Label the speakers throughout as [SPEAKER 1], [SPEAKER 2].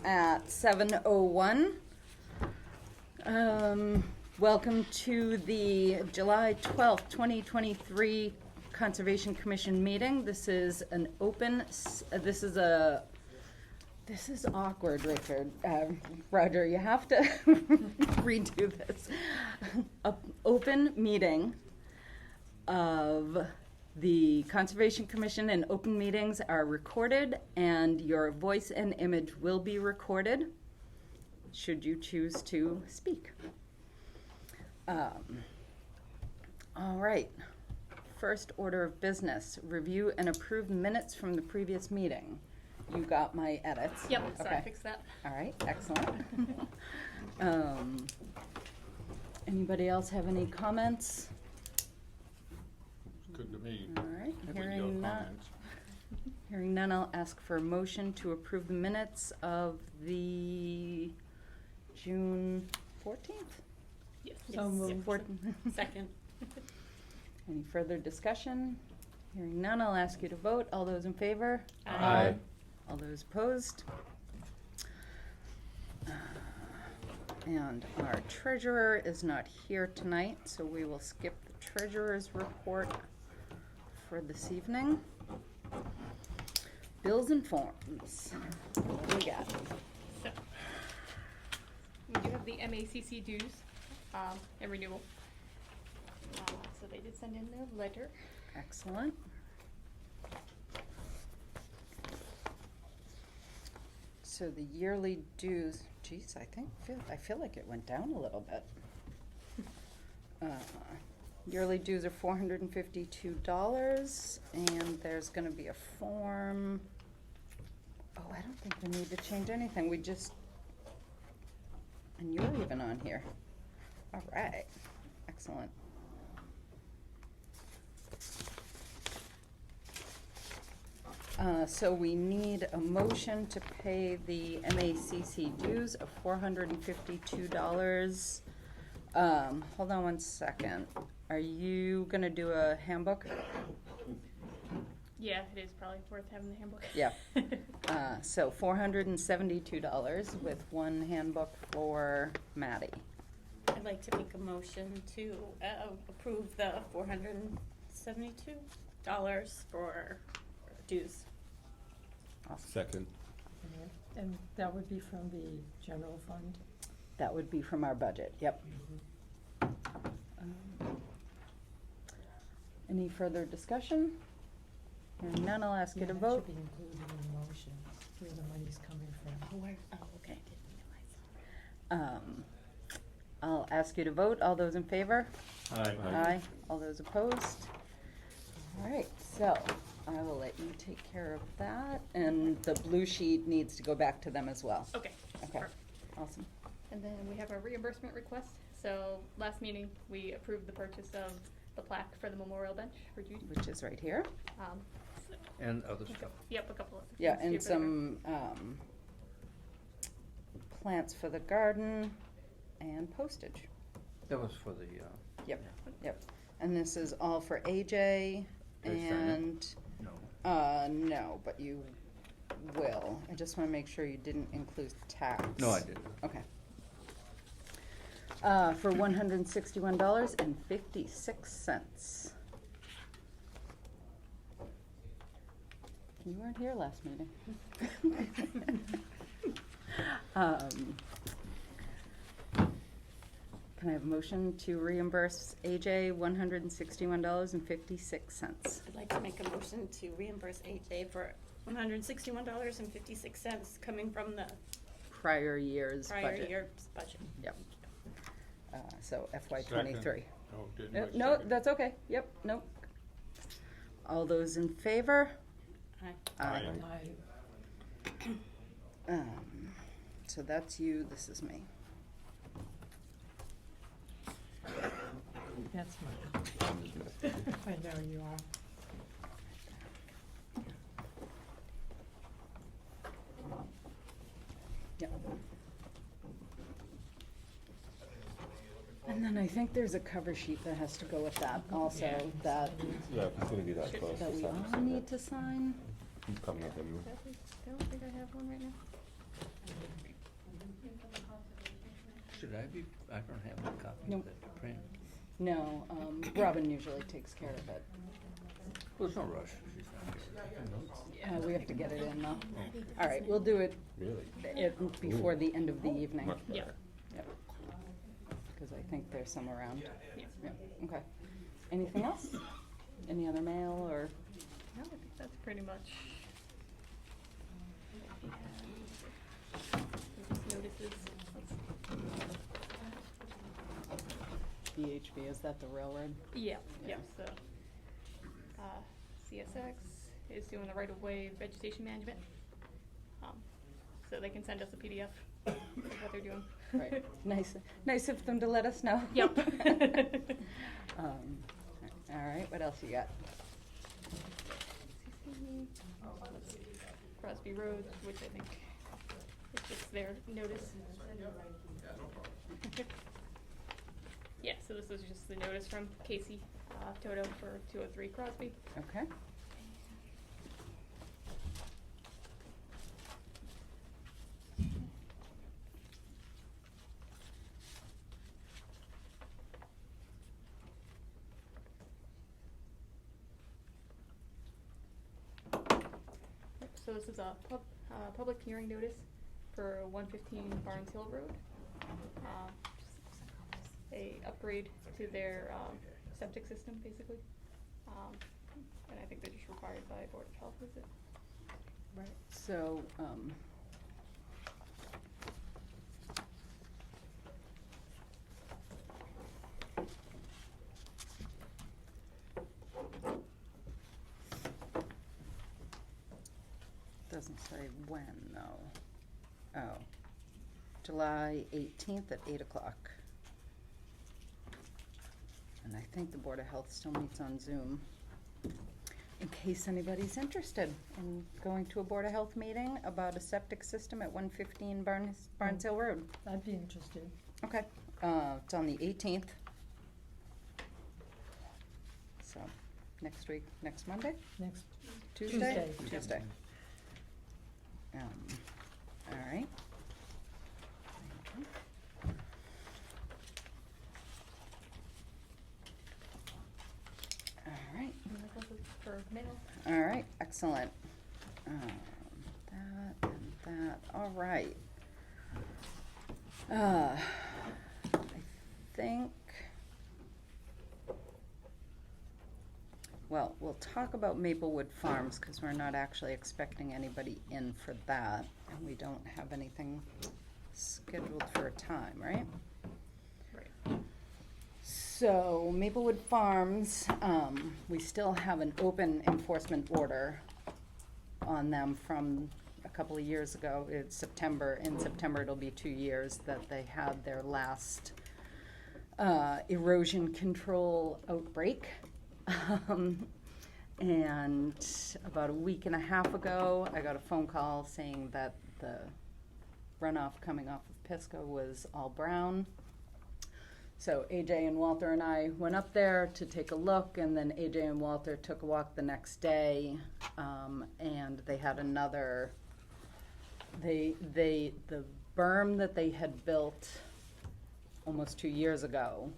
[SPEAKER 1] at 7:01. Welcome to the July 12th, 2023 Conservation Commission meeting. This is an open, this is awkward, Richard. Roger, you have to redo this. An open meeting of the Conservation Commission, and open meetings are recorded, and your voice and image will be recorded should you choose to speak. All right. First order of business, review and approve minutes from the previous meeting. You got my edits.
[SPEAKER 2] Yep, so I
[SPEAKER 1] Okay.
[SPEAKER 2] fixed that.
[SPEAKER 1] All right, excellent. Anybody else have any comments?
[SPEAKER 3] Good to me.
[SPEAKER 1] All right,
[SPEAKER 3] With your
[SPEAKER 1] hearing none.
[SPEAKER 3] comments.
[SPEAKER 1] Hearing none, I'll ask for a motion to approve the minutes of the June 14th?
[SPEAKER 2] Yes.
[SPEAKER 4] So moved.
[SPEAKER 2] Second.
[SPEAKER 1] Any further discussion? Hearing none, I'll ask you to vote. All those in favor?
[SPEAKER 3] Aye.
[SPEAKER 1] All those opposed? And our treasurer is not here tonight, so we will skip the treasurer's report for this evening. Bills and forms. What do we got?
[SPEAKER 2] So, we do have the MACC dues and renewal. So they did send in their letter.
[SPEAKER 1] Excellent. So the yearly dues, geez, I feel like it went down a little bit. Yearly dues are $452, and there's gonna be a form. Oh, I don't think we need to change anything, and you're even on here. All right, excellent. So we need a motion to pay the MACC dues of $452. Hold on one second. Are you gonna do a handbook?
[SPEAKER 2] Yeah, it is probably worth having the handbook.
[SPEAKER 1] Yeah. So $472 with one handbook for Maddie.
[SPEAKER 5] I'd like to make a motion to approve the $472 for dues.
[SPEAKER 3] Second.
[SPEAKER 4] And that would be from the general fund?
[SPEAKER 1] That would be from our budget, yep. Any further discussion? Hearing none, I'll ask you to
[SPEAKER 4] Yeah,
[SPEAKER 1] vote.
[SPEAKER 4] that should be included in the motion, where the money's coming from.
[SPEAKER 5] Okay, I didn't realize.
[SPEAKER 1] I'll ask you to vote. All those in favor?
[SPEAKER 3] Aye.
[SPEAKER 1] Aye. All those opposed? All right, so I will let you take care of that, and the blue sheet needs to go back to them as well.
[SPEAKER 2] Okay.
[SPEAKER 1] Okay,
[SPEAKER 2] Perfect.
[SPEAKER 1] awesome.
[SPEAKER 2] And then we have a reimbursement request. So last meeting, we approved the purchase of the plaque for the memorial bench for Judy.
[SPEAKER 1] Which is right here.
[SPEAKER 2] So-
[SPEAKER 6] And other stuff.
[SPEAKER 2] Yep, a couple of.
[SPEAKER 1] Yeah,
[SPEAKER 2] things here
[SPEAKER 1] and
[SPEAKER 2] for the-
[SPEAKER 1] some plants for the garden and postage.
[SPEAKER 6] That was for the,
[SPEAKER 1] Yep, yep. And this is all for AJ,
[SPEAKER 6] Did I sign it?
[SPEAKER 1] and,
[SPEAKER 6] no.
[SPEAKER 1] no, but you will. I just wanna make sure you didn't include tax.
[SPEAKER 6] No, I didn't.
[SPEAKER 1] Okay. For $161.56. You weren't here last meeting. Can I have a motion to reimburse AJ $161.56?
[SPEAKER 5] I'd like to make a motion to reimburse AJ for $161.56 coming from the
[SPEAKER 1] Prior year's budget.
[SPEAKER 5] prior year's budget.
[SPEAKER 1] Yep. So FY '23.
[SPEAKER 3] Oh, didn't I
[SPEAKER 1] No,
[SPEAKER 3] second?
[SPEAKER 1] that's okay. Yep, nope. All those in favor?
[SPEAKER 5] Aye.
[SPEAKER 3] Aye.
[SPEAKER 1] So that's you, this is me.
[SPEAKER 4] That's mine. I know you are.
[SPEAKER 1] Yep. And then I think there's a cover sheet that has to go with that also, that
[SPEAKER 7] Yeah, if it's gonna be that close.
[SPEAKER 1] we
[SPEAKER 7] it's not
[SPEAKER 1] all
[SPEAKER 7] just
[SPEAKER 1] need to sign.
[SPEAKER 7] He's coming up anyway.
[SPEAKER 2] I don't think I have one right now.
[SPEAKER 6] I don't have a copy
[SPEAKER 1] Nope.
[SPEAKER 6] of that to print.
[SPEAKER 1] No, Robin usually takes care of it.
[SPEAKER 6] Well, there's no rush. She's not here.
[SPEAKER 1] We have to get it in though. All right, we'll do it
[SPEAKER 7] Really?
[SPEAKER 1] before the end of the evening.
[SPEAKER 7] Much
[SPEAKER 2] Yeah.
[SPEAKER 7] better.
[SPEAKER 1] Yep. Because I think there's some around.
[SPEAKER 2] Yeah.
[SPEAKER 1] Yep, okay. Anything else? Any other mail or?
[SPEAKER 2] No, I think that's pretty much. These notices.
[SPEAKER 1] VHB, is that the railroad?
[SPEAKER 2] Yeah,
[SPEAKER 1] Yeah.
[SPEAKER 2] so, CSX is doing the right-of-way vegetation management. So they can send us a PDF of what they're doing.
[SPEAKER 1] Right, nice of them to let us know.
[SPEAKER 2] Yep.
[SPEAKER 1] All right, what else you got?
[SPEAKER 2] Crosby Road, which I think is just their notice. Yeah, so this is just the notice from Casey, Toto for 203 Crosby.
[SPEAKER 1] Okay.
[SPEAKER 2] So this is a public hearing notice for 115 Barnes Hill Road. A upgrade to their septic system, basically. And I think they're just required by Board of Health, is it?
[SPEAKER 1] Right. So, doesn't say when though. Oh, July 18th at 8 o'clock. And I think the Board of Health still meets on Zoom. In case anybody's interested in going to a Board of Health meeting about a septic system at 115 Barnes Hill Road.
[SPEAKER 4] I'd be interested.
[SPEAKER 1] Okay, it's on the 18th. So, next week, next Monday?
[SPEAKER 4] Next
[SPEAKER 1] Tuesday?
[SPEAKER 4] Tuesday.
[SPEAKER 1] Tuesday. All right. All right.
[SPEAKER 2] And that goes for mail.
[SPEAKER 1] All right, excellent. That and that, all right. I think, well, we'll talk about Maplewood Farms, because we're not actually expecting anybody in for that, and we don't have anything scheduled for a time, right?
[SPEAKER 2] Right.
[SPEAKER 1] So Maplewood Farms, we still have an open enforcement order on them from a couple of years ago. It's September. In September, it'll be 2 years that they had their last erosion control outbreak. And about a week and a half ago, I got a phone call saying that the runoff coming off of Pisco was all brown. So AJ and Walter and I went up there to take a look, and then AJ and Walter took a walk the next day, and they had another, the berm that they had built almost 2 years ago,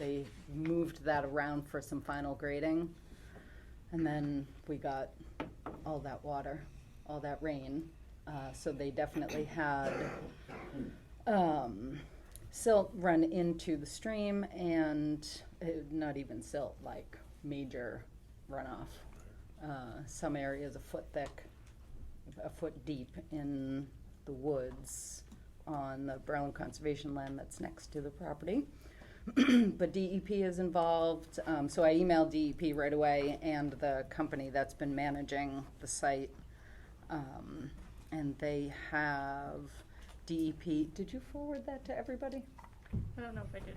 [SPEAKER 1] they moved that around for some final grading, and then we got all that water, all that rain, so they definitely had silt run into the stream, and not even silt, like major runoff. Some areas a foot thick, a foot deep in the woods on the Berlin Conservation Land that's next to the property. But DEP is involved, so I emailed DEP right away and the company that's been managing the site. And they have DEP, did you forward that to everybody?
[SPEAKER 2] I don't know if I did.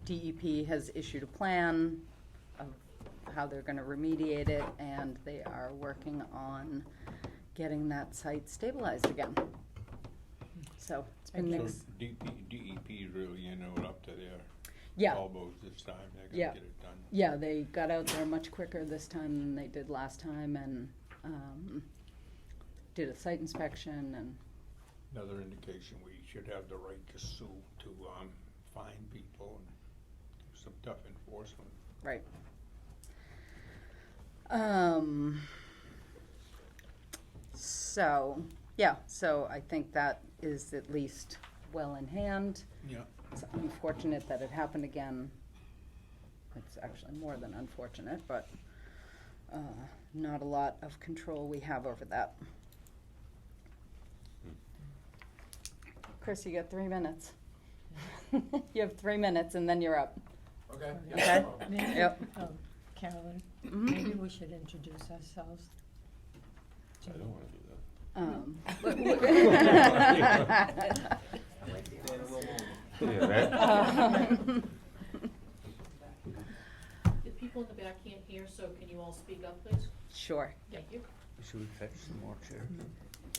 [SPEAKER 1] DEP has issued a plan of how they're gonna remediate it, and they are working on getting that site stabilized again. So it's been
[SPEAKER 3] So
[SPEAKER 1] mixed.
[SPEAKER 3] DEP really, up to their
[SPEAKER 1] Yeah.
[SPEAKER 3] elbows this time, they're
[SPEAKER 1] Yeah.
[SPEAKER 3] gonna get it done.
[SPEAKER 1] Yeah, they got out there much quicker this time than they did last time, and did a site inspection, and
[SPEAKER 3] Another indication we should have the right to sue, to, fine people and do some tough enforcement.
[SPEAKER 1] Right. So, yeah, so I think that is at least well in hand.
[SPEAKER 3] Yeah.
[SPEAKER 1] It's unfortunate that it happened again. It's actually more than unfortunate, but not a lot of control we have over that. Chris, you got 3 minutes. You have 3 minutes and then you're up.
[SPEAKER 6] Okay.
[SPEAKER 1] Okay?
[SPEAKER 4] Maybe,
[SPEAKER 1] Yep.
[SPEAKER 4] Carolyn,
[SPEAKER 1] Mhm.
[SPEAKER 4] maybe we should introduce ourselves.
[SPEAKER 7] I don't wanna do that. Yeah, right?
[SPEAKER 8] The people in the back can't hear, so can you all speak up, please?
[SPEAKER 1] Sure.
[SPEAKER 8] Thank you.
[SPEAKER 6] Should we fetch some more chairs?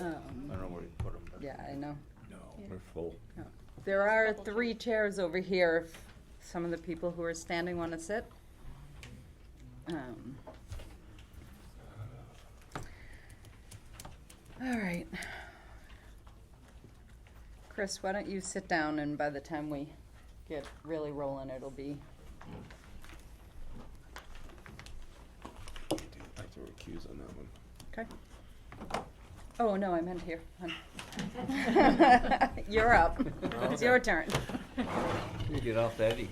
[SPEAKER 6] I
[SPEAKER 1] Um,
[SPEAKER 6] don't know where you put them.
[SPEAKER 1] Yeah, I know.
[SPEAKER 3] No.
[SPEAKER 7] We're full.
[SPEAKER 1] There are 3 chairs over here if some of the people who are standing want to sit. All right. Chris, why don't you sit down, and by the time we get really rolling, it'll be,
[SPEAKER 7] I have to recuse on that one.
[SPEAKER 1] okay? Oh, no, I meant here, hon. You're up. It's your turn,
[SPEAKER 6] You get off that easy.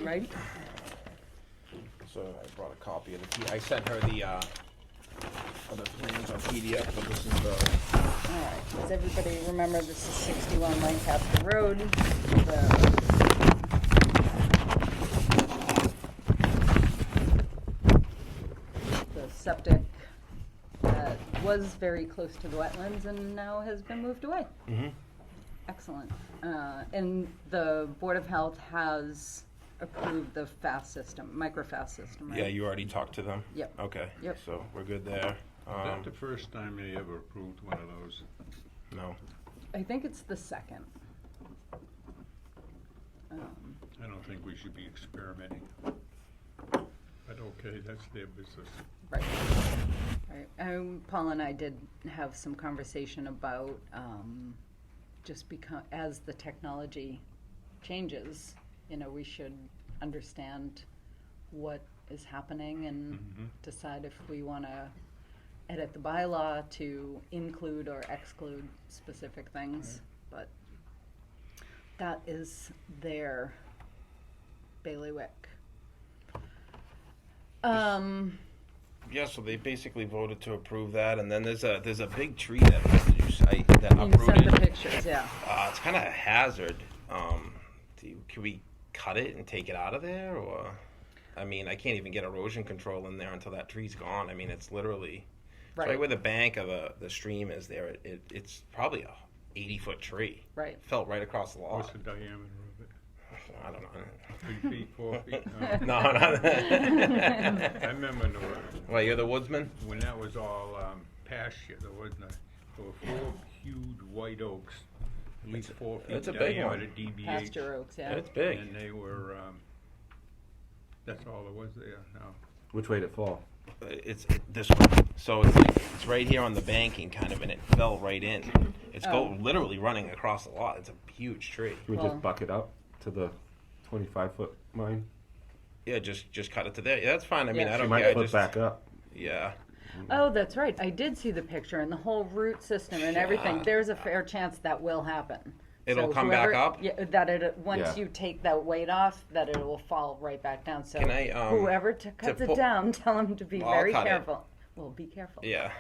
[SPEAKER 1] right?
[SPEAKER 9] So I brought a copy of the I sent her the other plans on PDF, but this is the
[SPEAKER 1] All right, does everybody remember this is 61 Lancaster Road? The septic that was very close to the wetlands and now has been moved away. Excellent. And the Board of Health has approved the FAST system, microfast system, right?
[SPEAKER 9] yeah. You already talked to them.
[SPEAKER 1] Yep.
[SPEAKER 9] Okay.
[SPEAKER 1] Yep.
[SPEAKER 9] So we're good there.
[SPEAKER 3] Is that the first time they ever approved one of those?
[SPEAKER 9] No.
[SPEAKER 1] I think it's the second.
[SPEAKER 3] I don't think we should be experimenting. But okay, that's their business.
[SPEAKER 1] Right. Right. Paul and I did have some conversation about just because as the technology changes, we should understand what is happening and decide if we want to edit the bylaw to include or exclude specific things. But that is their bailiwick.
[SPEAKER 9] Yeah. So they basically voted to approve that, and then there's a big tree that that
[SPEAKER 1] You sent the
[SPEAKER 9] uprooted.
[SPEAKER 1] pictures, yeah.
[SPEAKER 9] It's kind of a hazard. Can we cut it and take it out of there, or? I mean, I can't even get erosion control in there until that tree's gone. I mean, it's literally right where the bank of the stream is there. It's probably a 80-foot tree.
[SPEAKER 1] Right.
[SPEAKER 9] Felt right across the lot.
[SPEAKER 3] What's the diameter of it?
[SPEAKER 9] I don't know.
[SPEAKER 3] 3 feet, 4 feet?
[SPEAKER 9] No, not
[SPEAKER 3] I remember
[SPEAKER 9] Well, you're the woodsman?
[SPEAKER 3] when that was all pasture, there were 4 huge white oaks, at least 4 feet
[SPEAKER 9] It's a big one.
[SPEAKER 3] diameter, DBH.
[SPEAKER 1] Pasture oaks, yeah.
[SPEAKER 9] It's big.
[SPEAKER 3] And they were, that's all there was there now.
[SPEAKER 7] Which way did it fall?
[SPEAKER 9] It's this one. So it's right here on the banking kind of, and it fell right in. It's literally running across the lot. It's a huge tree.
[SPEAKER 7] Can we
[SPEAKER 1] Well-
[SPEAKER 7] just buck it up to the 25-foot line?
[SPEAKER 9] Yeah, just cut it to there. Yeah, that's fine. I mean,
[SPEAKER 1] Yeah.
[SPEAKER 9] I
[SPEAKER 7] She
[SPEAKER 9] don't
[SPEAKER 7] might
[SPEAKER 9] care. I
[SPEAKER 7] flip
[SPEAKER 9] just,
[SPEAKER 7] back up.
[SPEAKER 9] Yeah.
[SPEAKER 1] Oh, that's right. I did see the picture and the whole root system and everything.
[SPEAKER 9] Yeah.
[SPEAKER 1] There's a fair chance that will happen.
[SPEAKER 9] It'll
[SPEAKER 1] So
[SPEAKER 9] come back up?
[SPEAKER 1] Yeah, that it once
[SPEAKER 7] Yeah.
[SPEAKER 1] you take that weight off, that it will fall right back down. So
[SPEAKER 9] Can I,
[SPEAKER 1] whoever cuts it
[SPEAKER 9] pull-
[SPEAKER 1] down, tell them to be
[SPEAKER 9] I'll
[SPEAKER 1] very
[SPEAKER 9] cut it.
[SPEAKER 1] careful. Well, be careful.
[SPEAKER 9] Yeah.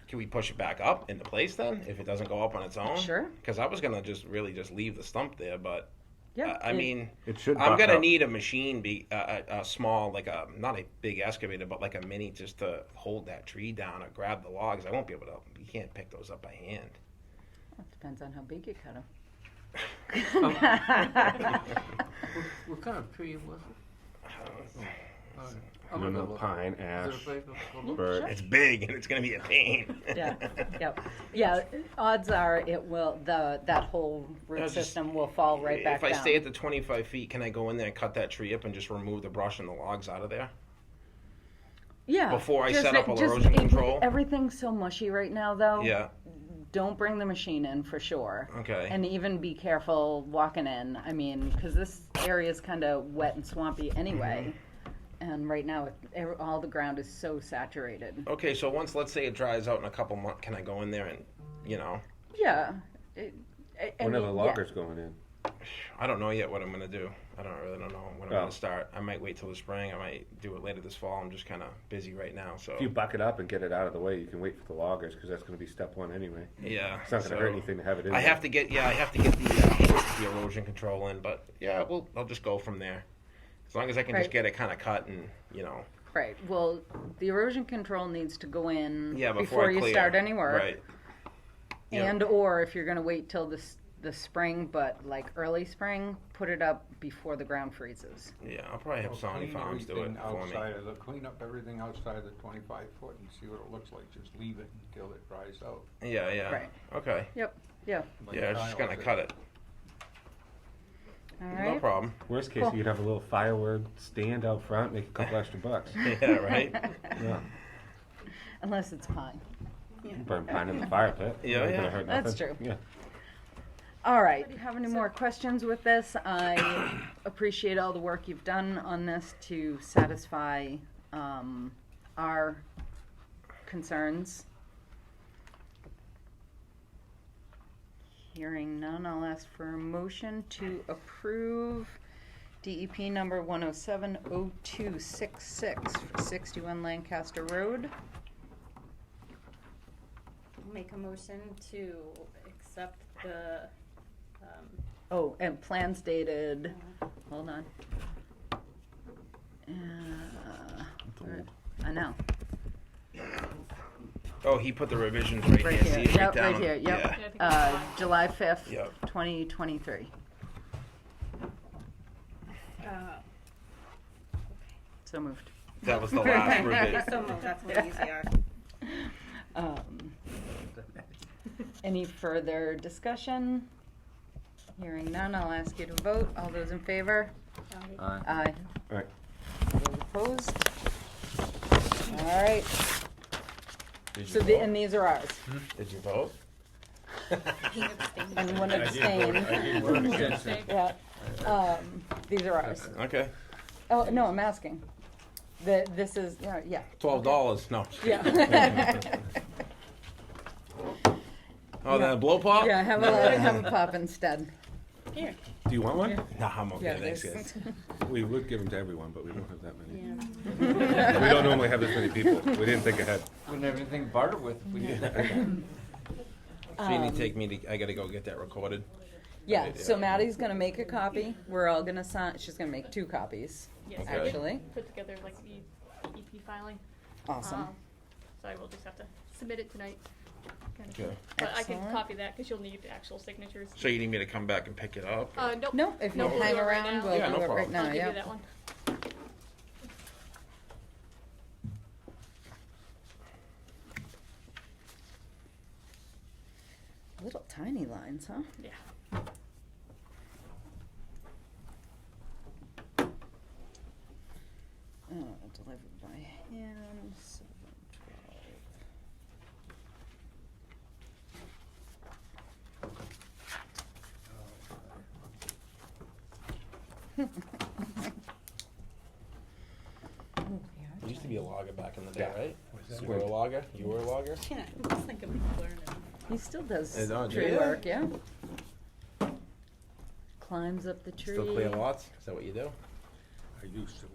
[SPEAKER 9] Can we push it back up into place then, if it doesn't go up on its own?
[SPEAKER 1] Sure.
[SPEAKER 9] Because I was gonna just leave the stump there, but
[SPEAKER 1] Yeah.
[SPEAKER 9] I mean,
[SPEAKER 7] It should
[SPEAKER 9] I'm
[SPEAKER 7] buck
[SPEAKER 9] gonna
[SPEAKER 7] up.
[SPEAKER 9] need a machine, a small, like not a big excavator, but like a mini, just to hold that tree down or grab the logs. I won't be able to. You can't pick those up by hand.
[SPEAKER 1] It depends on how big you cut them.
[SPEAKER 6] What kind of tree was it?
[SPEAKER 7] You don't know, pine, ash,
[SPEAKER 6] Bird.
[SPEAKER 7] bird.
[SPEAKER 9] It's big and it's gonna be a pain.
[SPEAKER 1] Yeah. Yep. Yeah. Odds are it will. That whole root
[SPEAKER 9] Just-
[SPEAKER 1] system will fall right back
[SPEAKER 9] If I
[SPEAKER 1] down.
[SPEAKER 9] stay at the 25 feet, can I go in there and cut that tree up and just remove the brush and the logs out of there?
[SPEAKER 1] Yeah.
[SPEAKER 9] Before I
[SPEAKER 1] just-
[SPEAKER 9] set up all
[SPEAKER 1] just-
[SPEAKER 9] erosion control?
[SPEAKER 1] Everything's so mushy right now, though.
[SPEAKER 9] Yeah,
[SPEAKER 1] Don't bring the machine in for sure.
[SPEAKER 9] okay.
[SPEAKER 1] And even be careful walking in. I mean, because this area is kind of wet and swampy anyway. And right now, all the ground is so saturated.
[SPEAKER 9] Okay, so once, let's say it dries out in a couple months, can I go in there and, you know,
[SPEAKER 1] Yeah.
[SPEAKER 7] When are the loggers going in?
[SPEAKER 9] I don't know yet what I'm gonna do. I really don't know when I'm
[SPEAKER 7] Oh.
[SPEAKER 9] gonna start. I might wait till the spring. I might do it later this fall. I'm just kind of busy right now, so.
[SPEAKER 7] If you buck it up and get it out of the way, you can wait for the loggers, because that's gonna be step one anyway.
[SPEAKER 9] Yeah.
[SPEAKER 7] It's not gonna
[SPEAKER 9] so
[SPEAKER 7] hurt anything to have it in
[SPEAKER 9] I
[SPEAKER 7] there.
[SPEAKER 9] have to get the erosion control in, but yeah, I'll just go from there. As long as I can just
[SPEAKER 1] Right.
[SPEAKER 9] get it kind of cut and, you know.
[SPEAKER 1] Right. Well, the erosion control needs to go in
[SPEAKER 9] Yeah,
[SPEAKER 1] before
[SPEAKER 9] I
[SPEAKER 1] you
[SPEAKER 9] clear.
[SPEAKER 1] start any work.
[SPEAKER 9] Right. Yeah.
[SPEAKER 1] And or if you're going to wait till the spring, but like early spring, put it up before the ground freezes.
[SPEAKER 9] Yeah, I'll probably have Sony
[SPEAKER 3] Clean
[SPEAKER 9] Farms do it
[SPEAKER 3] everything
[SPEAKER 9] for me.
[SPEAKER 3] Clean up everything outside of the 25 foot and see what it looks like. Just leave it until it dries out.
[SPEAKER 9] Yeah, yeah.
[SPEAKER 1] Right.
[SPEAKER 9] Okay.
[SPEAKER 1] Yep. Yeah.
[SPEAKER 3] Like
[SPEAKER 9] Yeah, just
[SPEAKER 3] Kyle
[SPEAKER 9] gonna
[SPEAKER 3] said.
[SPEAKER 9] cut it.
[SPEAKER 1] All
[SPEAKER 9] No
[SPEAKER 1] right.
[SPEAKER 9] problem.
[SPEAKER 7] Worst case,
[SPEAKER 1] Cool.
[SPEAKER 7] you could have a little firewood stand out front, make a couple extra bucks.
[SPEAKER 9] Yeah, right.
[SPEAKER 7] Yeah.
[SPEAKER 1] Unless it's pine.
[SPEAKER 7] Burn pine in the fire pit.
[SPEAKER 9] Yeah,
[SPEAKER 7] Ain't
[SPEAKER 9] yeah.
[SPEAKER 7] gonna hurt
[SPEAKER 1] That's
[SPEAKER 7] nothing.
[SPEAKER 1] true.
[SPEAKER 7] Yeah.
[SPEAKER 1] All right. Do you have any more questions with this? I appreciate all the work you've done on this to satisfy our concerns. Hearing none, I'll ask for a motion to approve DEP number 1070266 for 61 Lancaster Road.
[SPEAKER 5] I'll make a motion to accept the,
[SPEAKER 1] Oh, and plans dated, hold on. Where- I know,
[SPEAKER 9] Oh, he put the revisions right,
[SPEAKER 1] right
[SPEAKER 9] here.
[SPEAKER 1] here,
[SPEAKER 9] See it
[SPEAKER 1] yep,
[SPEAKER 9] down.
[SPEAKER 1] right here,
[SPEAKER 9] Yeah.
[SPEAKER 1] yep.
[SPEAKER 2] Yeah, I think it's
[SPEAKER 1] July 5th,
[SPEAKER 9] Yep.
[SPEAKER 1] 2023. So moved.
[SPEAKER 9] That was the last revision.
[SPEAKER 5] so moved, that's what easier.
[SPEAKER 1] Any further discussion? Hearing none, I'll ask you to vote. All those in favor? Aye.
[SPEAKER 7] All right.
[SPEAKER 1] Those opposed? All right.
[SPEAKER 9] Did
[SPEAKER 1] So
[SPEAKER 9] you
[SPEAKER 1] the,
[SPEAKER 9] vote?
[SPEAKER 1] and these are ours.
[SPEAKER 9] Did you vote?
[SPEAKER 1] And one abstain. Yeah. These are ours.
[SPEAKER 9] Okay.
[SPEAKER 1] Oh, no, I'm asking. This is, yeah.
[SPEAKER 9] $12. No.
[SPEAKER 1] Yeah.
[SPEAKER 9] Oh, then a blow pop?
[SPEAKER 1] Yeah, have a pop instead.
[SPEAKER 5] Here.
[SPEAKER 7] Do you want one?
[SPEAKER 9] Nah, I'm okay.
[SPEAKER 1] Yeah,
[SPEAKER 9] Thanks,
[SPEAKER 1] there's-
[SPEAKER 9] guys.
[SPEAKER 7] We would give them to everyone, but we don't have that many.
[SPEAKER 5] Yeah.
[SPEAKER 7] We don't normally have this many people. We didn't think ahead.
[SPEAKER 6] Wouldn't have anything to barter with if we did that.
[SPEAKER 9] So you need to take me to, I gotta go get that recorded.
[SPEAKER 1] Yeah, so Maddie's gonna make a copy. We're all gonna sign, she's gonna make 2 copies,
[SPEAKER 2] Yes,
[SPEAKER 9] Okay.
[SPEAKER 2] I did
[SPEAKER 1] actually.
[SPEAKER 2] put together like the EP filing.
[SPEAKER 1] Awesome.
[SPEAKER 2] So I will just have to submit it tonight. kind of
[SPEAKER 9] Okay.
[SPEAKER 2] thing. But I can
[SPEAKER 1] Excellent.
[SPEAKER 2] copy that because you'll need the actual signatures.
[SPEAKER 9] So you need me to come back and pick it up? or-
[SPEAKER 2] Nope.
[SPEAKER 1] No, if you
[SPEAKER 2] No, we'll
[SPEAKER 1] hang
[SPEAKER 2] do it right
[SPEAKER 1] around,
[SPEAKER 2] now.
[SPEAKER 1] we'll
[SPEAKER 9] Yeah,
[SPEAKER 1] do
[SPEAKER 9] no
[SPEAKER 1] it right
[SPEAKER 9] problem.
[SPEAKER 1] now,
[SPEAKER 2] I'll give
[SPEAKER 1] yeah.
[SPEAKER 2] you that one.
[SPEAKER 1] Little tiny lines, huh?
[SPEAKER 2] Yeah.
[SPEAKER 1] Delivered by hand, 7/12.
[SPEAKER 9] You used to be a logger back in the day,
[SPEAKER 7] Yeah.
[SPEAKER 9] right?
[SPEAKER 3] that?
[SPEAKER 9] You were a logger? You were a logger?
[SPEAKER 5] Yeah, I was thinking we could learn it.
[SPEAKER 1] He still does
[SPEAKER 9] Oh, do
[SPEAKER 1] tree
[SPEAKER 9] you?
[SPEAKER 1] work, yeah. Climbs up the tree.
[SPEAKER 9] Still clear lots? Is that what you do?
[SPEAKER 3] I used to.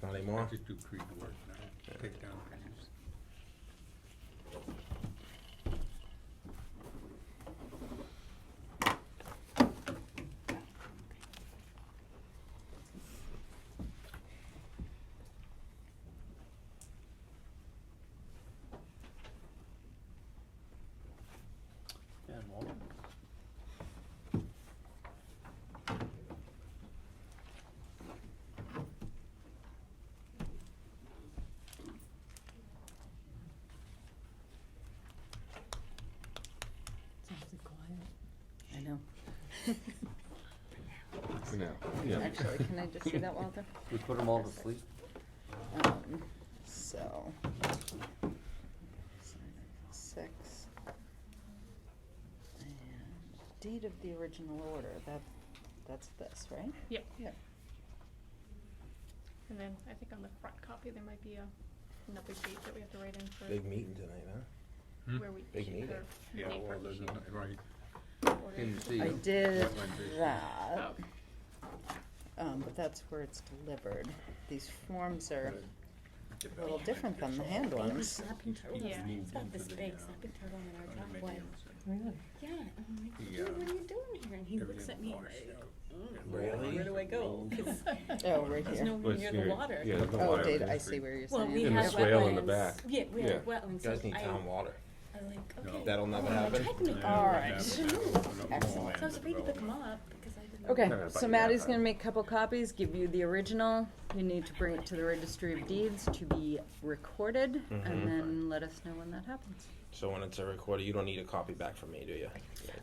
[SPEAKER 9] Not
[SPEAKER 3] I
[SPEAKER 9] anymore?
[SPEAKER 3] just do tree work now. Take down trees.
[SPEAKER 6] Yeah, well,
[SPEAKER 4] It's awfully quiet.
[SPEAKER 1] I know.
[SPEAKER 7] For now. Yeah.
[SPEAKER 1] Actually, can I just see that, Walter?
[SPEAKER 6] we put them all to sleep.
[SPEAKER 1] So, date of the original order, that's this, right?
[SPEAKER 2] Yep.
[SPEAKER 1] Yeah.
[SPEAKER 2] And then I think on the front copy, there might be another date that we have to write in for
[SPEAKER 9] Big meeting tonight, huh?
[SPEAKER 2] where we.
[SPEAKER 9] Big
[SPEAKER 2] should-
[SPEAKER 9] meeting.
[SPEAKER 2] or the
[SPEAKER 3] Yeah,
[SPEAKER 2] date
[SPEAKER 3] well,
[SPEAKER 2] for
[SPEAKER 3] there's,
[SPEAKER 2] sheet
[SPEAKER 3] right.
[SPEAKER 2] order.
[SPEAKER 6] Can you see
[SPEAKER 1] I
[SPEAKER 6] them?
[SPEAKER 1] did
[SPEAKER 3] Wetlands issue.
[SPEAKER 1] that,
[SPEAKER 2] Oh,
[SPEAKER 1] but that's where it's delivered. These forms are a little different than the hand
[SPEAKER 5] Baby
[SPEAKER 1] ones.
[SPEAKER 5] snapping turtles.
[SPEAKER 2] Yeah.
[SPEAKER 5] It's got this big snapping turtle in our driveway.
[SPEAKER 4] Really?
[SPEAKER 5] Yeah, I'm like,
[SPEAKER 3] The,
[SPEAKER 5] dude, what are you doing here? And he looks at me
[SPEAKER 3] everything
[SPEAKER 5] like,
[SPEAKER 3] washed out.
[SPEAKER 9] Really?
[SPEAKER 5] where do I go? 'Cause
[SPEAKER 1] Oh, right
[SPEAKER 5] there's
[SPEAKER 1] here.
[SPEAKER 5] nowhere near the water.
[SPEAKER 7] Yeah, the
[SPEAKER 1] Oh,
[SPEAKER 7] water
[SPEAKER 1] data, I
[SPEAKER 7] history.
[SPEAKER 1] see where you're
[SPEAKER 5] Well,
[SPEAKER 1] saying.
[SPEAKER 5] we
[SPEAKER 7] And the
[SPEAKER 5] have
[SPEAKER 7] swale in the
[SPEAKER 5] wetlands.
[SPEAKER 7] back.
[SPEAKER 5] Yeah, we
[SPEAKER 7] Yeah.
[SPEAKER 5] have wetlands.
[SPEAKER 9] You guys
[SPEAKER 5] so
[SPEAKER 9] need town water.
[SPEAKER 5] I like,
[SPEAKER 3] No.
[SPEAKER 5] okay.
[SPEAKER 9] That'll never
[SPEAKER 5] I
[SPEAKER 9] happen?
[SPEAKER 5] tried to make
[SPEAKER 1] All right.
[SPEAKER 5] Excellent. So I was afraid to pick them up because I didn't know.
[SPEAKER 1] Okay,
[SPEAKER 7] But
[SPEAKER 1] so
[SPEAKER 7] you
[SPEAKER 1] Maddie's
[SPEAKER 7] have
[SPEAKER 1] gonna
[SPEAKER 7] that.
[SPEAKER 1] make a couple copies, give you the original. You need to bring it to the Registry of Deeds to be recorded,
[SPEAKER 9] Mhm.
[SPEAKER 1] and then let us know when that happens.
[SPEAKER 9] So when it's a recorder, you don't need a copy back from me, do you?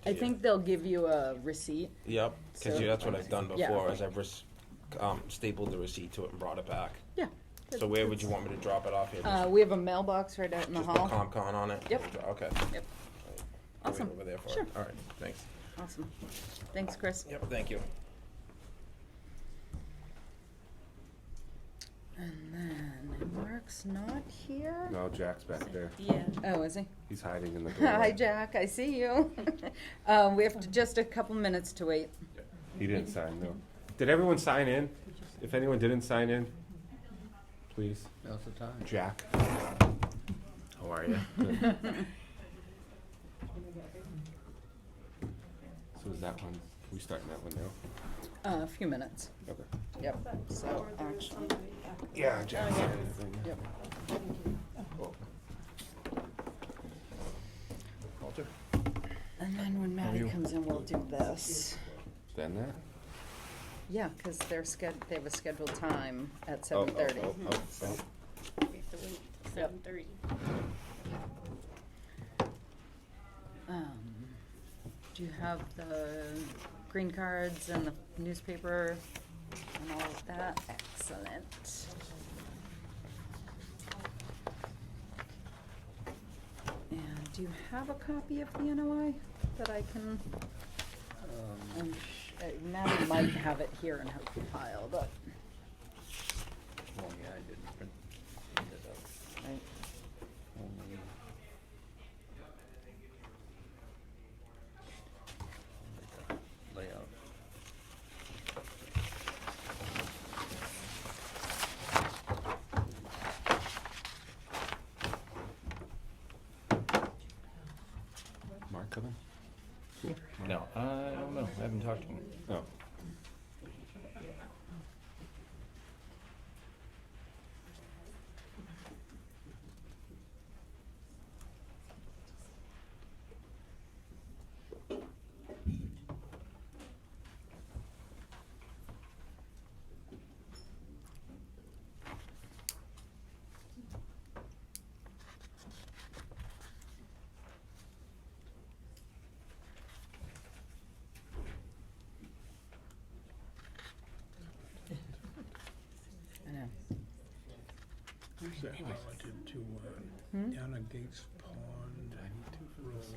[SPEAKER 1] I think they'll give you a receipt.
[SPEAKER 9] Yep, because
[SPEAKER 1] So-
[SPEAKER 9] that's what I've done
[SPEAKER 1] Yeah.
[SPEAKER 9] before, is I've stapled the receipt to it and brought it back.
[SPEAKER 1] Yeah.
[SPEAKER 9] So where would you want me to drop it off here?
[SPEAKER 1] We have a mailbox right out in the
[SPEAKER 9] Just
[SPEAKER 1] hall.
[SPEAKER 9] put ComCon on it?
[SPEAKER 1] Yep.
[SPEAKER 9] Okay.
[SPEAKER 1] Yep.
[SPEAKER 9] I'll wait
[SPEAKER 1] Awesome.
[SPEAKER 9] over there for
[SPEAKER 1] Sure.
[SPEAKER 9] it. All right, thanks.
[SPEAKER 1] Awesome. Thanks, Chris.
[SPEAKER 9] Yep, thank you.
[SPEAKER 1] And then Mark's not here.
[SPEAKER 7] No, Jack's back there.
[SPEAKER 5] Yeah.
[SPEAKER 1] Oh, is he?
[SPEAKER 7] He's hiding in the doorway.
[SPEAKER 1] Hi, Jack. I see you. We have just a couple minutes to wait.
[SPEAKER 7] He didn't sign, no. Did everyone sign in? If anyone didn't sign in, please.
[SPEAKER 6] Now's the time.
[SPEAKER 7] Jack.
[SPEAKER 9] How are you?
[SPEAKER 7] So is that one, we starting that one now?
[SPEAKER 1] A few minutes.
[SPEAKER 7] Okay.
[SPEAKER 1] Yep. So actually,
[SPEAKER 7] Yeah, Jack signed everything.
[SPEAKER 1] yep.
[SPEAKER 9] Walter?
[SPEAKER 1] And then when Maddie
[SPEAKER 7] you?
[SPEAKER 1] comes in, we'll do this.
[SPEAKER 7] Then that?
[SPEAKER 1] Yeah, because they have a scheduled time at
[SPEAKER 7] Oh,
[SPEAKER 1] 7:30.
[SPEAKER 7] oh, oh, oh.
[SPEAKER 5] We have to wait till 7:30.
[SPEAKER 1] Do you have the green cards and the newspaper and all of that? Excellent. And do you have a copy of the NOI that I can? Maddie might have it here in her file, but
[SPEAKER 6] Oh, yeah, I didn't print it out.
[SPEAKER 1] right.
[SPEAKER 6] Only- Layout.
[SPEAKER 7] Mark coming?
[SPEAKER 6] No, I don't know. I haven't talked to him.
[SPEAKER 7] Oh.
[SPEAKER 1] I know.
[SPEAKER 3] Is that relative to, down at Gates Pond Road?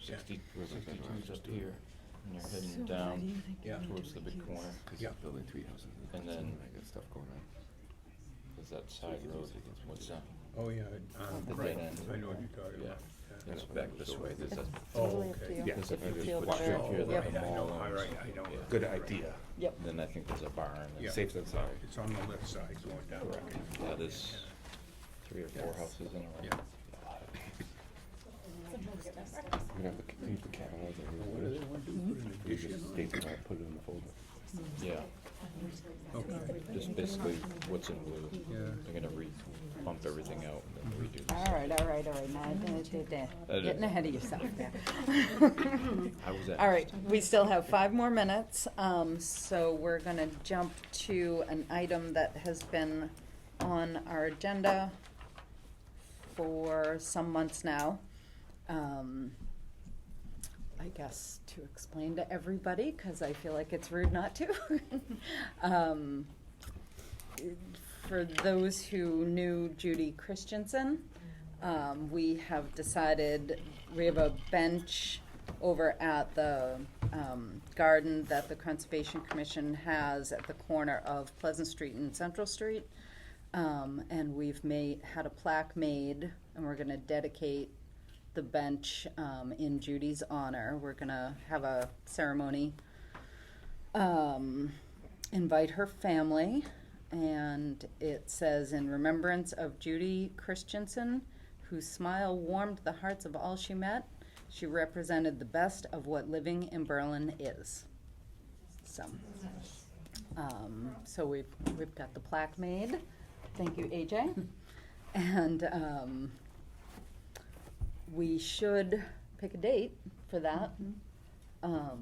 [SPEAKER 6] 62's up here, and you're
[SPEAKER 1] So
[SPEAKER 6] heading
[SPEAKER 1] why do
[SPEAKER 6] down
[SPEAKER 1] you think
[SPEAKER 3] Yeah.
[SPEAKER 1] you need
[SPEAKER 6] towards
[SPEAKER 1] to
[SPEAKER 6] the big
[SPEAKER 1] recuse?
[SPEAKER 6] corner.
[SPEAKER 3] Yeah.
[SPEAKER 7] Building three houses.
[SPEAKER 6] And then-
[SPEAKER 7] I got stuff going on.
[SPEAKER 6] There's that side road. What's that?
[SPEAKER 3] Oh, yeah,
[SPEAKER 6] The
[SPEAKER 3] right,
[SPEAKER 6] dead end.
[SPEAKER 3] I know what you're talking
[SPEAKER 6] Yeah.
[SPEAKER 3] about.
[SPEAKER 6] It's back this way. There's a,
[SPEAKER 3] Oh,
[SPEAKER 1] Totally up to
[SPEAKER 3] okay.
[SPEAKER 1] you.
[SPEAKER 3] Yeah.
[SPEAKER 6] there's a,
[SPEAKER 1] If you
[SPEAKER 6] I just
[SPEAKER 1] feel
[SPEAKER 6] put
[SPEAKER 1] better.
[SPEAKER 6] straight here,
[SPEAKER 1] Yep.
[SPEAKER 6] there's a
[SPEAKER 3] I know,
[SPEAKER 6] mall.
[SPEAKER 3] all
[SPEAKER 6] and-
[SPEAKER 3] right, I know.
[SPEAKER 6] yeah.
[SPEAKER 7] Good idea.
[SPEAKER 1] Yep.
[SPEAKER 6] Then I think there's a barn. and
[SPEAKER 3] Yeah.
[SPEAKER 7] Safe than sorry.
[SPEAKER 3] It's on the left side going down.
[SPEAKER 6] Yeah, there's 3 or 4 houses in a row.
[SPEAKER 3] Yeah.
[SPEAKER 7] We're gonna have to keep the cameras
[SPEAKER 3] What do they
[SPEAKER 7] and
[SPEAKER 3] want to do, put an
[SPEAKER 7] you
[SPEAKER 3] addition
[SPEAKER 7] just
[SPEAKER 3] on?
[SPEAKER 7] state them out, put it in the folder.
[SPEAKER 6] Yeah,
[SPEAKER 3] Okay,
[SPEAKER 6] just basically what's in blue.
[SPEAKER 3] yeah.
[SPEAKER 6] They're gonna bump everything out and then redo this.
[SPEAKER 1] All right. Now, getting ahead of yourself there.
[SPEAKER 6] I was at.
[SPEAKER 1] All right, we still have 5 more minutes, so we're gonna jump to an item that has been on our agenda for some months now. I guess to explain to everybody, because I feel like it's rude not to. For those who knew Judy Christensen, we have decided, we have a bench over at the garden that the Conservation Commission has at the corner of Pleasant Street and Central Street. And we've had a plaque made, and we're gonna dedicate the bench in Judy's honor. We're gonna have a ceremony, invite her family, and it says, "In remembrance of Judy Christensen, whose smile warmed the hearts of all she met, she represented the best of what living in Berlin is." So, so we've got the plaque made. Thank you, AJ. And we should pick a date for that.
[SPEAKER 6] How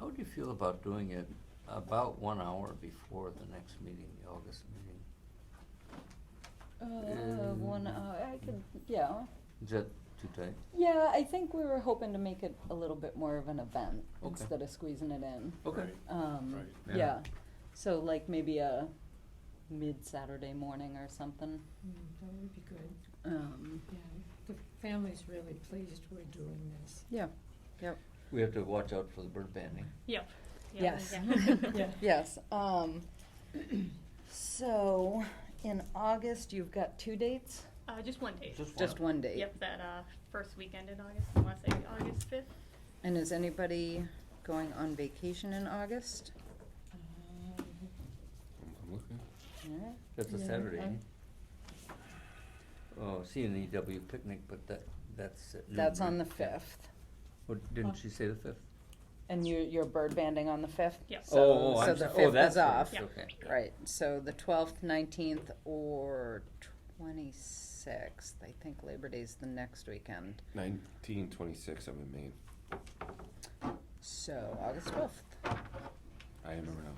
[SPEAKER 6] would you feel about doing it about 1 hour before the next meeting, the August meeting?
[SPEAKER 1] 1 hour, I could, yeah.
[SPEAKER 6] Is that too tight?
[SPEAKER 1] Yeah, I think we were hoping to make it a little bit more of an event
[SPEAKER 6] Okay.
[SPEAKER 1] instead of squeezing it in.
[SPEAKER 6] Okay.
[SPEAKER 3] Right.
[SPEAKER 6] Yeah.
[SPEAKER 1] Yeah, so like maybe a mid-Saturday morning or something.
[SPEAKER 4] That would be good.
[SPEAKER 1] Yeah,
[SPEAKER 4] The family's really pleased we're doing this.
[SPEAKER 1] yep,
[SPEAKER 6] We have to watch out for the bird banding.
[SPEAKER 2] Yep. Yeah,
[SPEAKER 1] yes.
[SPEAKER 2] yeah.
[SPEAKER 1] Yes, so in August, you've got 2 dates?
[SPEAKER 2] Just one day.
[SPEAKER 1] Just one date?
[SPEAKER 2] Yep, that first weekend in August, I wanna say August 5th.
[SPEAKER 1] And is anybody going on vacation in August?
[SPEAKER 7] I'm looking.
[SPEAKER 1] Yeah.
[SPEAKER 6] That's a
[SPEAKER 4] Yeah,
[SPEAKER 6] Saturday.
[SPEAKER 4] I-
[SPEAKER 6] Oh, CNEW picnic, but that's at noon,
[SPEAKER 1] That's on the
[SPEAKER 6] right? Yeah.
[SPEAKER 1] 5th.
[SPEAKER 6] What, didn't she say the 5th?
[SPEAKER 1] And you're bird banding on the 5th?
[SPEAKER 2] Yep.
[SPEAKER 1] So,
[SPEAKER 6] Oh,
[SPEAKER 1] so
[SPEAKER 6] I'm
[SPEAKER 1] the
[SPEAKER 6] so-
[SPEAKER 1] 5th
[SPEAKER 6] that's
[SPEAKER 1] is off.
[SPEAKER 2] Yep.
[SPEAKER 6] Okay.
[SPEAKER 1] Right, so the 12th, 19th, or 26th. I think Labor Day's the next weekend.
[SPEAKER 7] 1926, I'm in Maine.
[SPEAKER 1] So August 12th.
[SPEAKER 7] I am around.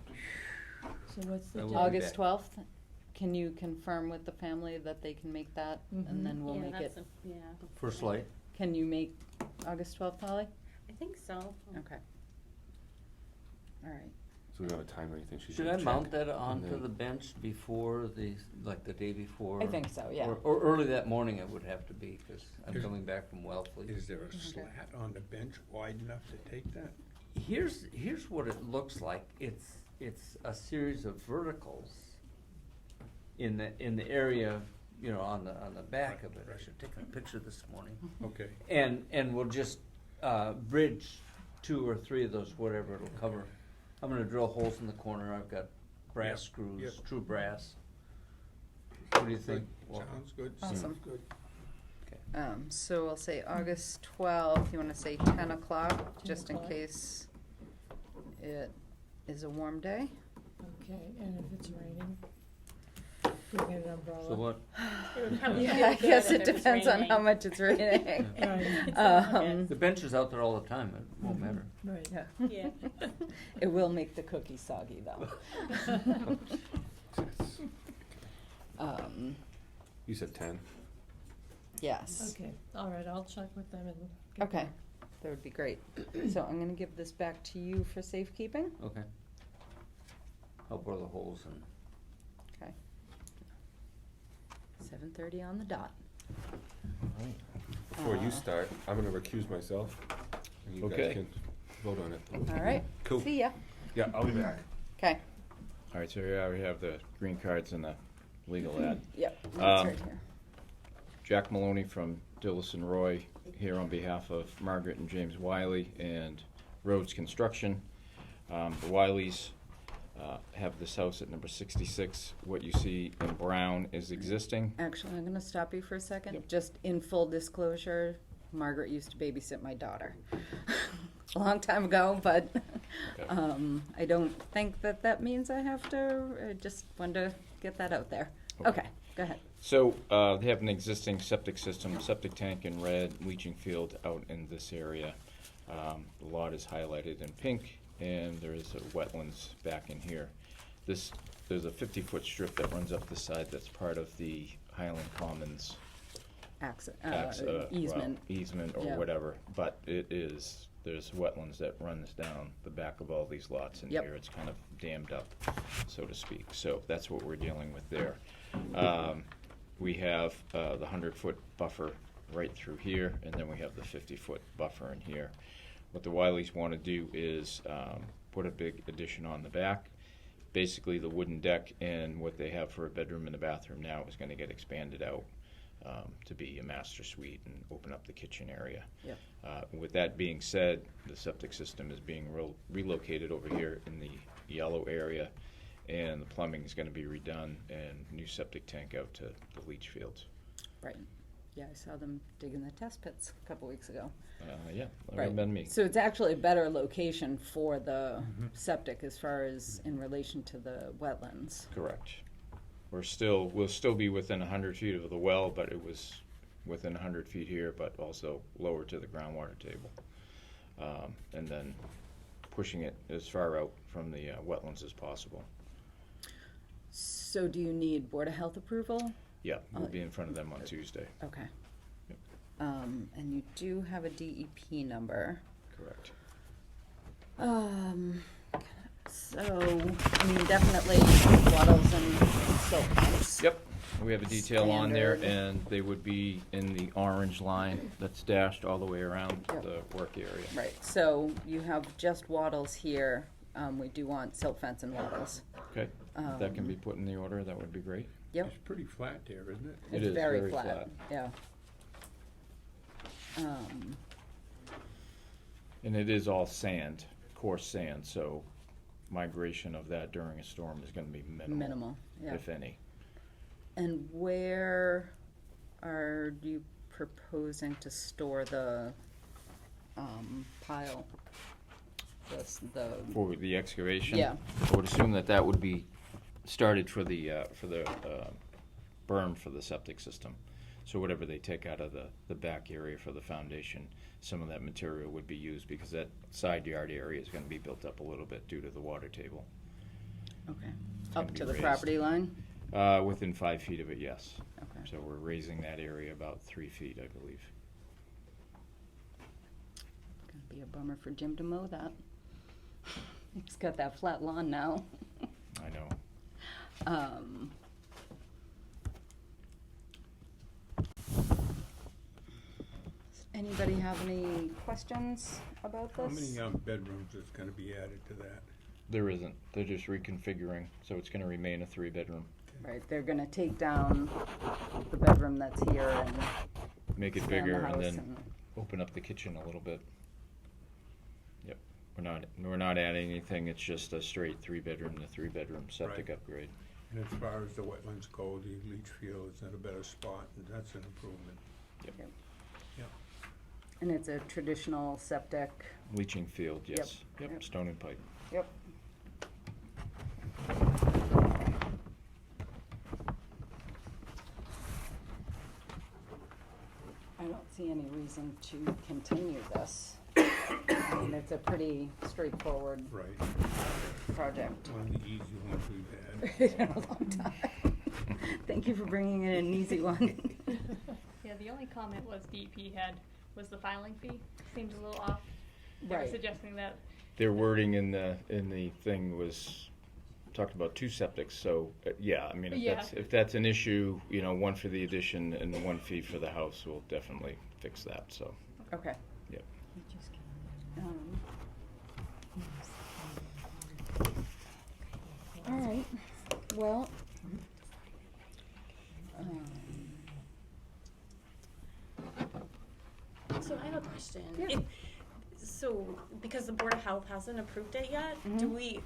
[SPEAKER 4] So what's the
[SPEAKER 6] I will
[SPEAKER 4] date?
[SPEAKER 6] be
[SPEAKER 1] August
[SPEAKER 6] back.
[SPEAKER 1] 12th? Can you confirm with the family that they can make that?
[SPEAKER 4] Mhm.
[SPEAKER 1] And then we'll
[SPEAKER 5] Yeah,
[SPEAKER 1] make it,
[SPEAKER 5] that's yeah,
[SPEAKER 6] First light?
[SPEAKER 1] can you make August 12th, Holly?
[SPEAKER 5] I think so.
[SPEAKER 1] Okay. All right.
[SPEAKER 7] So we don't have a time or anything? She's
[SPEAKER 6] Should
[SPEAKER 7] gonna
[SPEAKER 6] I mount
[SPEAKER 7] check,
[SPEAKER 6] that
[SPEAKER 7] and
[SPEAKER 6] onto
[SPEAKER 7] then-
[SPEAKER 6] the bench before the day before?
[SPEAKER 1] I think so, yeah.
[SPEAKER 6] Or early that morning it would have to be, because I'm
[SPEAKER 3] Is-
[SPEAKER 6] coming back from Wellfleet.
[SPEAKER 3] Is there a slat on the bench wide enough to take that?
[SPEAKER 6] Here's what it looks like. It's a series of verticals in the area, you know, on the back of it. I should have taken a picture this morning.
[SPEAKER 3] Okay.
[SPEAKER 6] And we'll just bridge 2 or 3 of those, whatever it'll cover. I'm gonna drill holes in the corner. I've got brass
[SPEAKER 3] Yep,
[SPEAKER 6] screws,
[SPEAKER 3] yep.
[SPEAKER 6] true brass. What do you think?
[SPEAKER 3] Good.
[SPEAKER 6] Well,
[SPEAKER 3] Sounds good.
[SPEAKER 1] Awesome.
[SPEAKER 3] Sounds good.
[SPEAKER 1] So we'll say August 12th, you wanna say 10 o'clock, just in
[SPEAKER 4] o'clock.
[SPEAKER 1] case it is a warm day?
[SPEAKER 4] Okay, and if it's raining, you get an umbrella.
[SPEAKER 6] So what?
[SPEAKER 5] It would probably
[SPEAKER 1] Yeah,
[SPEAKER 5] feel
[SPEAKER 1] I
[SPEAKER 5] good
[SPEAKER 1] guess
[SPEAKER 5] if
[SPEAKER 1] it
[SPEAKER 5] it was
[SPEAKER 1] depends on
[SPEAKER 5] raining.
[SPEAKER 1] how much it's raining.
[SPEAKER 4] Right.
[SPEAKER 6] The bench is out there all the time. It won't matter.
[SPEAKER 4] Right.
[SPEAKER 1] Yeah.
[SPEAKER 5] Yeah.
[SPEAKER 1] It will make the cookies soggy, though.
[SPEAKER 7] You said 10?
[SPEAKER 1] Yes.
[SPEAKER 4] Okay, all right, I'll check with them and. get
[SPEAKER 1] Okay,
[SPEAKER 4] back.
[SPEAKER 1] that would be great. So I'm gonna give this back to you for safekeeping.
[SPEAKER 6] Okay. I'll bore the holes and.
[SPEAKER 1] Okay. 7:30 on the dot.
[SPEAKER 7] Before you start, I'm gonna recuse myself, and you
[SPEAKER 6] Okay.
[SPEAKER 7] guys can vote on it.
[SPEAKER 1] All right,
[SPEAKER 7] Cool.
[SPEAKER 1] see ya.
[SPEAKER 7] Yeah, I'll be back.
[SPEAKER 1] Okay,
[SPEAKER 10] All right, so here we have the green cards and the legal ad.
[SPEAKER 1] yep, that's
[SPEAKER 10] Um,
[SPEAKER 1] right here.
[SPEAKER 10] Jack Maloney from Dillis and Roy here on behalf of Margaret and James Wiley and Rhodes Construction. The Wileys have this house at number 66. What you see in brown is existing.
[SPEAKER 1] Actually, I'm gonna stop you for a second.
[SPEAKER 10] Yep.
[SPEAKER 1] Just in full disclosure, Margaret used to babysit my daughter. A long time ago, but
[SPEAKER 10] Okay.
[SPEAKER 1] I don't think that means I have to. I just wanted to get that out there.
[SPEAKER 10] Okay.
[SPEAKER 1] Okay, go ahead.
[SPEAKER 10] So they have an existing septic system, septic tank in red, leaching field out in this area. The lot is highlighted in pink, and there is a wetlands back in here. There's a 50-foot strip that runs up the side that's part of the Highland Commons
[SPEAKER 1] Easement.
[SPEAKER 10] easement or
[SPEAKER 1] Yeah.
[SPEAKER 10] whatever, but there's wetlands that runs down the back of all these lots in
[SPEAKER 1] Yep.
[SPEAKER 10] here. It's kind of dammed up, so to speak. So that's what we're dealing with there. We have the 100-foot buffer right through here, and then we have the 50-foot buffer in here. What the Wileys want to do is put a big addition on the back. Basically, the wooden deck and what they have for a bedroom and a bathroom now is going to get expanded out to be a master suite and open up the kitchen area.
[SPEAKER 1] Yep.
[SPEAKER 10] With that being said, the septic system is being relocated over here in the yellow area, and the plumbing is going to be redone and new septic tank out to the leach fields.
[SPEAKER 1] Right. Yeah, I saw them digging the test pits a couple weeks ago.
[SPEAKER 10] Yeah, that would
[SPEAKER 1] Right.
[SPEAKER 10] have been me.
[SPEAKER 1] So it's actually a better location for the septic as far as in relation to the wetlands.
[SPEAKER 10] Correct. We'll still be within 100 feet of the well, but it was within 100 feet here, but also lower to the groundwater table. And then pushing it as far out from the wetlands as possible.
[SPEAKER 1] So do you need Board of Health approval?
[SPEAKER 10] Yeah, we'll be in front of them on Tuesday.
[SPEAKER 1] Okay.
[SPEAKER 10] Yep.
[SPEAKER 1] And you do have a DEP number.
[SPEAKER 10] Correct.
[SPEAKER 1] So, I mean, definitely waddles and silt pumps.
[SPEAKER 10] Yep, we have a detail on there,
[SPEAKER 1] Standard.
[SPEAKER 10] and they would be in the orange line that's dashed all the way around
[SPEAKER 1] Yep.
[SPEAKER 10] the work area.
[SPEAKER 1] Right, so you have just waddles here. We do want silt fence and waddles.
[SPEAKER 10] Okay, if that can be put in the order, that would be great.
[SPEAKER 1] Yep.
[SPEAKER 3] It's pretty flat there, isn't it?
[SPEAKER 10] It
[SPEAKER 1] It's
[SPEAKER 10] is
[SPEAKER 1] very
[SPEAKER 10] very
[SPEAKER 1] flat,
[SPEAKER 10] flat.
[SPEAKER 1] yeah.
[SPEAKER 10] And it is all sand, coarse sand, so migration of that during a storm is gonna be minimal.
[SPEAKER 1] Minimal, yeah.
[SPEAKER 10] If any.
[SPEAKER 1] And where are you proposing to store the pile? The
[SPEAKER 10] For the excavation?
[SPEAKER 1] Yeah.
[SPEAKER 10] I would assume that that would be started for the berm for the septic system. So whatever they take out of the back area for the foundation, some of that material would be used because that side yard area is gonna be built up a little bit due to the water table.
[SPEAKER 1] Okay,
[SPEAKER 10] gonna
[SPEAKER 1] up
[SPEAKER 10] be
[SPEAKER 1] to the
[SPEAKER 10] raised.
[SPEAKER 1] property line?
[SPEAKER 10] Within 5 feet of it, yes.
[SPEAKER 1] Okay.
[SPEAKER 10] So we're raising that area about 3 feet, I believe.
[SPEAKER 1] Gonna be a bummer for Jim to mow that. He's got that flat lawn now.
[SPEAKER 10] I know.
[SPEAKER 1] Does anybody have any questions about
[SPEAKER 3] How
[SPEAKER 1] this?
[SPEAKER 3] many bedrooms is gonna be added to that?
[SPEAKER 10] There isn't. They're just reconfiguring, so it's gonna remain a 3-bedroom.
[SPEAKER 1] Right, they're gonna take down the bedroom that's here and
[SPEAKER 10] Make it
[SPEAKER 1] expand
[SPEAKER 10] bigger
[SPEAKER 1] the
[SPEAKER 10] and
[SPEAKER 1] house
[SPEAKER 10] then
[SPEAKER 1] and,
[SPEAKER 10] open up the kitchen a little bit. Yep. We're not adding anything. It's just a straight 3-bedroom to 3-bedroom septic
[SPEAKER 3] Right.
[SPEAKER 10] upgrade.
[SPEAKER 3] And as far as the wetlands go, the leach field is in a better spot, and that's an improvement.
[SPEAKER 10] Yep.
[SPEAKER 1] Yep.
[SPEAKER 3] Yeah.
[SPEAKER 1] and it's a traditional septic.
[SPEAKER 10] Leaching field, yes.
[SPEAKER 1] Yep.
[SPEAKER 10] Yep, stone and pipe.
[SPEAKER 1] Yep. I don't see any reason to continue this. I mean, it's a pretty straightforward
[SPEAKER 3] Right.
[SPEAKER 1] project.
[SPEAKER 3] One of the easy ones we've had.
[SPEAKER 1] In a long time. Thank you for bringing in an easy one.
[SPEAKER 2] Yeah, the only comment was DEP had was the filing fee seems a little off. They were
[SPEAKER 1] Right.
[SPEAKER 2] suggesting that.
[SPEAKER 10] Their wording in the thing was, talked about 2 septics, so, yeah, I mean,
[SPEAKER 2] Yeah.
[SPEAKER 10] if that's an issue, you know, 1 for the addition and 1 fee for the house, we'll definitely fix that, so,
[SPEAKER 1] Okay.
[SPEAKER 10] yep.
[SPEAKER 1] All right, well,
[SPEAKER 5] So I have a question.
[SPEAKER 1] Yeah.
[SPEAKER 5] So, because the Board of Health hasn't approved it yet, do we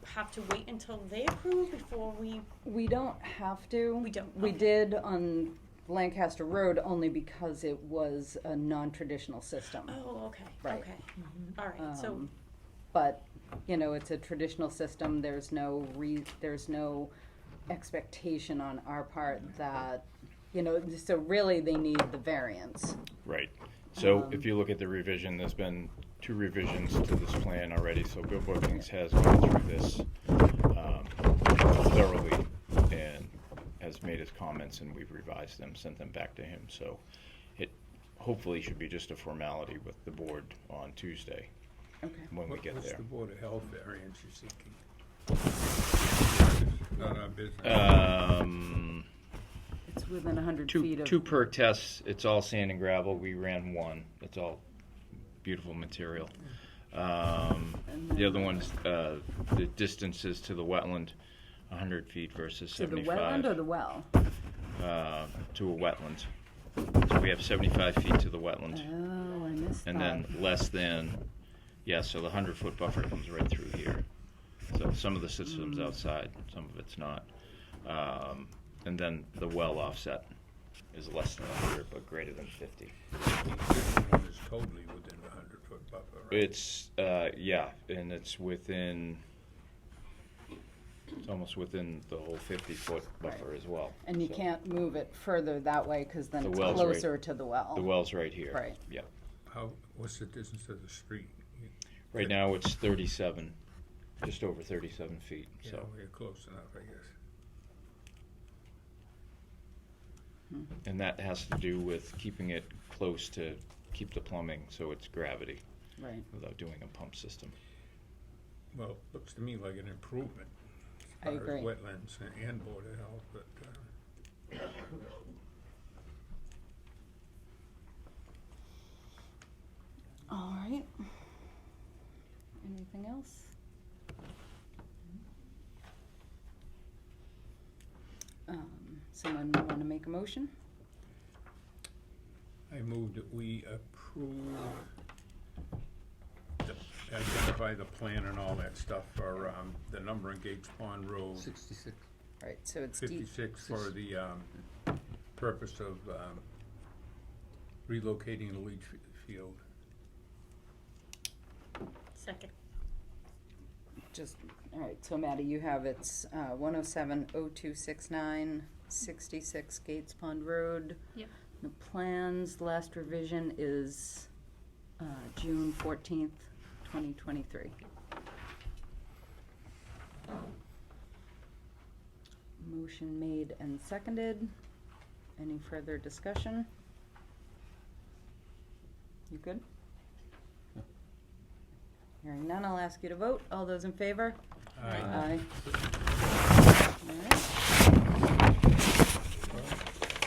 [SPEAKER 5] have to wait until they approve before we?
[SPEAKER 1] we don't have to.
[SPEAKER 5] We don't,
[SPEAKER 1] We
[SPEAKER 5] okay.
[SPEAKER 1] did on Lancaster Road only because it was a non-traditional system.
[SPEAKER 5] Oh, okay,
[SPEAKER 1] Right.
[SPEAKER 5] okay. All right, so,
[SPEAKER 1] But, you know, it's a traditional system, there's no expectation on our part that, you know, so really they need the variance.
[SPEAKER 10] Right. So if you look at the revision, there's been 2 revisions to this plan already, so Bill Brookings has gone through this thoroughly and has made his comments, and we've revised them, sent them back to him. So it hopefully should be just a formality with the board on Tuesday
[SPEAKER 1] Okay.
[SPEAKER 10] when we get
[SPEAKER 3] What's
[SPEAKER 10] there.
[SPEAKER 3] the Board of Health variance you're seeking? Not our business.
[SPEAKER 1] It's within 100
[SPEAKER 10] Two,
[SPEAKER 1] feet of.
[SPEAKER 10] two per test. It's all sand and gravel. We ran one. It's all beautiful material. The other one's the distances to the wetland, 100 feet versus
[SPEAKER 1] To the
[SPEAKER 10] 75.
[SPEAKER 1] wetland or the well?
[SPEAKER 10] To a wetland. So we have 75 feet to the wetland.
[SPEAKER 1] Oh, I missed
[SPEAKER 10] And
[SPEAKER 1] that.
[SPEAKER 10] then less than, so the 100-foot buffer comes right through here. So some of the system's outside, some of it's not. And then the well offset is less than 100, but greater than 50.
[SPEAKER 3] This one is totally within the 100-foot buffer, right?
[SPEAKER 10] It's, and it's within, it's almost within the whole 50-foot buffer
[SPEAKER 1] Right.
[SPEAKER 10] as well.
[SPEAKER 1] And you
[SPEAKER 10] So
[SPEAKER 1] can't move it further that way because then
[SPEAKER 10] The
[SPEAKER 1] it's
[SPEAKER 10] well's right-
[SPEAKER 1] closer to the well.
[SPEAKER 10] The well's right here.
[SPEAKER 1] Right.
[SPEAKER 10] Yeah.
[SPEAKER 3] What's the distance to the street?
[SPEAKER 10] Right now, it's 37, just over 37 feet,
[SPEAKER 3] Yeah,
[SPEAKER 10] so.
[SPEAKER 3] we're close enough, I guess.
[SPEAKER 10] And that has to do with keeping it close to keep the plumbing so it's gravity
[SPEAKER 1] Right.
[SPEAKER 10] without doing a pump system.
[SPEAKER 3] Well, looks to me like an improvement
[SPEAKER 1] I
[SPEAKER 3] as far
[SPEAKER 1] agree.
[SPEAKER 3] as wetlands and Board of Health, but,
[SPEAKER 1] All right. Anything else? Someone want to make a motion?
[SPEAKER 3] I move that we approve, identify the plan and all that stuff for, the number in Gates Pond Road,
[SPEAKER 6] 66.
[SPEAKER 1] All right, so it's D.
[SPEAKER 3] 56 for the, purpose of, relocating the leach field.
[SPEAKER 5] Second.
[SPEAKER 1] Just, all right, so Maddie, you have it's 107-0269, 66 Gates Pond Road.
[SPEAKER 2] Yep.
[SPEAKER 1] The plans, last revision is June 14th, 2023. Motion made and seconded. Any further discussion? You good? Hearing none, I'll ask you to vote. All those in favor? Aye. All right.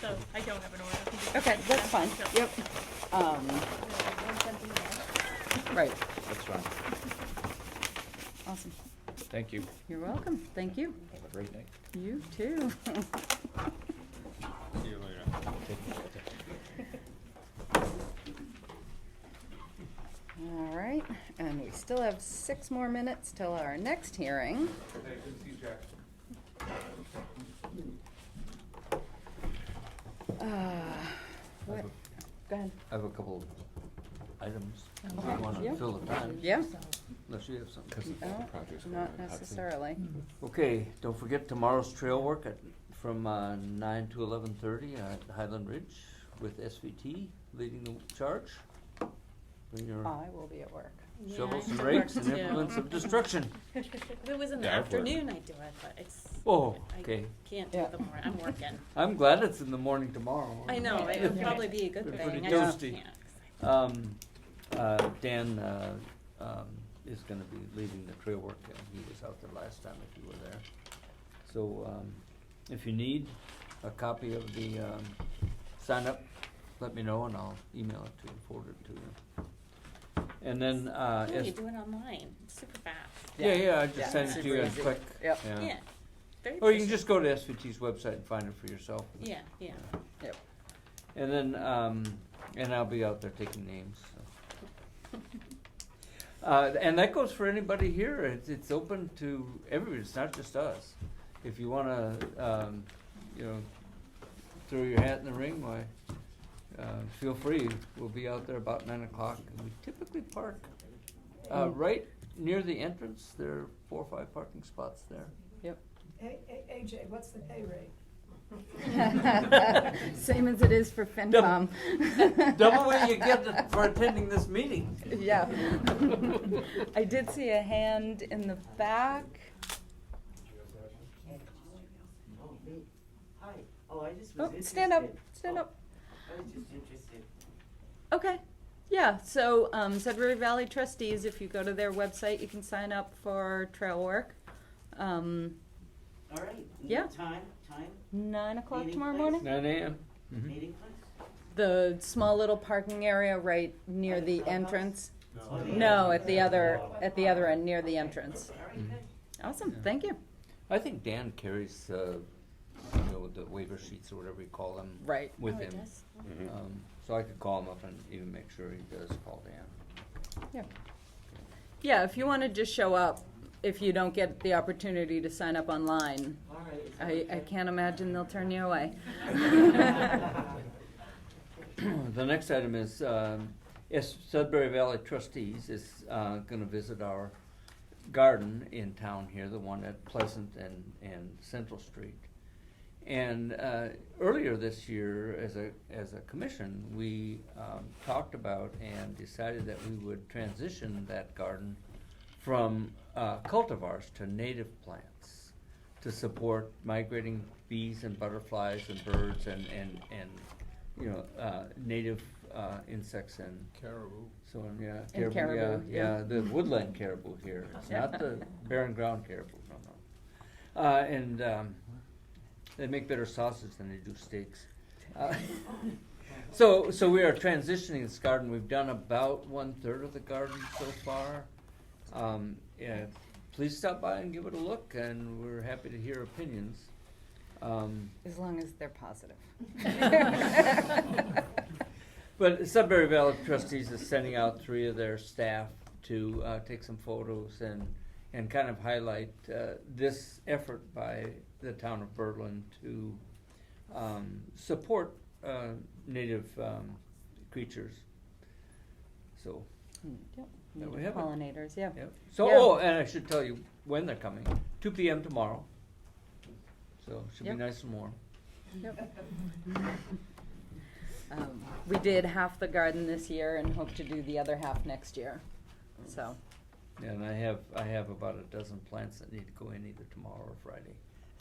[SPEAKER 2] So I don't have an order. I think it's
[SPEAKER 1] Okay,
[SPEAKER 2] just
[SPEAKER 1] that's fine.
[SPEAKER 2] so-
[SPEAKER 1] Yep.
[SPEAKER 2] One sentence there.
[SPEAKER 1] Right.
[SPEAKER 10] That's fine.
[SPEAKER 1] Awesome.
[SPEAKER 10] Thank you.
[SPEAKER 1] You're welcome. Thank you.
[SPEAKER 10] Have a great night.
[SPEAKER 1] You too.
[SPEAKER 3] See you later.
[SPEAKER 1] All right, and we still have 6 more minutes till our next hearing. What? Go ahead.
[SPEAKER 6] I have a couple items.
[SPEAKER 1] Okay.
[SPEAKER 6] I want
[SPEAKER 1] Yeah.
[SPEAKER 6] to fill the time,
[SPEAKER 1] Yeah?
[SPEAKER 6] unless you have something.
[SPEAKER 1] No, not necessarily.
[SPEAKER 6] Okay, don't forget tomorrow's trail work from 9 to 11:30 at Highland Ridge with SVT leading the charge. Bring your
[SPEAKER 1] I will be at work.
[SPEAKER 6] shovels and
[SPEAKER 5] Yeah,
[SPEAKER 6] rakes
[SPEAKER 5] work
[SPEAKER 6] and
[SPEAKER 5] too.
[SPEAKER 6] implements of destruction.
[SPEAKER 5] If it was in the
[SPEAKER 10] Yeah, I've worked.
[SPEAKER 5] afternoon, I'd do it, but it's.
[SPEAKER 6] Oh,
[SPEAKER 5] I
[SPEAKER 6] okay.
[SPEAKER 5] can't do
[SPEAKER 1] Yeah.
[SPEAKER 5] it the morning. I'm working.
[SPEAKER 6] I'm glad it's in the morning tomorrow.
[SPEAKER 5] I know, it would probably be a good
[SPEAKER 6] Pretty
[SPEAKER 5] thing. I just
[SPEAKER 6] toasty.
[SPEAKER 5] can't.
[SPEAKER 6] Dan is gonna be leading the trail work, and he was out there last time if you were there. So, if you need a copy of the, sign up, let me know and I'll email it to you, forward it to you. And then,
[SPEAKER 5] Yeah,
[SPEAKER 6] as,
[SPEAKER 5] you do it online, super fast.
[SPEAKER 6] yeah, I
[SPEAKER 1] Yeah,
[SPEAKER 6] just send it to
[SPEAKER 1] super
[SPEAKER 6] you in
[SPEAKER 1] easy.
[SPEAKER 6] quick.
[SPEAKER 1] Yep.
[SPEAKER 5] Yeah, very
[SPEAKER 6] Or you can
[SPEAKER 5] efficient.
[SPEAKER 6] just go to SVT's website and find it for yourself.
[SPEAKER 5] Yeah, yeah.
[SPEAKER 1] Yep.
[SPEAKER 6] And then, and I'll be out there taking names, so. And that goes for anybody here, it's open to everybody, it's not just us. If you wanna, throw your hat in the ring, why, feel free, we'll be out there about 9 o'clock, and we typically park, right near the entrance, there are 4 or 5 parking spots there.
[SPEAKER 1] Yep.
[SPEAKER 4] AJ, what's the pay rate?
[SPEAKER 1] Same as it is for FinCom.
[SPEAKER 6] Double what you get for attending this meeting.
[SPEAKER 1] Yeah. I did see a hand in the back.
[SPEAKER 11] Hi. Oh, I just was
[SPEAKER 1] Oh,
[SPEAKER 11] interested.
[SPEAKER 1] stand up, stand up.
[SPEAKER 11] I was just interested.
[SPEAKER 1] Okay. Yeah, so Sudbury Valley trustees, if you go to their website, you can sign up for trail work.
[SPEAKER 11] All right.
[SPEAKER 1] Yeah.
[SPEAKER 11] Time,
[SPEAKER 1] 9 o'clock
[SPEAKER 11] Meeting
[SPEAKER 1] tomorrow
[SPEAKER 11] place?
[SPEAKER 1] morning?
[SPEAKER 6] 9 a.m. Mhm.
[SPEAKER 11] meeting place?
[SPEAKER 1] The small little parking area right near the
[SPEAKER 11] Clubhouse?
[SPEAKER 1] entrance?
[SPEAKER 11] Oh, yeah.
[SPEAKER 1] No, at the other end, near the entrance.
[SPEAKER 11] All right, good.
[SPEAKER 1] Awesome, thank you.
[SPEAKER 6] I think Dan carries, the waiver sheets or whatever you call them.
[SPEAKER 1] Right.
[SPEAKER 6] With
[SPEAKER 5] Oh, it
[SPEAKER 6] him.
[SPEAKER 5] does?
[SPEAKER 6] So I could call him up and even make sure he does call Dan.
[SPEAKER 1] Yeah, if you want to just show up, if you don't get the opportunity to sign up online,
[SPEAKER 11] All right.
[SPEAKER 1] I can't imagine they'll turn you away.
[SPEAKER 6] The next item is, Sudbury Valley Trustees is going to visit our garden in town here, the one at Pleasant and Central Street. And earlier this year, as a commission, we talked about and decided that we would transition that garden from cultivars to native plants to support migrating bees and butterflies and birds and native insects and
[SPEAKER 3] Caribou.
[SPEAKER 6] so on, yeah.
[SPEAKER 1] And caribou,
[SPEAKER 6] yeah, the woodland caribou here. It's not the barren ground caribou, no. And they make better sausage than they do steaks. So we are transitioning this garden. We've done about 1/3 of the garden so far. Yeah, please stop by and give it a look, and we're happy to hear opinions.
[SPEAKER 1] As long as they're positive.
[SPEAKER 6] But Sudbury Valley Trustees is sending out 3 of their staff to take some photos and kind of highlight this effort by the town of Berlin to support native creatures. So,
[SPEAKER 1] Yep.
[SPEAKER 6] There we
[SPEAKER 1] Native
[SPEAKER 6] have it.
[SPEAKER 1] pollinators, yeah.
[SPEAKER 6] yep. So,
[SPEAKER 1] Yeah.
[SPEAKER 6] oh, and I should tell you when they're coming. 2 p.m. tomorrow. So should
[SPEAKER 1] Yep.
[SPEAKER 6] be nice and warm.
[SPEAKER 1] We did half the garden this year and hope to do the other half next year, so.
[SPEAKER 6] And I have about a dozen plants that need to go in either tomorrow or Friday.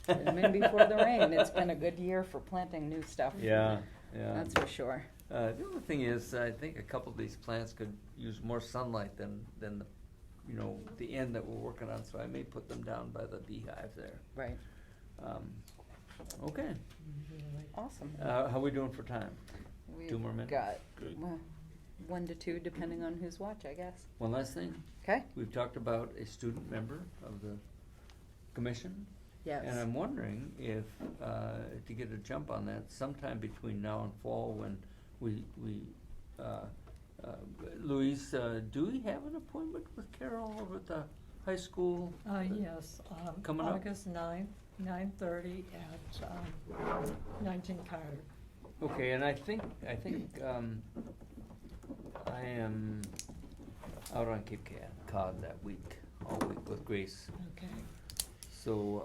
[SPEAKER 1] Get 'em in before the rain. It's been a good year for planting new stuff.
[SPEAKER 6] Yeah.
[SPEAKER 1] That's for sure.
[SPEAKER 6] The other thing is, I think a couple of these plants could use more sunlight than the end that we're working on, so I may put them down by the beehive there.
[SPEAKER 1] Right.
[SPEAKER 6] Okay,
[SPEAKER 1] Awesome.
[SPEAKER 6] how we doing for time? 2 more minutes?
[SPEAKER 1] Got,
[SPEAKER 6] Good.
[SPEAKER 1] well, 1 to 2, depending on whose watch, I guess.
[SPEAKER 6] One last thing,
[SPEAKER 1] Okay?
[SPEAKER 6] we've talked about a student member of the commission.
[SPEAKER 1] Yes.
[SPEAKER 6] And I'm wondering if, to get a jump on that, sometime between now and fall, when Louise, do we have an appointment with Carol over at the high school?
[SPEAKER 4] Yes,
[SPEAKER 6] Coming up?
[SPEAKER 4] August 9th, 9:30 at 19 Carter.
[SPEAKER 6] Okay, and I think I am out on Cape Cod that week, all week with Grace.
[SPEAKER 4] Okay.
[SPEAKER 6] So,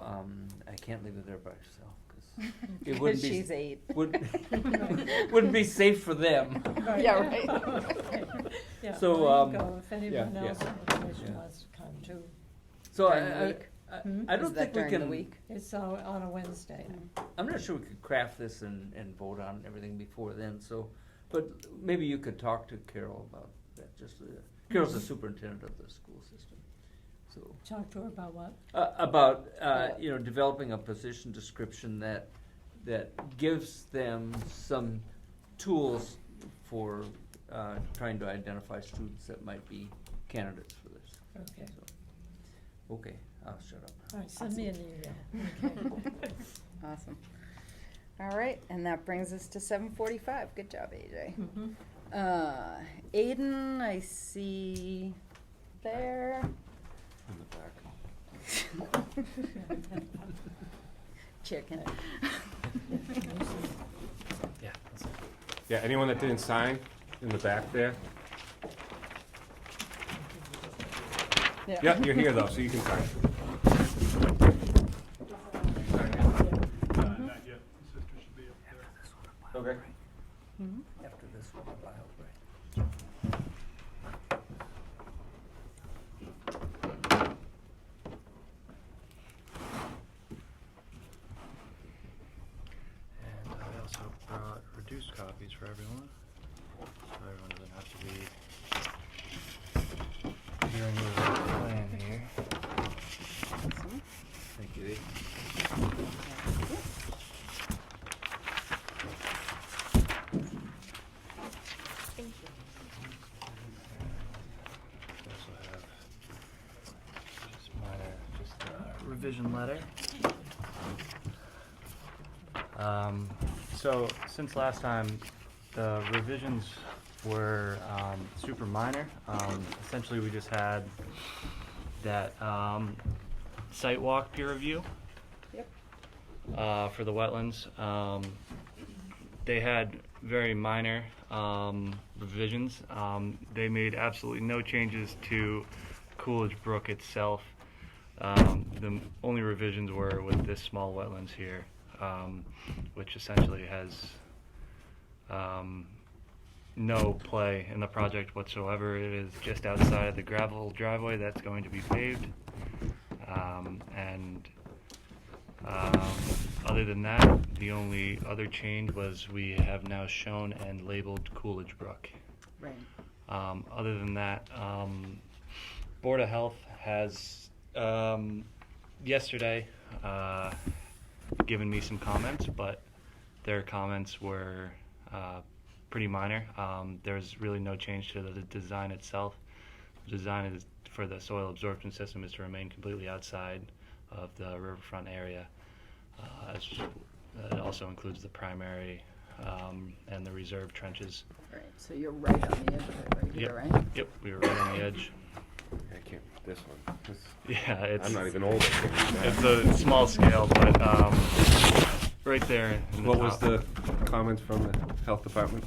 [SPEAKER 6] I can't leave her there by herself, 'cause it wouldn't be.
[SPEAKER 1] She's 8.
[SPEAKER 6] Wouldn't be safe for them.
[SPEAKER 1] Yeah, right.
[SPEAKER 4] Yeah,
[SPEAKER 6] So,
[SPEAKER 4] well, you go if anyone
[SPEAKER 6] yeah,
[SPEAKER 4] else in the commission
[SPEAKER 6] yeah.
[SPEAKER 4] wants to come too.
[SPEAKER 6] So
[SPEAKER 1] During the week?
[SPEAKER 6] I don't
[SPEAKER 1] Is that
[SPEAKER 6] think we
[SPEAKER 1] during
[SPEAKER 6] can.
[SPEAKER 1] the week?
[SPEAKER 4] It's on a Wednesday.
[SPEAKER 6] I'm not sure we could craft this and vote on everything before then, so, but maybe you could talk to Carol about that, Carol's the superintendent of the school system, so.
[SPEAKER 4] Talk to her about what?
[SPEAKER 6] About, developing a position description that gives them some tools for, trying to identify students that might be candidates for this.
[SPEAKER 4] Okay.
[SPEAKER 6] So, okay, I'll shut up.
[SPEAKER 4] All right, send me an email. Okay.
[SPEAKER 1] Awesome. All right, and that brings us to 7:45. Good job, AJ. Aiden, I see there.
[SPEAKER 7] In the back.
[SPEAKER 1] Chicken.
[SPEAKER 7] Yeah, anyone that didn't sign in the back there? Yeah, you're here though, so you can sign.
[SPEAKER 12] Not yet. The sister should be up there.
[SPEAKER 7] Okay.
[SPEAKER 6] After this one, I'll right.
[SPEAKER 12] And I also brought reduced copies for everyone, so everyone doesn't have to read.
[SPEAKER 6] Hearing the plan here.
[SPEAKER 1] Awesome.
[SPEAKER 6] Thank you.
[SPEAKER 13] revision letter. So since last time, the revisions were super minor. Essentially, we just had that site walk peer review.
[SPEAKER 1] Yep.
[SPEAKER 13] For the wetlands. They had very minor revisions. They made absolutely no changes to Coolidge Brook itself. The only revisions were with this small wetlands here, which essentially has no play in the project whatsoever. It is just outside of the gravel driveway that's going to be paved. Other than that, the only other change was we have now shown and labeled Coolidge Brook.
[SPEAKER 1] Right.
[SPEAKER 13] Other than that, Board of Health has yesterday given me some comments, but their comments were pretty minor. There's really no change to the design itself. The design is, for the soil absorption system, is to remain completely outside of the riverfront area. It also includes the primary and the reserve trenches.
[SPEAKER 1] Right, so you're right on the edge of it right here, right?
[SPEAKER 13] Yep, we were right on the edge.
[SPEAKER 7] I can't, this one.
[SPEAKER 13] Yeah, it's.
[SPEAKER 7] I'm not even old.
[SPEAKER 13] It's a small scale, but right there. In the
[SPEAKER 7] What was
[SPEAKER 13] top.
[SPEAKER 7] the comments from the health department?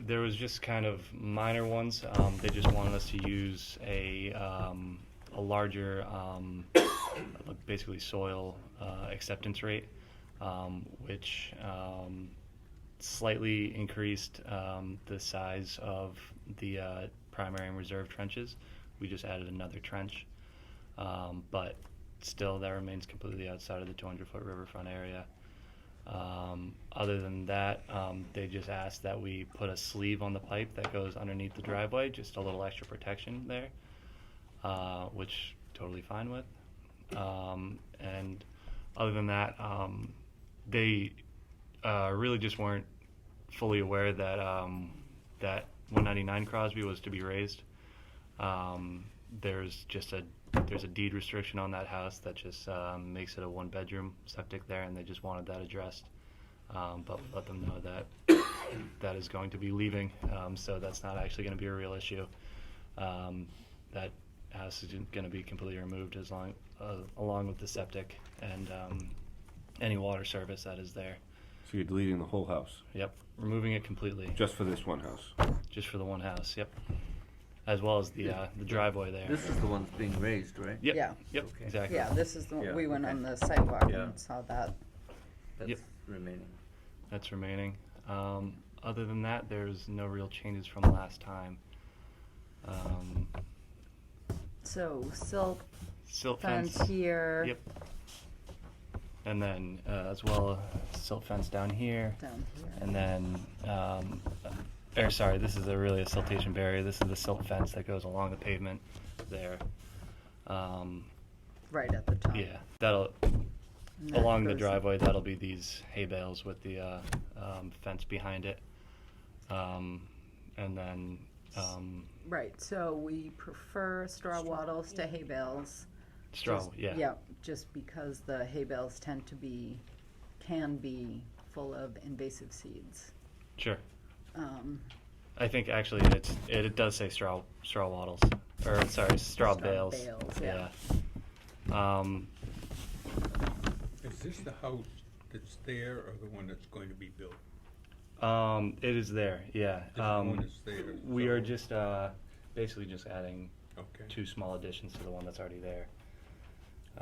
[SPEAKER 13] There was just kind of minor ones. They just wanted us to use a larger, basically soil acceptance rate, which slightly increased the size of the primary and reserve trenches. We just added another trench, but still that remains completely outside of the 200-foot riverfront area. Other than that, they just asked that we put a sleeve on the pipe that goes underneath the driveway, just a little extra protection there, which totally fine with. And other than that, they really just weren't fully aware that that 199 Crosby was to be raised. There's a deed restriction on that house that just makes it a one-bedroom septic there, and they just wanted that addressed. But let them know that that is going to be leaving, so that's not actually going to be a real issue. That house is going to be completely removed along with the septic and any water service that is there.
[SPEAKER 7] So you're deleting the whole house?
[SPEAKER 13] Yep, removing it completely.
[SPEAKER 7] Just for this one house?
[SPEAKER 13] Just for the one house, yep. As well as the driveway there.
[SPEAKER 6] This is the one that's being raised, right?
[SPEAKER 13] Yep.
[SPEAKER 1] Yeah.
[SPEAKER 13] Yep.
[SPEAKER 6] Okay.
[SPEAKER 13] Exactly.
[SPEAKER 1] Yeah, this is the,
[SPEAKER 6] Yeah,
[SPEAKER 1] we went
[SPEAKER 6] okay.
[SPEAKER 1] on the sidewalk
[SPEAKER 6] Yeah.
[SPEAKER 1] and saw that.
[SPEAKER 6] That's
[SPEAKER 13] Yep.
[SPEAKER 6] remaining.
[SPEAKER 13] That's remaining. Other than that, there's no real changes from last time.
[SPEAKER 1] So silt
[SPEAKER 13] Silt
[SPEAKER 1] fence
[SPEAKER 13] fence.
[SPEAKER 1] here.
[SPEAKER 13] Yep. And then as well, silt fence down here.
[SPEAKER 1] Down here.
[SPEAKER 13] And then, this is really a siltation barrier. This is the silt fence that goes along the pavement there.
[SPEAKER 1] Right at the top.
[SPEAKER 13] Yeah, that'll
[SPEAKER 1] And that
[SPEAKER 13] along the
[SPEAKER 1] goes-
[SPEAKER 13] driveway. That'll be these hay bales with the fence behind it, and then
[SPEAKER 1] Right, so we prefer straw wattles to hay bales.
[SPEAKER 13] straw.
[SPEAKER 1] Just-
[SPEAKER 13] Yeah.
[SPEAKER 1] Yeah, just because the hay bales can be full of invasive seeds.
[SPEAKER 13] Sure.
[SPEAKER 1] Um,
[SPEAKER 13] I think actually it does say straw wattles, or sorry, straw bales.
[SPEAKER 1] yeah.
[SPEAKER 3] Is this the house that's there or the one that's going to be built?
[SPEAKER 13] It is there. Yeah.
[SPEAKER 3] This one is there.
[SPEAKER 13] We are
[SPEAKER 3] so-
[SPEAKER 13] just basically just adding
[SPEAKER 3] Okay.
[SPEAKER 13] 2 small additions to the one that's already there.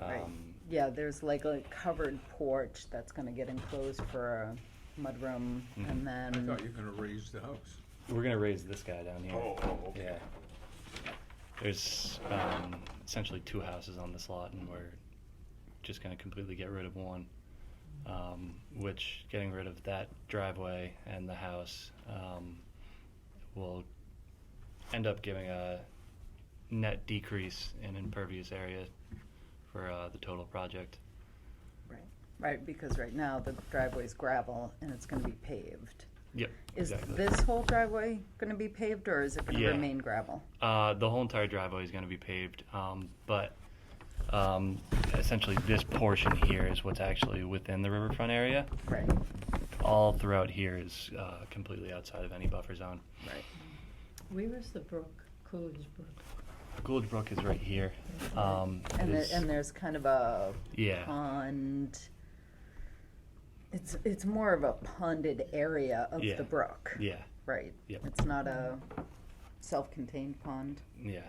[SPEAKER 1] Right. Yeah, there's like a covered porch that's gonna get enclosed for a mudroom,
[SPEAKER 13] Mhm.
[SPEAKER 1] and
[SPEAKER 3] I
[SPEAKER 1] then,
[SPEAKER 3] thought you were gonna raise the house.
[SPEAKER 13] We're gonna raise this guy down here.
[SPEAKER 3] Oh, okay.
[SPEAKER 13] Yeah. There's essentially 2 houses on this lot, and we're just gonna completely get rid of one. Which getting rid of that driveway and the house will end up giving a net decrease in impervious area for the total project.
[SPEAKER 1] right, because right now the driveway's gravel and it's gonna be paved.
[SPEAKER 13] Yep.
[SPEAKER 1] Is
[SPEAKER 13] exactly.
[SPEAKER 1] this whole driveway gonna be paved, or is it gonna
[SPEAKER 13] Yeah.
[SPEAKER 1] remain gravel?
[SPEAKER 13] The whole entire driveway is going to be paved, but essentially this portion here is what's actually within the riverfront area.
[SPEAKER 1] Right.
[SPEAKER 13] All throughout here is completely outside of any buffer zone.
[SPEAKER 1] Right.
[SPEAKER 4] Where is the brook, Coolidge Brook?
[SPEAKER 13] Coolidge Brook is right here.
[SPEAKER 1] And,
[SPEAKER 13] it is-
[SPEAKER 1] and there's kind of a
[SPEAKER 13] Yeah.
[SPEAKER 1] pond. It's more of a ponded area of
[SPEAKER 13] Yeah.
[SPEAKER 1] the brook.
[SPEAKER 13] Yeah.
[SPEAKER 1] Right.
[SPEAKER 13] Yep.
[SPEAKER 1] It's not a self-contained pond.
[SPEAKER 13] Yeah.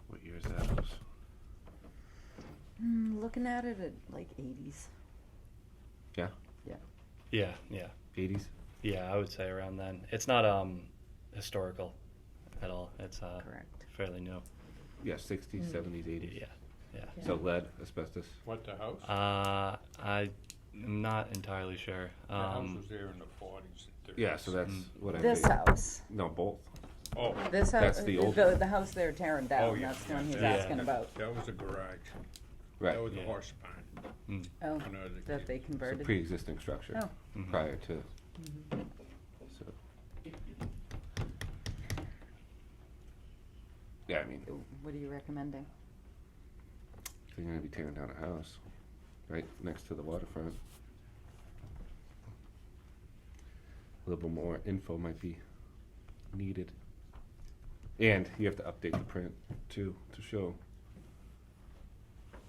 [SPEAKER 7] What year is that house?
[SPEAKER 1] Looking at it at like 80s.
[SPEAKER 7] Yeah,
[SPEAKER 1] Yeah.
[SPEAKER 13] Yeah. Yeah.
[SPEAKER 7] 80s.
[SPEAKER 13] Yeah. I would say around then. It's not historical at all. It's
[SPEAKER 1] Correct.
[SPEAKER 13] fairly new.
[SPEAKER 7] Yeah, 60s, 70s, 80s.
[SPEAKER 13] Yeah. Yeah.
[SPEAKER 7] So lead, asbestos.
[SPEAKER 3] What, the house?
[SPEAKER 13] I'm not entirely sure.
[SPEAKER 3] The house was there in the 40s and 30s.
[SPEAKER 7] Yeah, so that's what I
[SPEAKER 1] This
[SPEAKER 7] think.
[SPEAKER 1] house.
[SPEAKER 7] No, both.
[SPEAKER 3] Oh,
[SPEAKER 1] This house.
[SPEAKER 7] That's the old-
[SPEAKER 1] The house they're tearing down.
[SPEAKER 3] oh, yeah.
[SPEAKER 1] That's the one he's
[SPEAKER 13] Yeah.
[SPEAKER 1] asking about.
[SPEAKER 3] That was a garage.
[SPEAKER 7] Right.
[SPEAKER 3] That was a
[SPEAKER 13] Yeah.
[SPEAKER 3] horse barn.
[SPEAKER 1] Oh,
[SPEAKER 3] when I was a
[SPEAKER 1] that
[SPEAKER 3] kid.
[SPEAKER 1] they
[SPEAKER 7] It's a
[SPEAKER 1] converted.
[SPEAKER 7] pre-existing structure
[SPEAKER 1] Oh.
[SPEAKER 13] Mhm.
[SPEAKER 7] prior to. So. Yeah, I mean,
[SPEAKER 1] What are you recommending?
[SPEAKER 7] they're gonna be tearing down a house, right next to the waterfront. A little bit more info might be needed. And you have to update the print too, to show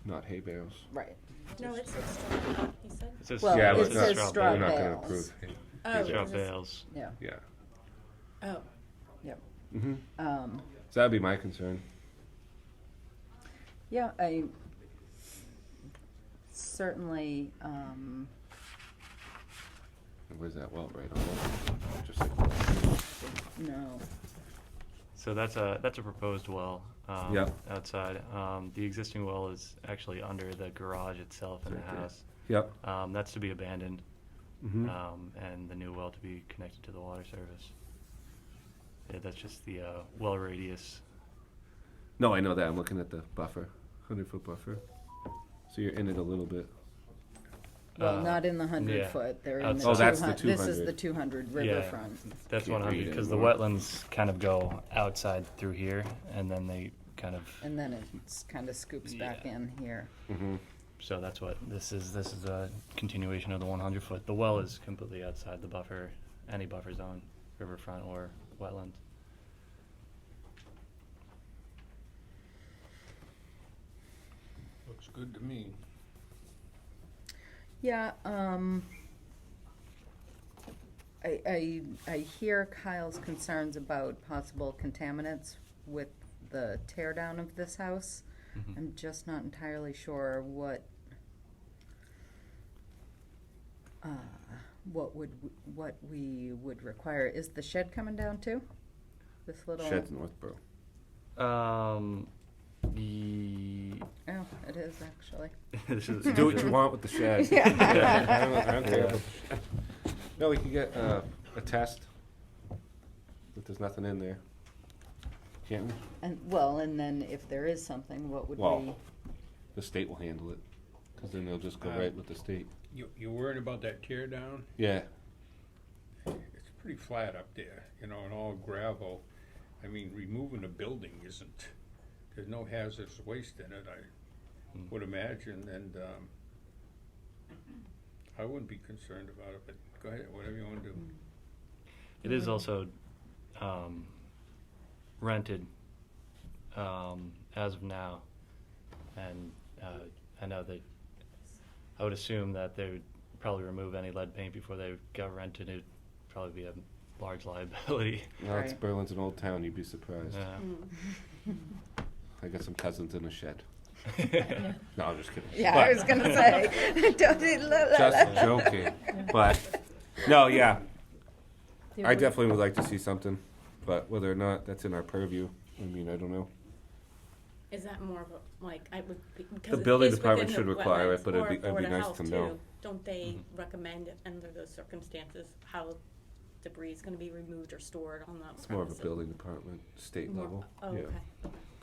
[SPEAKER 7] not hay bales.
[SPEAKER 1] Right.
[SPEAKER 5] No, it's straw, he said.
[SPEAKER 13] It says
[SPEAKER 1] Well,
[SPEAKER 7] Yeah,
[SPEAKER 1] it
[SPEAKER 7] but it's not-
[SPEAKER 1] says straw
[SPEAKER 7] we're not gonna
[SPEAKER 1] bales.
[SPEAKER 7] approve.
[SPEAKER 5] Oh,
[SPEAKER 13] Straw
[SPEAKER 5] it was-
[SPEAKER 13] bales.
[SPEAKER 1] Yeah.
[SPEAKER 7] Yeah.
[SPEAKER 5] Oh,
[SPEAKER 1] Yep.
[SPEAKER 7] Mm-hmm. So that'd be my concern.
[SPEAKER 1] Yeah, I certainly,
[SPEAKER 7] And where's that well right on? Just like,
[SPEAKER 1] no.
[SPEAKER 13] So that's a proposed well
[SPEAKER 7] Yep.
[SPEAKER 13] outside. The existing well is actually under the garage itself in the
[SPEAKER 7] Right there.
[SPEAKER 13] house.
[SPEAKER 7] yep.
[SPEAKER 13] That's to be abandoned,
[SPEAKER 7] Mm-hmm.
[SPEAKER 13] and the new well to be connected to the water service. Yeah, that's just the well radius.
[SPEAKER 7] No, I know that. I'm looking at the buffer, 100-foot buffer. So you're in it a little bit.
[SPEAKER 1] Well, not in the
[SPEAKER 13] yeah.
[SPEAKER 1] 100-foot, they're in the
[SPEAKER 13] Outside. Oh,
[SPEAKER 7] that's the
[SPEAKER 1] 200, this is
[SPEAKER 7] 200.
[SPEAKER 1] the 200
[SPEAKER 13] Yeah.
[SPEAKER 1] riverfront.
[SPEAKER 13] That's
[SPEAKER 7] Can't
[SPEAKER 13] 100
[SPEAKER 7] read
[SPEAKER 13] because the
[SPEAKER 7] anymore.
[SPEAKER 13] wetlands kind of go outside through here, and then they kind of.
[SPEAKER 1] And then it kind of scoops back
[SPEAKER 13] Yeah.
[SPEAKER 1] in here.
[SPEAKER 7] Mm-hmm.
[SPEAKER 13] So that's what this is. This is a continuation of the 100-foot. The well is completely outside the buffer, any buffer zone, riverfront or wetland.
[SPEAKER 3] Looks good to me.
[SPEAKER 1] Yeah, I hear Kyle's concerns about possible contaminants with the tear down of this house.
[SPEAKER 13] Mhm.
[SPEAKER 1] I'm just not entirely sure what we would require. Is the shed coming down too? This little.
[SPEAKER 7] Shed's Northborough.
[SPEAKER 1] Oh, it is actually.
[SPEAKER 13] This is-
[SPEAKER 7] Do what you want with the shed.
[SPEAKER 1] Yeah.
[SPEAKER 7] I don't care about the shed. No, we can get a test that there's nothing in there. Can't we?
[SPEAKER 1] And then if there is something, what would we?
[SPEAKER 7] Well, the state will handle it, because then they'll just go right with the state.
[SPEAKER 3] You worried about that tear down?
[SPEAKER 7] Yeah.
[SPEAKER 3] It's pretty flat up there, and all gravel. I mean, removing the building isn't, there's no hazardous waste in it, I would imagine, and I wouldn't be concerned about it, but go ahead, whatever you wanna do.
[SPEAKER 13] It is also rented as of now, and I know that I would assume that they would probably remove any lead paint before they got rented. It'd probably be a large liability.
[SPEAKER 7] Well, it's
[SPEAKER 1] Right.
[SPEAKER 7] Berlin's an old town, you'd be surprised.
[SPEAKER 13] Yeah.
[SPEAKER 7] I got some cousins in a shed. No, I'm just kidding.
[SPEAKER 1] Yeah,
[SPEAKER 7] But-
[SPEAKER 1] I was gonna say.
[SPEAKER 7] Just joking. But, no, yeah.
[SPEAKER 4] There
[SPEAKER 7] I
[SPEAKER 4] was-
[SPEAKER 7] definitely would like to see something, but whether or not that's in our purview, I mean, I don't know.
[SPEAKER 5] is that more of a, like, I would, because
[SPEAKER 7] The
[SPEAKER 5] it
[SPEAKER 7] building
[SPEAKER 5] is
[SPEAKER 7] department
[SPEAKER 5] within the
[SPEAKER 7] should require it,
[SPEAKER 5] wetlands,
[SPEAKER 7] but it'd be
[SPEAKER 5] or the
[SPEAKER 7] nice
[SPEAKER 5] house
[SPEAKER 7] to know.
[SPEAKER 5] too. Don't they recommend it under those circumstances, how debris is gonna be removed or stored on that
[SPEAKER 7] It's more of a
[SPEAKER 5] premises?
[SPEAKER 7] building department, state
[SPEAKER 5] More-
[SPEAKER 7] level.
[SPEAKER 5] Oh,
[SPEAKER 7] yeah.
[SPEAKER 5] okay.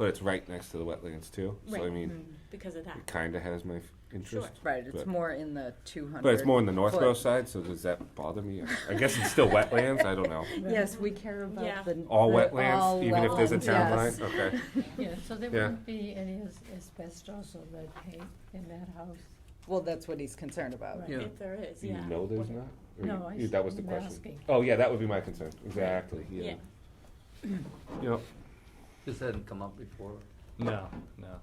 [SPEAKER 7] but it's right next to the wetlands too. So I
[SPEAKER 5] Right.
[SPEAKER 7] mean,
[SPEAKER 5] Because of that.
[SPEAKER 7] it kind of has my interest.
[SPEAKER 5] Sure.
[SPEAKER 1] Right, it's
[SPEAKER 7] but-
[SPEAKER 1] more in the 200.
[SPEAKER 7] But it's more on the North
[SPEAKER 1] foot.
[SPEAKER 7] Grove side, so does that bother me? I guess it's still wetlands. I don't know.
[SPEAKER 1] Yes, we care about
[SPEAKER 5] Yeah.
[SPEAKER 1] the.
[SPEAKER 7] All
[SPEAKER 1] the-
[SPEAKER 7] wetlands,
[SPEAKER 1] all
[SPEAKER 7] even if there's a
[SPEAKER 1] wetlands,
[SPEAKER 7] town
[SPEAKER 1] yes.
[SPEAKER 7] line. Okay.
[SPEAKER 4] Yeah, so there
[SPEAKER 7] Yeah.
[SPEAKER 4] wouldn't be any asbestos or lead paint in that house?
[SPEAKER 1] Well, that's what he's concerned about.
[SPEAKER 4] Right.
[SPEAKER 6] Yeah.
[SPEAKER 5] If there is,
[SPEAKER 7] You
[SPEAKER 5] yeah.
[SPEAKER 7] know there's not? Or
[SPEAKER 4] No,
[SPEAKER 7] that was the
[SPEAKER 4] I'm
[SPEAKER 7] question.
[SPEAKER 4] asking.
[SPEAKER 7] Oh, yeah, that would be my concern. Exactly, yeah. Yep.
[SPEAKER 6] This hadn't come up before.
[SPEAKER 13] No, no.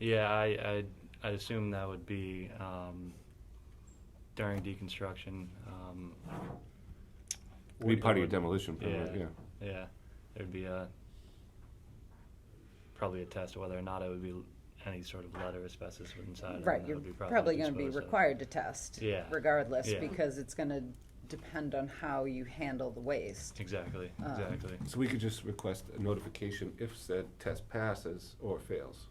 [SPEAKER 13] Yeah, I assume that would be during deconstruction.
[SPEAKER 7] Would be part of your
[SPEAKER 13] would-
[SPEAKER 7] demolition permit, yeah.
[SPEAKER 13] Yeah, there'd be probably a test of whether or not it would be any sort of lead or asbestos inside. and
[SPEAKER 1] Right,
[SPEAKER 13] that
[SPEAKER 1] you're
[SPEAKER 13] would be
[SPEAKER 1] probably gonna be
[SPEAKER 13] disposed of.
[SPEAKER 1] required to test.
[SPEAKER 13] Yeah.
[SPEAKER 1] Regardless,
[SPEAKER 13] Yeah.
[SPEAKER 1] because it's gonna depend on how you handle the waste.
[SPEAKER 13] Exactly,
[SPEAKER 1] Um,
[SPEAKER 13] exactly.
[SPEAKER 7] So we could just request a notification if said test passes or fails.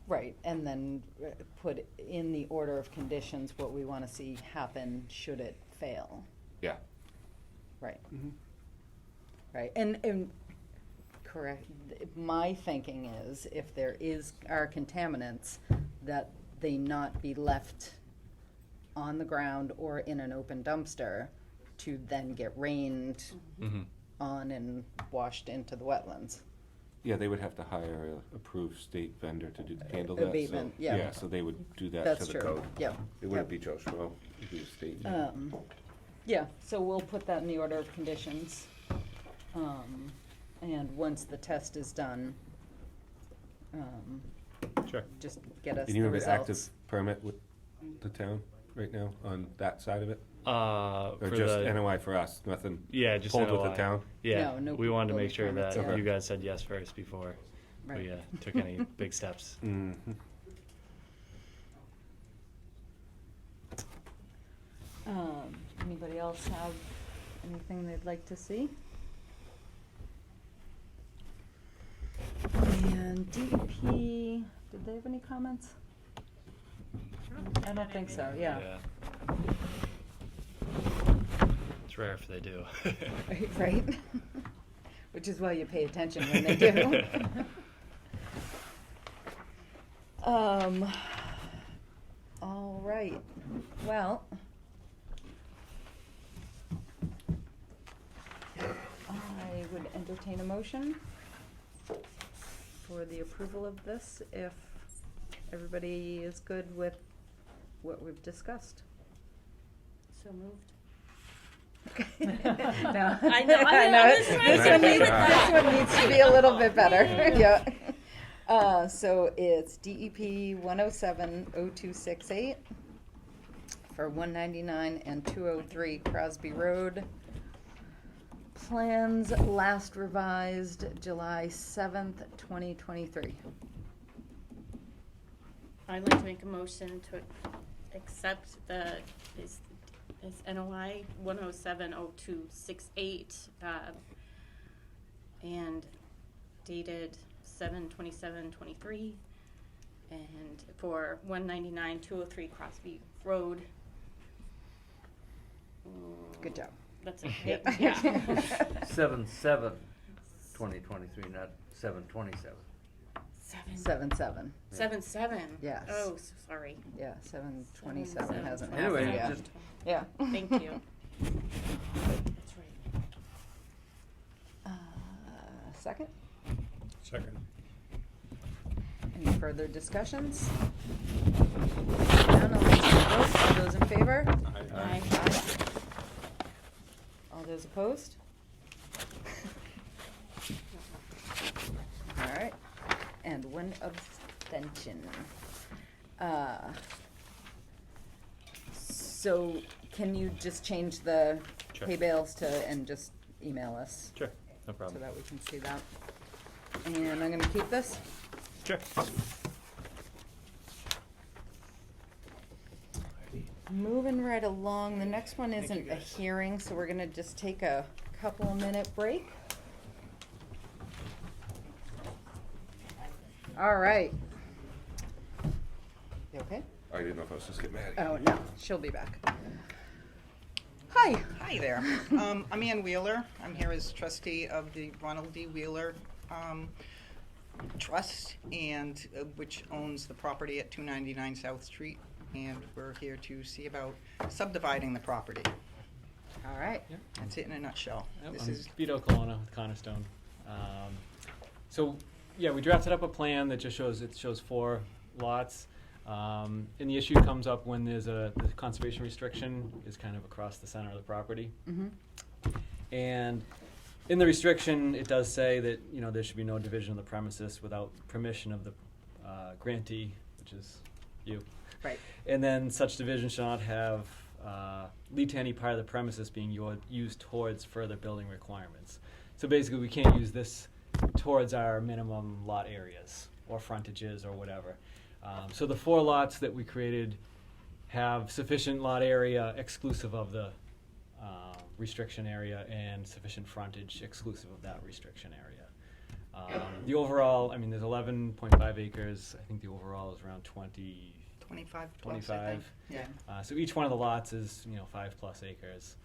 [SPEAKER 1] Right, and then put in the order of conditions what we wanna see happen should it fail.
[SPEAKER 7] Yeah.
[SPEAKER 1] Right. Right, and correct, my thinking is if there are contaminants, that they not be left on the ground or in an open dumpster to then get rained
[SPEAKER 13] Mhm.
[SPEAKER 1] on and washed into the wetlands.
[SPEAKER 7] Yeah, they would have to hire a approved state vendor to handle that.
[SPEAKER 1] Abatement,
[SPEAKER 7] so,
[SPEAKER 1] yeah.
[SPEAKER 7] so they would do that
[SPEAKER 1] That's
[SPEAKER 7] to the
[SPEAKER 1] true,
[SPEAKER 7] code.
[SPEAKER 1] yep,
[SPEAKER 7] It wouldn't
[SPEAKER 1] yep.
[SPEAKER 7] be Joe Schmo, it'd be the state.
[SPEAKER 1] Yeah, so we'll put that in the order of conditions. And once the test is done,
[SPEAKER 13] Sure.
[SPEAKER 1] just get us
[SPEAKER 7] Do
[SPEAKER 1] the
[SPEAKER 7] you have an
[SPEAKER 1] results.
[SPEAKER 7] active permit with the town right now on that side of it? Or
[SPEAKER 13] For
[SPEAKER 7] just
[SPEAKER 13] the,
[SPEAKER 7] NOI for us, nothing
[SPEAKER 13] yeah, just
[SPEAKER 7] pulled with
[SPEAKER 13] NOI.
[SPEAKER 7] the town?
[SPEAKER 13] Yeah,
[SPEAKER 1] No, no
[SPEAKER 13] we wanted to
[SPEAKER 1] building
[SPEAKER 13] make sure
[SPEAKER 1] permits,
[SPEAKER 13] that
[SPEAKER 1] yeah.
[SPEAKER 13] you guys said yes first before
[SPEAKER 1] Right.
[SPEAKER 13] we took any big steps.
[SPEAKER 7] Mm-hmm.
[SPEAKER 1] Anybody else have anything they'd like to see? And DEP, did they have any comments? I don't think so, yeah.
[SPEAKER 13] It's rare if they do.
[SPEAKER 1] Right? Which is why you pay attention when they do. All right, well. I would entertain a motion for the approval of this if everybody is good with what we've discussed.
[SPEAKER 5] So moved.
[SPEAKER 1] No.
[SPEAKER 5] I know, I'm just trying to
[SPEAKER 1] This one
[SPEAKER 5] agree with
[SPEAKER 1] needs,
[SPEAKER 5] that.
[SPEAKER 1] this one needs to be a little bit better, yeah. So it's DEP 107-0268 for 199 and 203 Crosby Road. Plans last revised July 7th, 2023.
[SPEAKER 5] I'd like to make a motion to accept is NOI 107-0268, and dated 7/27/23, and for 199-203 Crosby Road.
[SPEAKER 1] Good job.
[SPEAKER 5] That's it, yeah.
[SPEAKER 6] 7/7/2023, not 7/27.
[SPEAKER 1] 7/7.
[SPEAKER 5] 7/7.
[SPEAKER 1] Yes.
[SPEAKER 5] Oh, so sorry.
[SPEAKER 1] Yeah, 7/27
[SPEAKER 5] 7/7.
[SPEAKER 1] hasn't
[SPEAKER 6] Anyway,
[SPEAKER 1] happened yet.
[SPEAKER 6] just
[SPEAKER 1] Yeah.
[SPEAKER 5] Thank you. That's right.
[SPEAKER 1] Second?
[SPEAKER 3] Second.
[SPEAKER 1] Any further discussions? None, I'll vote. All those in favor?
[SPEAKER 3] Aye.
[SPEAKER 1] All those opposed? All right, and one abstention. So can you just change the
[SPEAKER 13] Sure.
[SPEAKER 1] pay bales and just email us?
[SPEAKER 13] Sure, no
[SPEAKER 1] So
[SPEAKER 13] problem.
[SPEAKER 1] that we can see that. And I'm gonna keep this.
[SPEAKER 13] Sure.
[SPEAKER 1] Moving right along, the next one isn't a hearing, so we're gonna just take a couple minute break. All right. You okay?
[SPEAKER 7] I didn't know if I was just getting mad.
[SPEAKER 1] Oh, no, she'll be back. Hi.
[SPEAKER 14] Hi there. I'm Ann Wheeler. I'm here as trustee of the Ronald D. Wheeler Trust, and which owns the property at 299 South Street. And we're here to see about subdividing the property.
[SPEAKER 1] All right.
[SPEAKER 14] That's it in a nutshell. This
[SPEAKER 15] I'm
[SPEAKER 14] is
[SPEAKER 15] Vito Colonna with Cornerstone. So, yeah, we drafted up a plan that just shows 4 lots. And the issue comes up when the conservation restriction is kind of across the center of the property. And in the restriction, it does say that, there should be no division of the premises without permission of the grantee, which is you.
[SPEAKER 1] Right.
[SPEAKER 15] And then such division shall not have lead to any part of the premises being used towards further building requirements. So basically, we can't use this towards our minimum lot areas or frontages or whatever. So the 4 lots that we created have sufficient lot area exclusive of the restriction area and sufficient frontage exclusive of that restriction area. The overall, there's 11.5 acres. I think the overall is around
[SPEAKER 14] 25 plus, I think.
[SPEAKER 15] 25.
[SPEAKER 14] Yeah.
[SPEAKER 15] So each one of the lots is 5+ acres.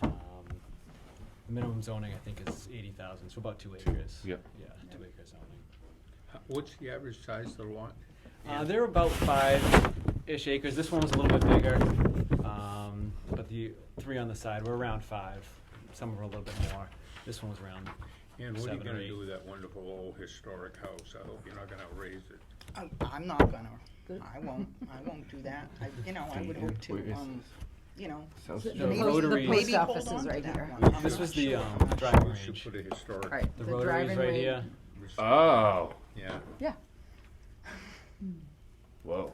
[SPEAKER 15] The minimum zoning I think is 80,000, so about 2 acres.
[SPEAKER 7] Yep.
[SPEAKER 15] Yeah, 2 acre zoning.
[SPEAKER 3] What's the average size of the lot?
[SPEAKER 15] They're about 5-ish acres. This one was a little bit bigger, but the 3 on the side were around 5. Some were a little bit more. This one was around
[SPEAKER 3] And what are
[SPEAKER 15] 7
[SPEAKER 3] you
[SPEAKER 15] or
[SPEAKER 3] gonna
[SPEAKER 15] 8.
[SPEAKER 3] do with that wonderful old historic house? I hope you're not gonna raise it.
[SPEAKER 14] I'm not gonna. I won't do that. I would hope to.
[SPEAKER 7] Sounds
[SPEAKER 15] The
[SPEAKER 14] maybe,
[SPEAKER 15] Rotary-
[SPEAKER 14] maybe
[SPEAKER 1] post
[SPEAKER 14] hold
[SPEAKER 1] office
[SPEAKER 14] on
[SPEAKER 1] is
[SPEAKER 14] to
[SPEAKER 1] right
[SPEAKER 14] that
[SPEAKER 1] here.
[SPEAKER 14] one. I'm
[SPEAKER 15] This
[SPEAKER 14] not
[SPEAKER 15] was
[SPEAKER 14] sure.
[SPEAKER 15] the driving
[SPEAKER 3] We should
[SPEAKER 15] range.
[SPEAKER 3] put a historic.
[SPEAKER 1] Right.
[SPEAKER 15] The
[SPEAKER 1] The
[SPEAKER 15] Rotary's
[SPEAKER 1] driving
[SPEAKER 15] right
[SPEAKER 1] range.
[SPEAKER 15] here.
[SPEAKER 7] Oh,
[SPEAKER 3] Yeah.
[SPEAKER 1] Yeah.
[SPEAKER 7] whoa.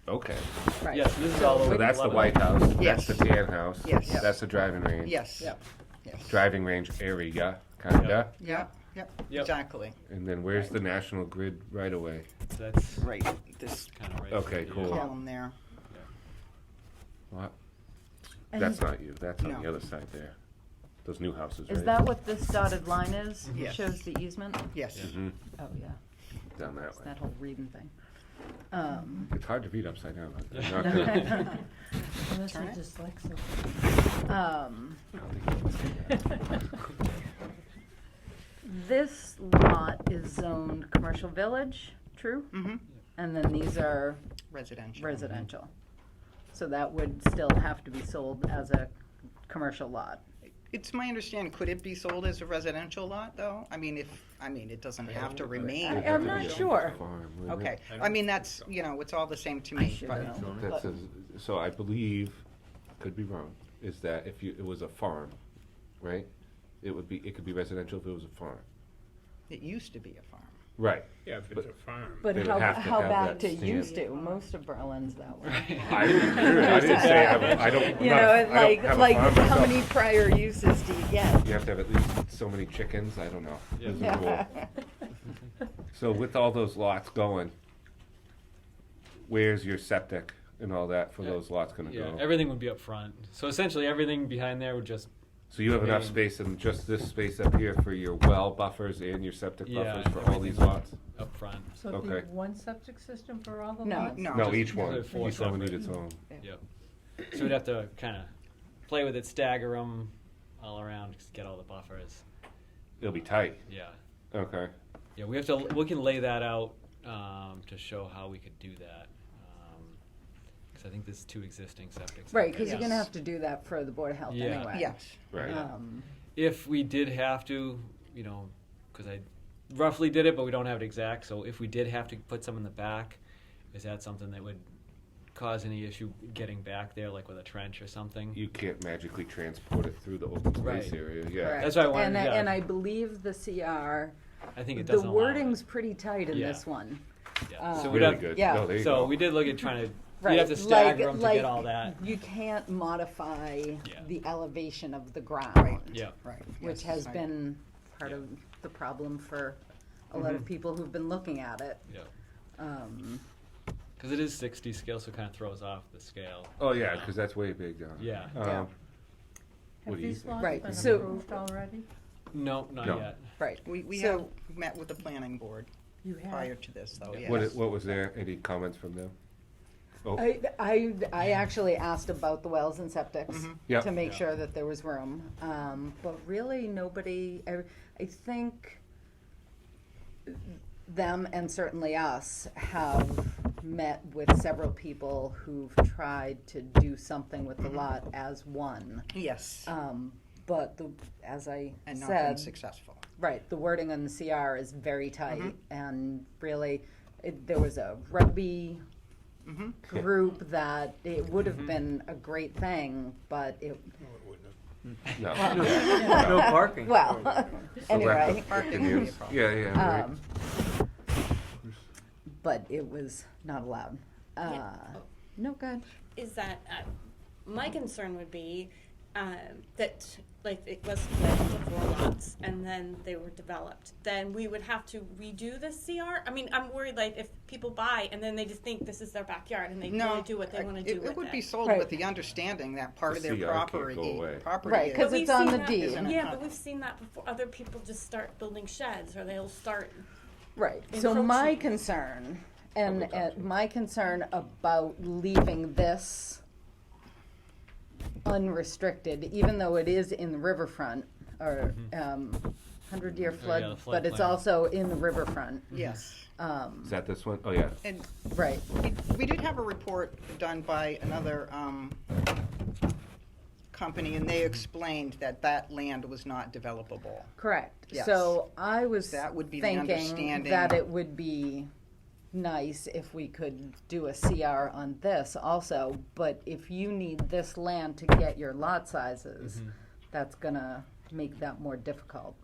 [SPEAKER 7] Okay.
[SPEAKER 1] Right.
[SPEAKER 15] Yes, this is all
[SPEAKER 7] So
[SPEAKER 15] over.
[SPEAKER 7] that's the
[SPEAKER 15] 11.
[SPEAKER 7] White House,
[SPEAKER 14] Yes.
[SPEAKER 7] that's the tan house.
[SPEAKER 14] Yes.
[SPEAKER 7] That's the driving range.
[SPEAKER 14] Yes.
[SPEAKER 1] Yep.
[SPEAKER 14] Yes.
[SPEAKER 7] Driving range area, kinda.
[SPEAKER 14] Yep. Yep.
[SPEAKER 15] Yep.
[SPEAKER 14] Exactly.
[SPEAKER 7] And then where's the National Grid right away?
[SPEAKER 15] So that's
[SPEAKER 14] Right. This
[SPEAKER 15] kind of right.
[SPEAKER 7] Okay,
[SPEAKER 15] here.
[SPEAKER 7] cool.
[SPEAKER 14] column there.
[SPEAKER 7] What?
[SPEAKER 1] And
[SPEAKER 7] That's not you, that's on
[SPEAKER 14] No.
[SPEAKER 7] the other side there. Those new houses, right?
[SPEAKER 1] Is that what this dotted line is?
[SPEAKER 14] Yes.
[SPEAKER 1] Shows the easement?
[SPEAKER 14] Yes.
[SPEAKER 7] Mhm.
[SPEAKER 1] Oh, yeah.
[SPEAKER 7] Down that
[SPEAKER 1] It's
[SPEAKER 7] way.
[SPEAKER 1] that whole reading thing.
[SPEAKER 7] It's hard to read upside down. I'm not
[SPEAKER 1] No.
[SPEAKER 7] gonna-
[SPEAKER 4] Unless
[SPEAKER 14] Turn
[SPEAKER 4] you're
[SPEAKER 14] it.
[SPEAKER 4] dyslexic.
[SPEAKER 7] I don't think you can see that.
[SPEAKER 1] This lot is zoned commercial village, true?
[SPEAKER 14] Mm-hmm.
[SPEAKER 1] And then these are
[SPEAKER 14] Residential.
[SPEAKER 1] residential. So that would still have to be sold as a commercial lot.
[SPEAKER 14] It's my understanding, could it be sold as a residential lot, though? It doesn't have to remain.
[SPEAKER 1] I'm not sure.
[SPEAKER 7] Farm, wouldn't it?
[SPEAKER 14] Okay, that's, it's all the same to
[SPEAKER 1] I
[SPEAKER 14] me,
[SPEAKER 1] should
[SPEAKER 14] but,
[SPEAKER 1] know.
[SPEAKER 7] That says, so I believe, could be wrong, is that if it was a farm, right? It could be residential if it was a farm.
[SPEAKER 14] it used to be a farm.
[SPEAKER 7] Right.
[SPEAKER 3] Yeah, if it's a farm.
[SPEAKER 1] But
[SPEAKER 7] They would
[SPEAKER 1] how,
[SPEAKER 7] have to
[SPEAKER 1] how
[SPEAKER 7] have
[SPEAKER 1] back
[SPEAKER 7] that
[SPEAKER 1] to
[SPEAKER 7] stand.
[SPEAKER 1] used to? Most of Berlin's that way.
[SPEAKER 7] I didn't say, I don't. I'm
[SPEAKER 1] You
[SPEAKER 7] not-
[SPEAKER 1] know,
[SPEAKER 7] I
[SPEAKER 1] it's
[SPEAKER 7] don't have a
[SPEAKER 1] like
[SPEAKER 7] farm
[SPEAKER 1] how
[SPEAKER 7] myself.
[SPEAKER 1] many prior uses do you get?
[SPEAKER 7] You have to have at least so many chickens, I don't know.
[SPEAKER 15] Yeah.
[SPEAKER 7] There's a rule. So with all those lots going, where's your septic and all that for those lots gonna
[SPEAKER 15] Yeah,
[SPEAKER 7] go?
[SPEAKER 15] everything would be up front. So essentially, everything behind there would just.
[SPEAKER 7] So you have enough
[SPEAKER 15] remain
[SPEAKER 7] space in just this space up here for your well buffers and your septic
[SPEAKER 15] Yeah,
[SPEAKER 7] buffers for all these lots?
[SPEAKER 15] up front.
[SPEAKER 4] So it'd be
[SPEAKER 7] Okay.
[SPEAKER 4] one septic system for all the
[SPEAKER 1] No.
[SPEAKER 4] lots?
[SPEAKER 14] No.
[SPEAKER 7] No, each one,
[SPEAKER 15] Just four
[SPEAKER 7] each one would need
[SPEAKER 15] separate.
[SPEAKER 7] its own.
[SPEAKER 15] Yep. So we'd have to kind of play with it, stagger them all around, just get all the buffers.
[SPEAKER 7] It'll be tight,
[SPEAKER 15] Yeah.
[SPEAKER 7] okay.
[SPEAKER 15] Yeah, we can lay that out to show how we could do that. Because I think there's 2 existing septic.
[SPEAKER 1] Right, because you're
[SPEAKER 14] Yes.
[SPEAKER 1] gonna have to do that for the Board of Health
[SPEAKER 15] Yeah.
[SPEAKER 1] anyway.
[SPEAKER 14] Yes.
[SPEAKER 7] Right.
[SPEAKER 15] If we did have to, because I roughly did it, but we don't have it exact. So if we did have to put some in the back, is that something that would cause any issue getting back there, like with a trench or something?
[SPEAKER 7] You can't magically transport it through the open space
[SPEAKER 15] Right.
[SPEAKER 7] area, yeah.
[SPEAKER 1] Correct.
[SPEAKER 15] That's why I wanted
[SPEAKER 1] And,
[SPEAKER 15] to- yeah.
[SPEAKER 1] and I believe the CR,
[SPEAKER 15] I think it
[SPEAKER 1] the
[SPEAKER 15] doesn't allow
[SPEAKER 1] wording's
[SPEAKER 15] it.
[SPEAKER 1] pretty tight in
[SPEAKER 15] Yeah.
[SPEAKER 1] this one.
[SPEAKER 15] Yeah. So
[SPEAKER 1] Um,
[SPEAKER 15] we'd
[SPEAKER 7] Really
[SPEAKER 15] have,
[SPEAKER 7] good.
[SPEAKER 1] yeah.
[SPEAKER 7] No, there you
[SPEAKER 15] so
[SPEAKER 7] go.
[SPEAKER 15] we did look at trying to.
[SPEAKER 1] Right.
[SPEAKER 15] We'd have to stagger them to
[SPEAKER 1] like
[SPEAKER 15] get all that.
[SPEAKER 1] You can't modify
[SPEAKER 15] Yeah.
[SPEAKER 1] the elevation of the ground.
[SPEAKER 14] Right.
[SPEAKER 15] Yeah.
[SPEAKER 14] Right.
[SPEAKER 1] Which
[SPEAKER 14] Yes,
[SPEAKER 1] has
[SPEAKER 14] I-
[SPEAKER 1] been part of the problem for a lot of people who've been looking at it.
[SPEAKER 15] Yeah.
[SPEAKER 1] Um,
[SPEAKER 15] Because it is 60 scale, so it kind of throws off the scale.
[SPEAKER 7] Oh, yeah, because that's way big down.
[SPEAKER 15] Yeah.
[SPEAKER 7] Um,
[SPEAKER 1] Yeah.
[SPEAKER 7] What
[SPEAKER 4] Have
[SPEAKER 7] do you
[SPEAKER 4] these
[SPEAKER 7] think?
[SPEAKER 4] lots
[SPEAKER 1] Right,
[SPEAKER 4] been
[SPEAKER 1] so-
[SPEAKER 4] approved already?
[SPEAKER 15] No, not
[SPEAKER 7] No.
[SPEAKER 15] yet.
[SPEAKER 1] right.
[SPEAKER 14] We
[SPEAKER 1] So-
[SPEAKER 14] have met with the planning board
[SPEAKER 4] You have?
[SPEAKER 14] prior to this, though, yes.
[SPEAKER 7] What was there, any comments from them? Oh,
[SPEAKER 1] I actually asked about the wells and septics
[SPEAKER 7] Yep.
[SPEAKER 1] to make sure that there was room. But really, nobody, I think them and certainly us have met with several people who've tried to do something with the lot as one.
[SPEAKER 14] Yes.
[SPEAKER 1] But as I
[SPEAKER 14] And not
[SPEAKER 1] said,
[SPEAKER 14] been successful.
[SPEAKER 1] right, the wording on the CR is very tight, and really, there was a rugby group that it would have been a great thing, but it,
[SPEAKER 7] no.
[SPEAKER 6] No parking.
[SPEAKER 1] well,
[SPEAKER 7] So
[SPEAKER 1] anyway,
[SPEAKER 14] Parking would be a problem.
[SPEAKER 7] Yeah, yeah, right.
[SPEAKER 1] but it was not allowed. No, good.
[SPEAKER 5] Is that my concern would be that like it was split into 4 lots and then they were developed. Then we would have to redo the CR. I mean, I'm worried like if people buy and then they just think this is their backyard and they really do what they want to do with it.
[SPEAKER 14] It would be sold
[SPEAKER 1] Right.
[SPEAKER 14] with the understanding that part of
[SPEAKER 7] The
[SPEAKER 14] their
[SPEAKER 7] CR can't
[SPEAKER 14] property,
[SPEAKER 7] go away.
[SPEAKER 1] Right, 'cause
[SPEAKER 5] But
[SPEAKER 1] it's
[SPEAKER 5] we've
[SPEAKER 1] on
[SPEAKER 5] seen
[SPEAKER 1] the
[SPEAKER 5] that-
[SPEAKER 1] deed.
[SPEAKER 14] Isn't it?
[SPEAKER 5] Yeah, but we've seen that before. Other people just start building sheds or they'll start.
[SPEAKER 1] Right. So my
[SPEAKER 5] Encroaching.
[SPEAKER 1] concern, and my concern about leaving this unrestricted, even though it is in the riverfront, or 100-year flood,
[SPEAKER 15] yeah, the
[SPEAKER 1] but it's
[SPEAKER 15] floodplain.
[SPEAKER 1] also in the riverfront.
[SPEAKER 14] Yes.
[SPEAKER 7] Is that this one? Oh, yeah.
[SPEAKER 14] And
[SPEAKER 1] Right.
[SPEAKER 14] we did have a report done by another company, and they explained that that land was not developable.
[SPEAKER 1] Correct.
[SPEAKER 14] Yes.
[SPEAKER 1] So I was
[SPEAKER 14] That would be the
[SPEAKER 1] thinking
[SPEAKER 14] understanding.
[SPEAKER 1] that it would be nice if we could do a CR on this also, but if you need this land to get your lot sizes, that's gonna make that more difficult.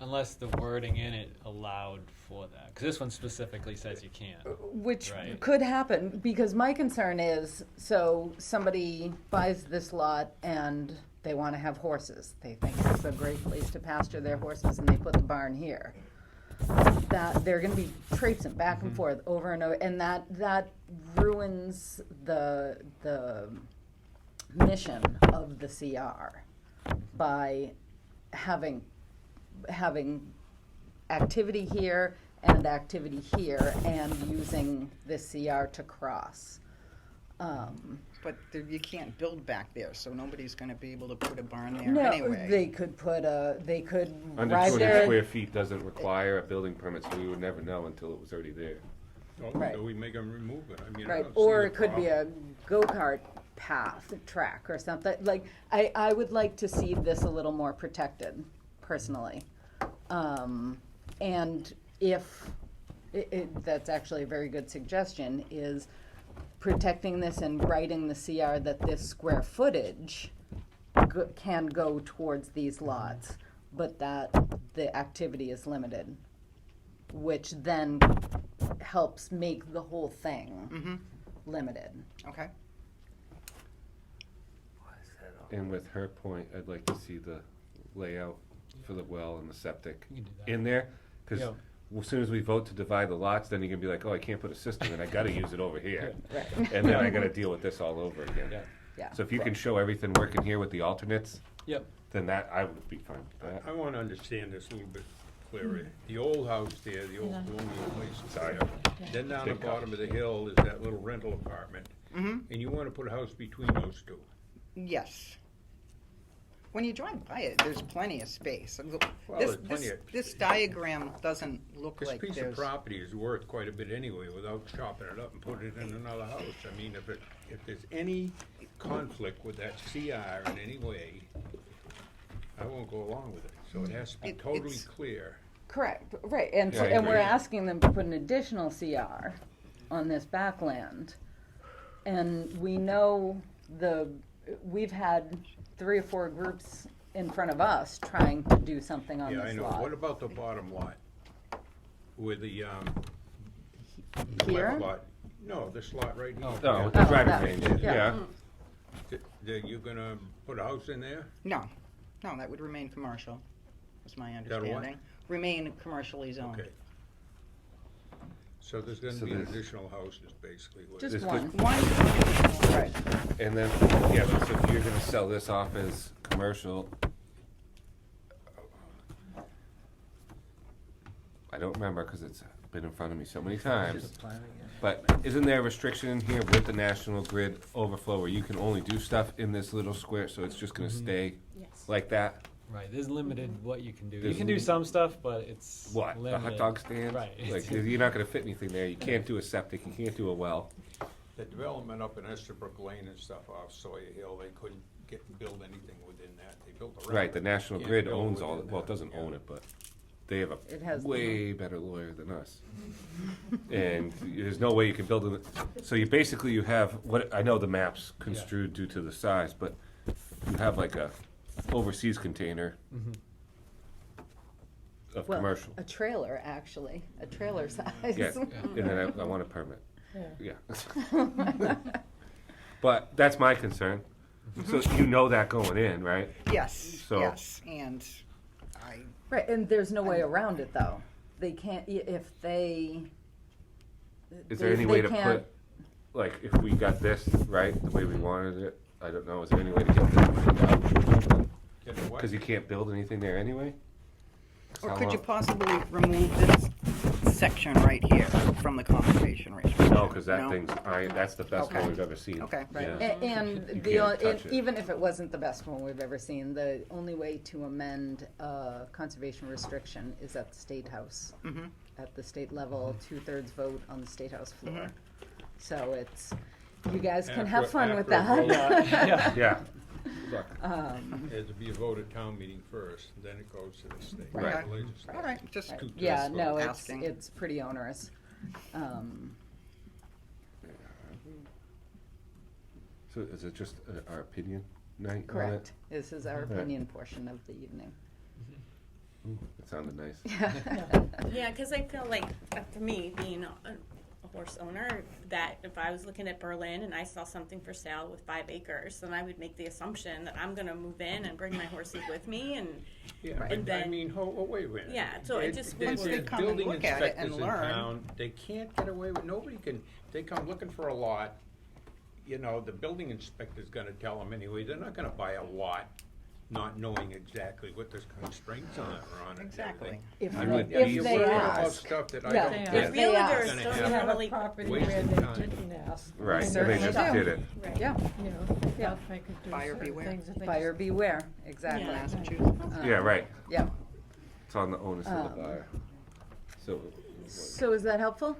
[SPEAKER 15] Unless the wording in it allowed for that, because this one specifically says you can't.
[SPEAKER 1] Which
[SPEAKER 15] Right.
[SPEAKER 1] could happen, because my concern is, so somebody buys this lot and they want to have horses. They think it's a great place to pasture their horses and they put the barn here. That they're going to be traipsing back and forth over and over, and that ruins the mission of the CR by having activity here and activity here and using this CR to cross.
[SPEAKER 14] But you can't build back there, so nobody's going to be able to put a barn there
[SPEAKER 1] No,
[SPEAKER 14] anyway.
[SPEAKER 1] they could
[SPEAKER 7] Under
[SPEAKER 1] ride
[SPEAKER 7] 200
[SPEAKER 1] their,
[SPEAKER 7] square feet doesn't require a building permit, so we would never know until it was already there.
[SPEAKER 3] Oh,
[SPEAKER 1] Right.
[SPEAKER 3] so we make them remove it. I mean, I
[SPEAKER 1] right,
[SPEAKER 3] don't see
[SPEAKER 1] or
[SPEAKER 3] the
[SPEAKER 1] it could be
[SPEAKER 3] problem.
[SPEAKER 1] a go-kart path, track or something. Like, I would like to see this a little more protected, personally. And if, that's actually a very good suggestion, is protecting this and writing the CR that this square footage can go towards these lots, but that the activity is limited, which then helps make the whole thing limited.
[SPEAKER 14] Okay.
[SPEAKER 7] And with her point, I'd like to see the layout for the well and the septic
[SPEAKER 15] You can do that.
[SPEAKER 7] in there, because
[SPEAKER 15] Yeah.
[SPEAKER 7] as soon as we vote to divide the lots, then you're gonna be like, oh, I can't put a system in, I gotta use it over here.
[SPEAKER 1] Right.
[SPEAKER 7] And then I gotta deal with this all over again.
[SPEAKER 15] Yeah.
[SPEAKER 1] Yeah.
[SPEAKER 7] So if you can show everything working here with the alternates,
[SPEAKER 15] Yep.
[SPEAKER 7] then that, I would be fine with that.
[SPEAKER 3] I want to understand this a little bit clearer. The old house there, the old colonial place is there. Then down the
[SPEAKER 7] Big house.
[SPEAKER 3] bottom of the hill is that little rental apartment. And you want to put a house between those two.
[SPEAKER 14] Yes. When you drive by it, there's plenty of space.
[SPEAKER 3] there's plenty of
[SPEAKER 14] This
[SPEAKER 3] space.
[SPEAKER 14] diagram doesn't look
[SPEAKER 3] This
[SPEAKER 14] like
[SPEAKER 3] piece of
[SPEAKER 14] there's...
[SPEAKER 3] property is worth quite a bit anyway without chopping it up and putting it in another house. I mean, if there's any conflict with that CR in any way, I won't go along with it. So it has to be totally
[SPEAKER 14] it's-
[SPEAKER 3] clear.
[SPEAKER 1] Correct, right, and so,
[SPEAKER 7] Yeah, I
[SPEAKER 1] and we're
[SPEAKER 7] agree.
[SPEAKER 1] asking them to put an additional CR on this backland. And we know we've had 3 or 4 groups in front of us trying to do something on
[SPEAKER 3] Yeah, I
[SPEAKER 1] this
[SPEAKER 3] know.
[SPEAKER 1] lot.
[SPEAKER 3] What about the bottom lot? With the,
[SPEAKER 1] Here?
[SPEAKER 3] left lot? No, this lot right here.
[SPEAKER 7] Oh, with the
[SPEAKER 1] Oh,
[SPEAKER 7] driving
[SPEAKER 1] that-
[SPEAKER 7] range,
[SPEAKER 1] yeah.
[SPEAKER 7] yeah.
[SPEAKER 3] You gonna put a house in there?
[SPEAKER 14] No, that would remain commercial, is my
[SPEAKER 3] That what?
[SPEAKER 14] understanding. Remain commercially zoned.
[SPEAKER 3] Okay. So there's gonna
[SPEAKER 7] So
[SPEAKER 3] be an
[SPEAKER 7] there's-
[SPEAKER 3] additional houses, basically. what
[SPEAKER 1] Just
[SPEAKER 3] it is.
[SPEAKER 1] one.
[SPEAKER 14] One,
[SPEAKER 1] Right,
[SPEAKER 7] And then, yeah, but so if you're gonna sell this off as commercial, I don't remember, cause it's been in front of me so many times. But isn't there a restriction in here with the National Grid overflow where you can only do stuff in this little square, so it's just gonna stay
[SPEAKER 5] Yes.
[SPEAKER 7] like that?
[SPEAKER 15] Right, there's limited what you can do. You
[SPEAKER 7] There's
[SPEAKER 15] can do some stuff, but it's
[SPEAKER 7] What, the
[SPEAKER 15] limited.
[SPEAKER 7] hot dog stand?
[SPEAKER 15] Right.
[SPEAKER 7] Like, you're not gonna fit anything there, you can't do a septic, you can't do a well.
[SPEAKER 3] The development up in Estabrook Lane and stuff off Sawyer Hill, they couldn't build anything within that. They built around
[SPEAKER 7] Right, the
[SPEAKER 3] it.
[SPEAKER 7] National
[SPEAKER 3] Can't
[SPEAKER 7] Grid
[SPEAKER 3] build
[SPEAKER 7] owns all,
[SPEAKER 3] within
[SPEAKER 7] well, it
[SPEAKER 3] that,
[SPEAKER 7] doesn't
[SPEAKER 3] yeah.
[SPEAKER 7] own it, but they have
[SPEAKER 1] It has
[SPEAKER 7] a
[SPEAKER 1] the-
[SPEAKER 7] way better lawyer than us. And there's no way you can build it, so you basically, you have, what, I know the map's construed due to the size, but you have like a overseas container of
[SPEAKER 1] Well,
[SPEAKER 7] commercial.
[SPEAKER 1] a trailer, actually, a trailer size.
[SPEAKER 7] Yeah, and then I want a permit.
[SPEAKER 4] Yeah.
[SPEAKER 7] Yeah. But that's my concern. So you know that going in, right?
[SPEAKER 14] Yes,
[SPEAKER 7] So-
[SPEAKER 14] yes, and I,
[SPEAKER 1] Right, and there's no way around it, though. They can't, if they.
[SPEAKER 7] Is there
[SPEAKER 1] they-
[SPEAKER 7] any way
[SPEAKER 1] they
[SPEAKER 7] to
[SPEAKER 1] can't-
[SPEAKER 7] put, like, if we got this right, the way we wanted it, I don't know, is there any way to get this cleaned out or something?
[SPEAKER 3] Get the what?
[SPEAKER 7] Cause you can't build anything there anyway? 'Cause
[SPEAKER 14] or
[SPEAKER 7] how
[SPEAKER 14] could you
[SPEAKER 7] long-
[SPEAKER 14] possibly remove this section right here from the conservation restriction?
[SPEAKER 7] No, cause that
[SPEAKER 14] No?
[SPEAKER 7] thing's, that's the best one
[SPEAKER 14] Okay.
[SPEAKER 7] we've ever seen.
[SPEAKER 14] Okay.
[SPEAKER 1] Right,
[SPEAKER 7] Yeah.
[SPEAKER 1] and
[SPEAKER 7] You
[SPEAKER 1] the,
[SPEAKER 7] can't touch it.
[SPEAKER 1] even if it wasn't the best one we've ever seen, the only way to amend a conservation restriction is at the State House.
[SPEAKER 14] Mhm.
[SPEAKER 1] At the state level, 2/3 vote on the State House floor. So it's, you guys can have fun with
[SPEAKER 3] After a
[SPEAKER 1] that.
[SPEAKER 3] vote.
[SPEAKER 7] Yeah.
[SPEAKER 1] Um,
[SPEAKER 3] Has to be a vote at town meeting first, then it goes to the state
[SPEAKER 14] Right.
[SPEAKER 3] legislature.
[SPEAKER 14] All right, just
[SPEAKER 1] right.
[SPEAKER 3] Two
[SPEAKER 1] Yeah,
[SPEAKER 3] thirds
[SPEAKER 1] no,
[SPEAKER 3] vote.
[SPEAKER 14] Asking.
[SPEAKER 1] it's pretty onerous.
[SPEAKER 7] So is it just our opinion night on it?
[SPEAKER 1] Correct. This is our
[SPEAKER 7] Right.
[SPEAKER 1] opinion portion of the evening.
[SPEAKER 7] Ooh, that sounded nice.
[SPEAKER 5] Yeah, because I feel like, for me, being a horse owner, that if I was looking at Berlin and I saw something for sale with 5 acres, then I would make the assumption that I'm gonna move in and bring my horses with me and,
[SPEAKER 3] Yeah,
[SPEAKER 5] and
[SPEAKER 3] but I
[SPEAKER 5] then,
[SPEAKER 3] mean, wait a minute.
[SPEAKER 5] Yeah, so it just-
[SPEAKER 14] Once they
[SPEAKER 3] There's
[SPEAKER 14] come and
[SPEAKER 3] building
[SPEAKER 14] look at it and
[SPEAKER 3] inspectors in
[SPEAKER 14] learn.
[SPEAKER 3] town. They can't get away with, nobody can, they come looking for a lot, you know, the building inspector's gonna tell them anyway, they're not gonna buy a lot not knowing exactly what the constraints on it are on it. and
[SPEAKER 14] Exactly.
[SPEAKER 3] everything.
[SPEAKER 1] If
[SPEAKER 3] I
[SPEAKER 1] they-
[SPEAKER 3] mean,
[SPEAKER 1] if
[SPEAKER 3] you're
[SPEAKER 1] they
[SPEAKER 3] worried about
[SPEAKER 1] ask.
[SPEAKER 3] stuff that I
[SPEAKER 1] Yeah,
[SPEAKER 3] don't
[SPEAKER 1] if
[SPEAKER 3] get.
[SPEAKER 1] they
[SPEAKER 5] realtors
[SPEAKER 1] ask.
[SPEAKER 5] don't
[SPEAKER 3] Gonna
[SPEAKER 4] You have a
[SPEAKER 5] generally,
[SPEAKER 4] property
[SPEAKER 3] wasted
[SPEAKER 4] where they
[SPEAKER 3] time.
[SPEAKER 4] didn't ask.
[SPEAKER 7] Right, and they
[SPEAKER 1] Certainly
[SPEAKER 7] just
[SPEAKER 1] do.
[SPEAKER 7] did it.
[SPEAKER 5] right.
[SPEAKER 1] Yeah,
[SPEAKER 4] You know, they
[SPEAKER 1] Yeah.
[SPEAKER 4] felt they could do
[SPEAKER 14] Buyer
[SPEAKER 4] certain
[SPEAKER 14] beware.
[SPEAKER 4] things that they
[SPEAKER 1] buyer
[SPEAKER 4] just-
[SPEAKER 1] beware, exactly.
[SPEAKER 5] Yeah.
[SPEAKER 14] Massachusetts.
[SPEAKER 7] Yeah, right.
[SPEAKER 1] Yeah.
[SPEAKER 7] It's on the onus of the
[SPEAKER 1] Um,
[SPEAKER 7] buyer. So,
[SPEAKER 1] So is that helpful?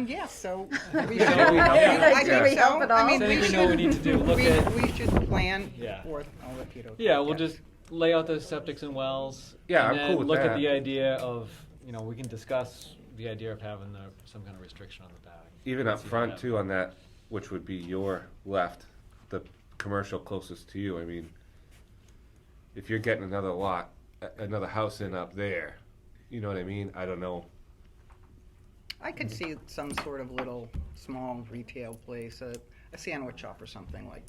[SPEAKER 14] Yes, so.
[SPEAKER 7] Did we
[SPEAKER 14] we should-
[SPEAKER 7] help you?
[SPEAKER 14] I
[SPEAKER 1] Did we
[SPEAKER 14] think
[SPEAKER 1] help
[SPEAKER 14] so.
[SPEAKER 1] at all?
[SPEAKER 14] I mean,
[SPEAKER 15] So I
[SPEAKER 14] we
[SPEAKER 15] think we know what we need to do. Look at,
[SPEAKER 14] we should plan
[SPEAKER 15] Yeah.
[SPEAKER 14] for, I'll let Peter.
[SPEAKER 15] yeah, we'll just lay out the septics and wells.
[SPEAKER 7] Yeah,
[SPEAKER 15] and
[SPEAKER 7] I'm cool
[SPEAKER 15] then
[SPEAKER 7] with
[SPEAKER 15] look
[SPEAKER 7] that.
[SPEAKER 15] at the idea of, we can discuss the idea of having some kind of restriction on the back.
[SPEAKER 7] even up
[SPEAKER 15] See
[SPEAKER 7] front
[SPEAKER 15] that.
[SPEAKER 7] too on that, which would be your left, the commercial closest to you, I mean, if you're getting another lot, another house in up there, you know what I mean? I don't know.
[SPEAKER 14] I could see some sort of little, small retail place, a sandwich shop or something like,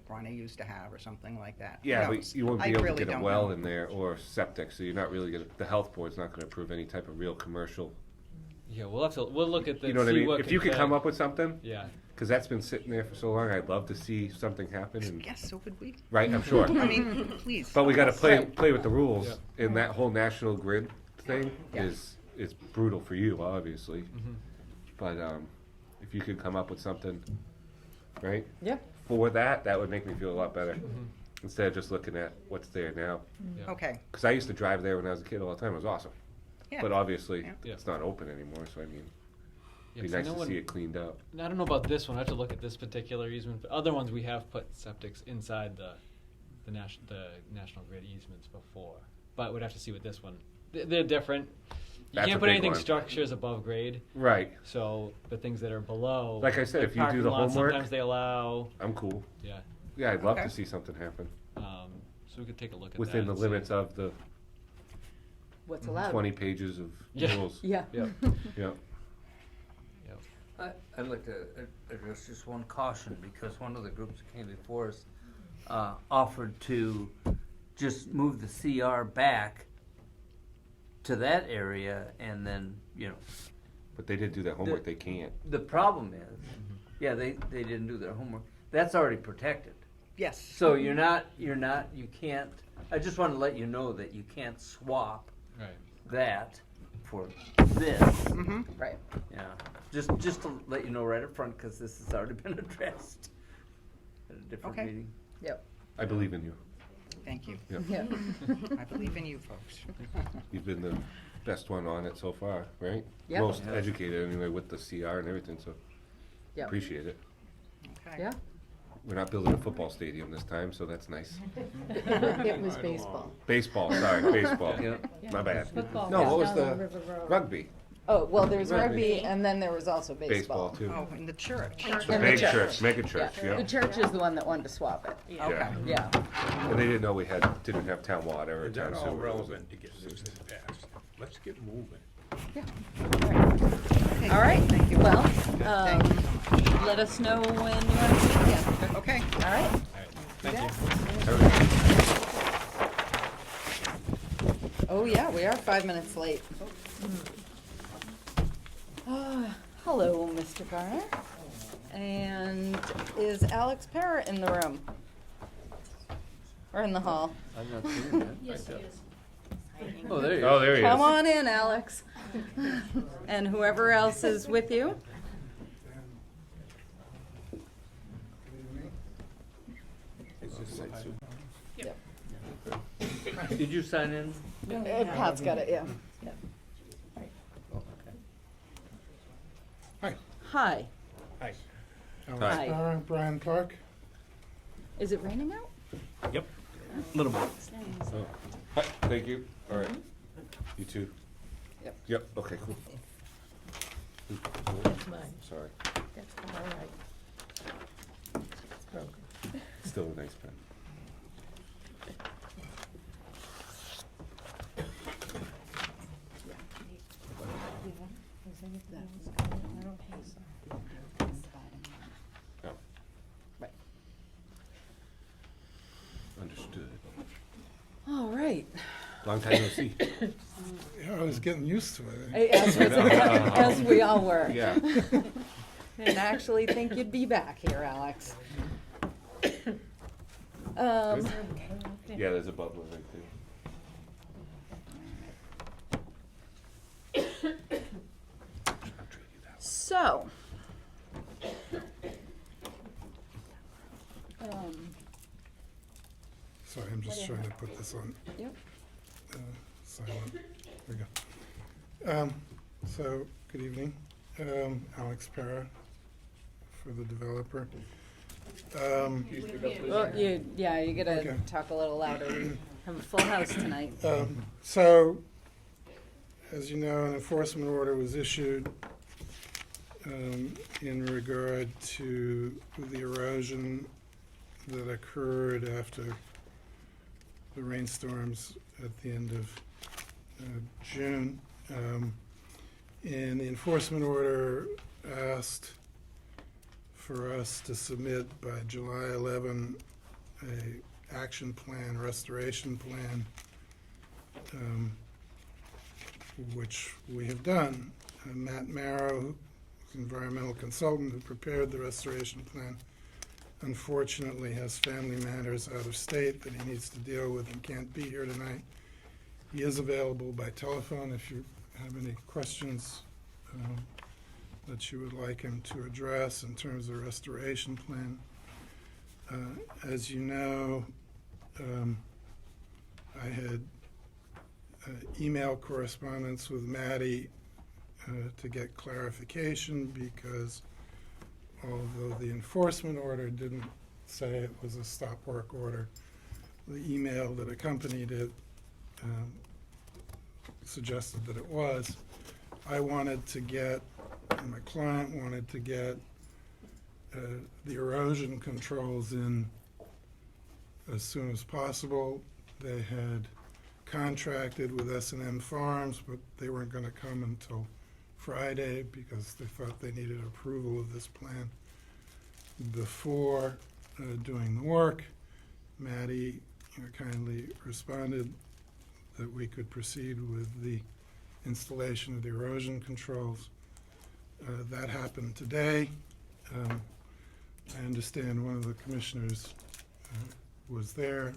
[SPEAKER 14] Ronnie used to have or something like that. Who
[SPEAKER 7] Yeah,
[SPEAKER 14] knows?
[SPEAKER 7] but you won't
[SPEAKER 14] I
[SPEAKER 7] be able to
[SPEAKER 14] really
[SPEAKER 7] get a
[SPEAKER 14] don't
[SPEAKER 7] well
[SPEAKER 14] know.
[SPEAKER 7] in there or septic, so you're not really gonna, the health board's not gonna approve any type of real commercial.
[SPEAKER 15] Yeah, we'll look at the.
[SPEAKER 7] You know what I
[SPEAKER 15] see
[SPEAKER 7] mean?
[SPEAKER 15] what
[SPEAKER 7] If you could
[SPEAKER 15] fit.
[SPEAKER 7] come up with something,
[SPEAKER 15] Yeah.
[SPEAKER 7] cause that's been sitting there for so long, I'd love to see something happen and,
[SPEAKER 14] Yes, so would we.
[SPEAKER 7] right, I'm sure.
[SPEAKER 14] I mean, please.
[SPEAKER 7] But we gotta play,
[SPEAKER 1] Right.
[SPEAKER 7] play with the rules,
[SPEAKER 15] Yeah.
[SPEAKER 7] and that whole National Grid thing
[SPEAKER 1] Yeah.
[SPEAKER 7] is brutal for you, obviously.
[SPEAKER 15] Mhm.
[SPEAKER 7] But, if you could come up with something, right,
[SPEAKER 1] Yeah.
[SPEAKER 7] for that, that would make me feel a lot better,
[SPEAKER 15] Mhm.
[SPEAKER 7] instead of just looking at what's there now.
[SPEAKER 15] Yeah.
[SPEAKER 14] Okay,
[SPEAKER 7] Cause I used to drive there when I was a kid all the time, it was awesome.
[SPEAKER 14] yeah.
[SPEAKER 7] But obviously,
[SPEAKER 14] Yeah.
[SPEAKER 15] Yeah.
[SPEAKER 7] it's not open anymore, so I mean,
[SPEAKER 15] Yeah,
[SPEAKER 7] it'd be
[SPEAKER 15] 'cause I
[SPEAKER 7] nice
[SPEAKER 15] know
[SPEAKER 7] to
[SPEAKER 15] when-
[SPEAKER 7] see it cleaned up.
[SPEAKER 15] And I don't know about this one. I have to look at this particular easement. But other ones we have put septics inside the National Grid easements before, but we'd have to see with this one. They're different. You
[SPEAKER 7] That's
[SPEAKER 15] can't
[SPEAKER 7] a
[SPEAKER 15] put
[SPEAKER 7] big
[SPEAKER 15] anything
[SPEAKER 7] one.
[SPEAKER 15] structures above grade.
[SPEAKER 7] Right,
[SPEAKER 15] So the things that are below,
[SPEAKER 7] Like I said,
[SPEAKER 15] like
[SPEAKER 7] if you do
[SPEAKER 15] parking
[SPEAKER 7] the
[SPEAKER 15] lots,
[SPEAKER 7] homework-
[SPEAKER 15] sometimes they allow.
[SPEAKER 7] I'm cool.
[SPEAKER 15] Yeah.
[SPEAKER 7] Yeah, I'd love
[SPEAKER 14] Okay.
[SPEAKER 7] to see something happen,
[SPEAKER 15] So we could take a look at
[SPEAKER 7] within
[SPEAKER 15] that
[SPEAKER 7] the
[SPEAKER 15] and see.
[SPEAKER 7] limits of the
[SPEAKER 1] What's allowed?
[SPEAKER 7] 20 pages of
[SPEAKER 15] Yeah.
[SPEAKER 7] rules.
[SPEAKER 1] Yeah.
[SPEAKER 15] Yep.
[SPEAKER 7] Yeah.
[SPEAKER 15] Yep.
[SPEAKER 6] I'd like to address just one caution, because one of the groups that came before us offered to just move the CR back to that area, and then,
[SPEAKER 7] But they did do their homework, they can't.
[SPEAKER 6] the problem is, yeah, they didn't do their homework. That's already protected.
[SPEAKER 14] Yes.
[SPEAKER 6] So you can't, I just want to let you know that you can't swap
[SPEAKER 15] Right.
[SPEAKER 6] that for this.
[SPEAKER 1] Right.
[SPEAKER 6] Yeah, just to let you know right up front, because this has already been addressed at a different
[SPEAKER 14] Okay.
[SPEAKER 6] meeting.
[SPEAKER 1] Yep.
[SPEAKER 7] I believe in you.
[SPEAKER 14] Thank you.
[SPEAKER 7] Yeah.
[SPEAKER 1] Yeah.
[SPEAKER 14] I believe in you folks.
[SPEAKER 7] You've been the best one on it so far, right?
[SPEAKER 1] Yeah.
[SPEAKER 7] Most
[SPEAKER 6] Yeah.
[SPEAKER 7] educated anyway with the CR and everything, so
[SPEAKER 1] Yep.
[SPEAKER 7] appreciate it.
[SPEAKER 14] Okay.
[SPEAKER 1] Yeah.
[SPEAKER 7] We're not building a football stadium this time, so that's nice.
[SPEAKER 1] It was baseball.
[SPEAKER 7] Baseball, sorry, baseball.
[SPEAKER 6] Yeah.
[SPEAKER 7] My bad.
[SPEAKER 4] Football
[SPEAKER 7] No, what was
[SPEAKER 4] down on
[SPEAKER 7] the
[SPEAKER 4] River Road.
[SPEAKER 7] rugby?
[SPEAKER 1] Oh, well, there's
[SPEAKER 7] Rugby.
[SPEAKER 1] rugby, and then there was also
[SPEAKER 7] Baseball
[SPEAKER 1] baseball.
[SPEAKER 7] too.
[SPEAKER 14] Oh, in the church.
[SPEAKER 1] In the
[SPEAKER 7] Big
[SPEAKER 1] church.
[SPEAKER 7] church, mega church,
[SPEAKER 1] Yeah.
[SPEAKER 7] yeah.
[SPEAKER 1] The church is the one that wanted to swap it.
[SPEAKER 14] Okay.
[SPEAKER 1] Yeah.
[SPEAKER 7] And they didn't know we didn't have town water or
[SPEAKER 3] Is
[SPEAKER 7] town
[SPEAKER 3] that
[SPEAKER 7] sewer.
[SPEAKER 3] all relevant to get this passed? Let's get moving.
[SPEAKER 1] All right.
[SPEAKER 14] Thank you.
[SPEAKER 1] Well,
[SPEAKER 14] Thank you.
[SPEAKER 1] let us know when you want to meet again.
[SPEAKER 14] Okay.
[SPEAKER 1] All right.
[SPEAKER 12] Thank you.
[SPEAKER 1] Oh, yeah, we are 5 minutes late. Hello, Mr. Garner. And is Alex Parra in the room? Or in the hall?
[SPEAKER 6] I'm not seeing that.
[SPEAKER 8] Yes, he is.
[SPEAKER 6] Oh, there you
[SPEAKER 7] Oh,
[SPEAKER 6] go.
[SPEAKER 7] there he
[SPEAKER 1] Come
[SPEAKER 7] is.
[SPEAKER 1] on in, Alex. And whoever else is with you.
[SPEAKER 6] Did you sign in?
[SPEAKER 1] Pat's got it, yeah.
[SPEAKER 6] Oh, okay.
[SPEAKER 3] Hi.
[SPEAKER 1] Hi.
[SPEAKER 3] Hi.
[SPEAKER 1] Hi.
[SPEAKER 16] Brian Clark.
[SPEAKER 1] Is it raining out?
[SPEAKER 12] Yep. A little bit.
[SPEAKER 7] Oh. Hi, thank you. All right. You too?
[SPEAKER 1] Yep.
[SPEAKER 7] Yep, okay, cool.
[SPEAKER 4] That's mine.
[SPEAKER 7] Sorry.
[SPEAKER 4] That's all right. It's broken.
[SPEAKER 7] Still a nice pen. Oh.
[SPEAKER 1] Right.
[SPEAKER 7] Understood.
[SPEAKER 1] All right.
[SPEAKER 7] Long time no see.
[SPEAKER 16] Yeah, I was getting used to it.
[SPEAKER 1] As we all were.
[SPEAKER 7] Yeah.
[SPEAKER 1] And actually think you'd be back here, Alex.
[SPEAKER 7] Yeah, there's a bubbler right there.
[SPEAKER 1] So.
[SPEAKER 16] Sorry, I'm just trying to put this on
[SPEAKER 1] Yep.
[SPEAKER 16] silent. There we go. So, good evening. Alex Parra for the developer.
[SPEAKER 1] Well, you gotta
[SPEAKER 16] Okay.
[SPEAKER 1] talk a little louder. We have a full house tonight.
[SPEAKER 16] So, as you know, an enforcement order was issued in regard to the erosion that occurred after the rainstorms at the end of June. And the enforcement order asked for us to submit by July 11 a action plan, restoration plan, which we have done. Matt Marrow, who's an environmental consultant who prepared the restoration plan, unfortunately has family matters out of state that he needs to deal with and can't be here tonight. He is available by telephone if you have any questions that you would like him to address in terms of restoration plan. As you know, I had email correspondence with Maddie to get clarification because although the enforcement order didn't say it was a stop work order, the email that accompanied it suggested that it was. I wanted to get, and my client wanted to get the erosion controls in as soon as possible. They had contracted with S&M Farms, but they weren't going to come until Friday because they thought they needed approval of this plan before doing the work. Maddie kindly responded that we could proceed with the installation of the erosion controls. That happened today. I understand one of the commissioners was there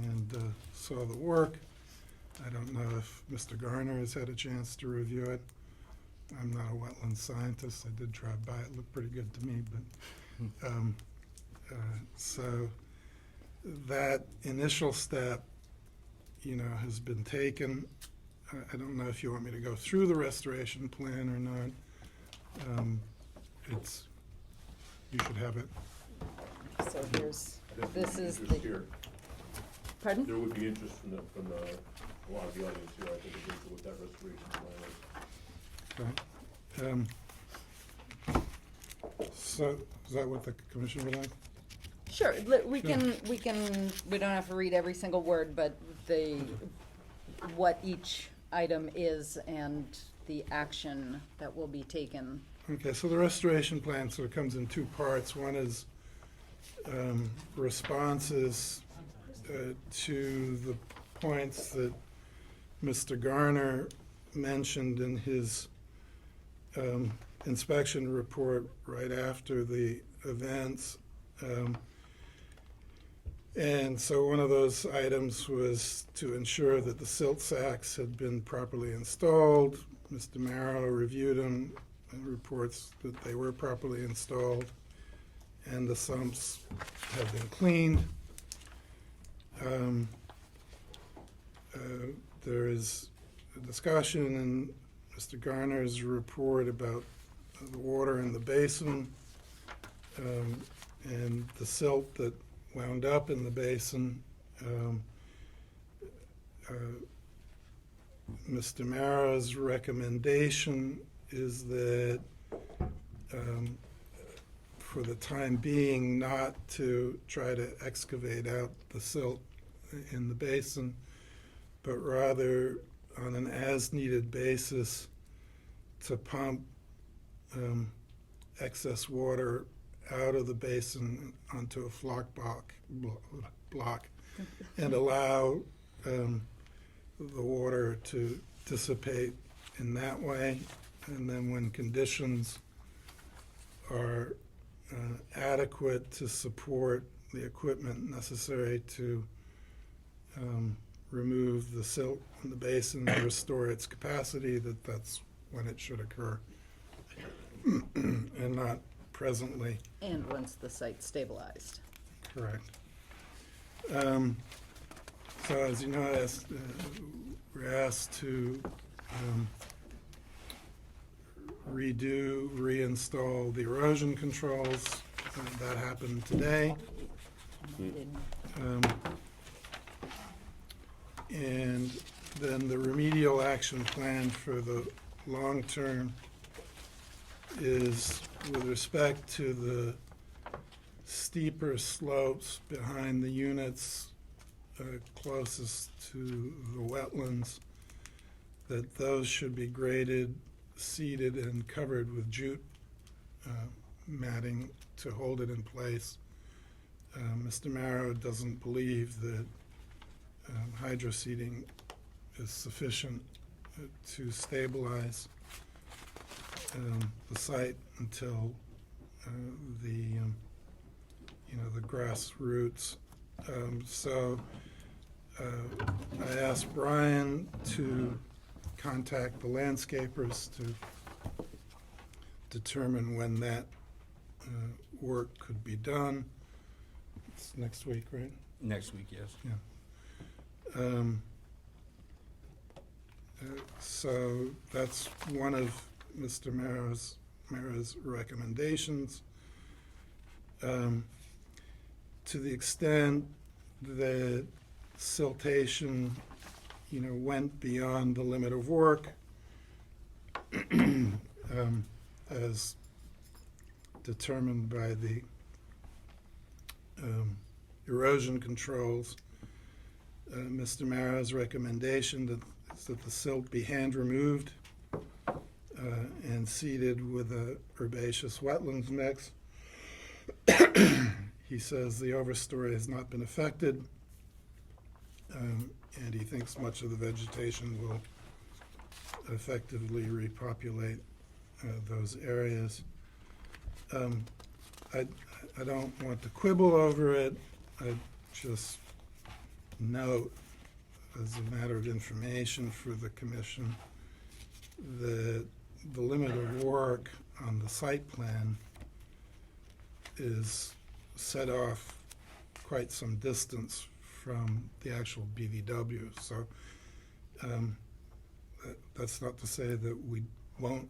[SPEAKER 16] and saw the work. I don't know if Mr. Garner has had a chance to review it. I'm not a wetland scientist. I did drive by. It looked pretty good to me, but, so that initial step, has been taken. I don't know if you want me to go through the restoration plan or not. You should have it.
[SPEAKER 1] So this is the, pardon?
[SPEAKER 7] There would be interest from a lot of the audience here, I think, in what that restoration plan is.
[SPEAKER 16] So, is that what the commission would like?
[SPEAKER 1] Sure, we don't have to read every single word, but what each item is and the action that will be taken.
[SPEAKER 16] Okay, so the restoration plan sort of comes in two parts. One is responses to the points that Mr. Garner mentioned in his inspection report right after the events. And so one of those items was to ensure that the silt sacks had been properly installed. Mr. Marrow reviewed them and reports that they were properly installed and the sumps have been cleaned. There is a discussion in Mr. Garner's report about the water in the basin and the silt that wound up in the basin. Mr. Marrow's recommendation is that for the time being not to try to excavate out the silt in the basin, but rather on an as-needed basis to pump excess water out of the basin onto a flock block and allow the water to dissipate in that way. And then when conditions are adequate to support the equipment necessary to remove the silt in the basin and restore its capacity, that's when it should occur and not presently.
[SPEAKER 1] And once the site's stabilized.
[SPEAKER 16] Correct. So as you know, we're asked to reinstall the erosion controls. That happened today. And then the remedial action plan for the long term is with respect to the steeper slopes behind the units closest to the wetlands, that those should be graded, seeded, and covered with jute matting to hold it in place. Mr. Marrow doesn't believe that hydro seeding is sufficient to stabilize the site until the grass roots. So I asked Brian to contact the landscapers to determine when that work could be done. It's next week, right?
[SPEAKER 6] Next week, yes.
[SPEAKER 16] Yeah. So that's one of Mr. Marrow's recommendations. To the extent that siltation, went beyond the limit of work, as determined by the erosion controls, Mr. Marrow's recommendation is that the silt be hand removed and seeded with a herbaceous wetlands mix. He says the overstory has not been affected, and he thinks much of the vegetation will effectively repopulate those areas. I don't want to quibble over it. I just note as a matter of information for the commission, that the limit of work on the site plan is set off quite some distance from the actual BVW. So that's not to say that we won't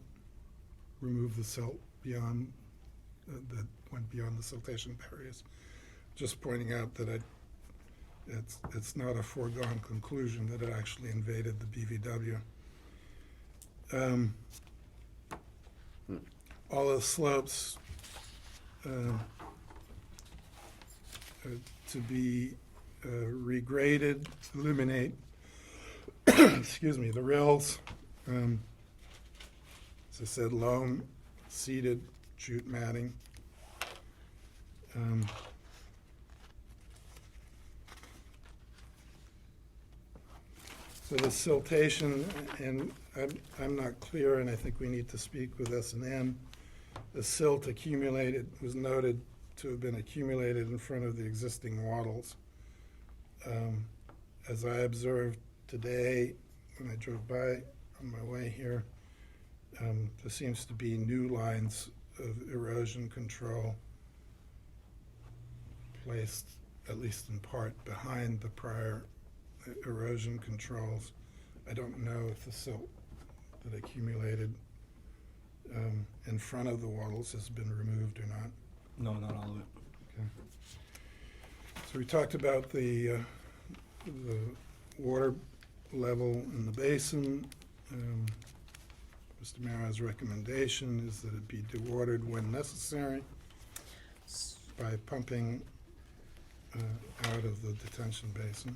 [SPEAKER 16] remove the silt beyond, that went beyond the siltation barriers. Just pointing out that it's not a foregone conclusion that it actually invaded the BVW. All the slopes to be regraded, eliminate, excuse me, the rills. As I said, loam, seeded, jute matting. So the siltation, and I'm not clear, and I think we need to speak with S&M. The silt accumulated, was noted to have been accumulated in front of the existing wattles. As I observed today, when I drove by on my way here, there seems to be new lines of erosion control placed, at least in part, behind the prior erosion controls. I don't know if the silt that accumulated in front of the wattles has been removed or not.
[SPEAKER 12] No, not all of it.
[SPEAKER 16] Okay. So we talked about the water level in the basin. Mr. Mara's recommendation is that it be dewatered when necessary by pumping out of the detention basin.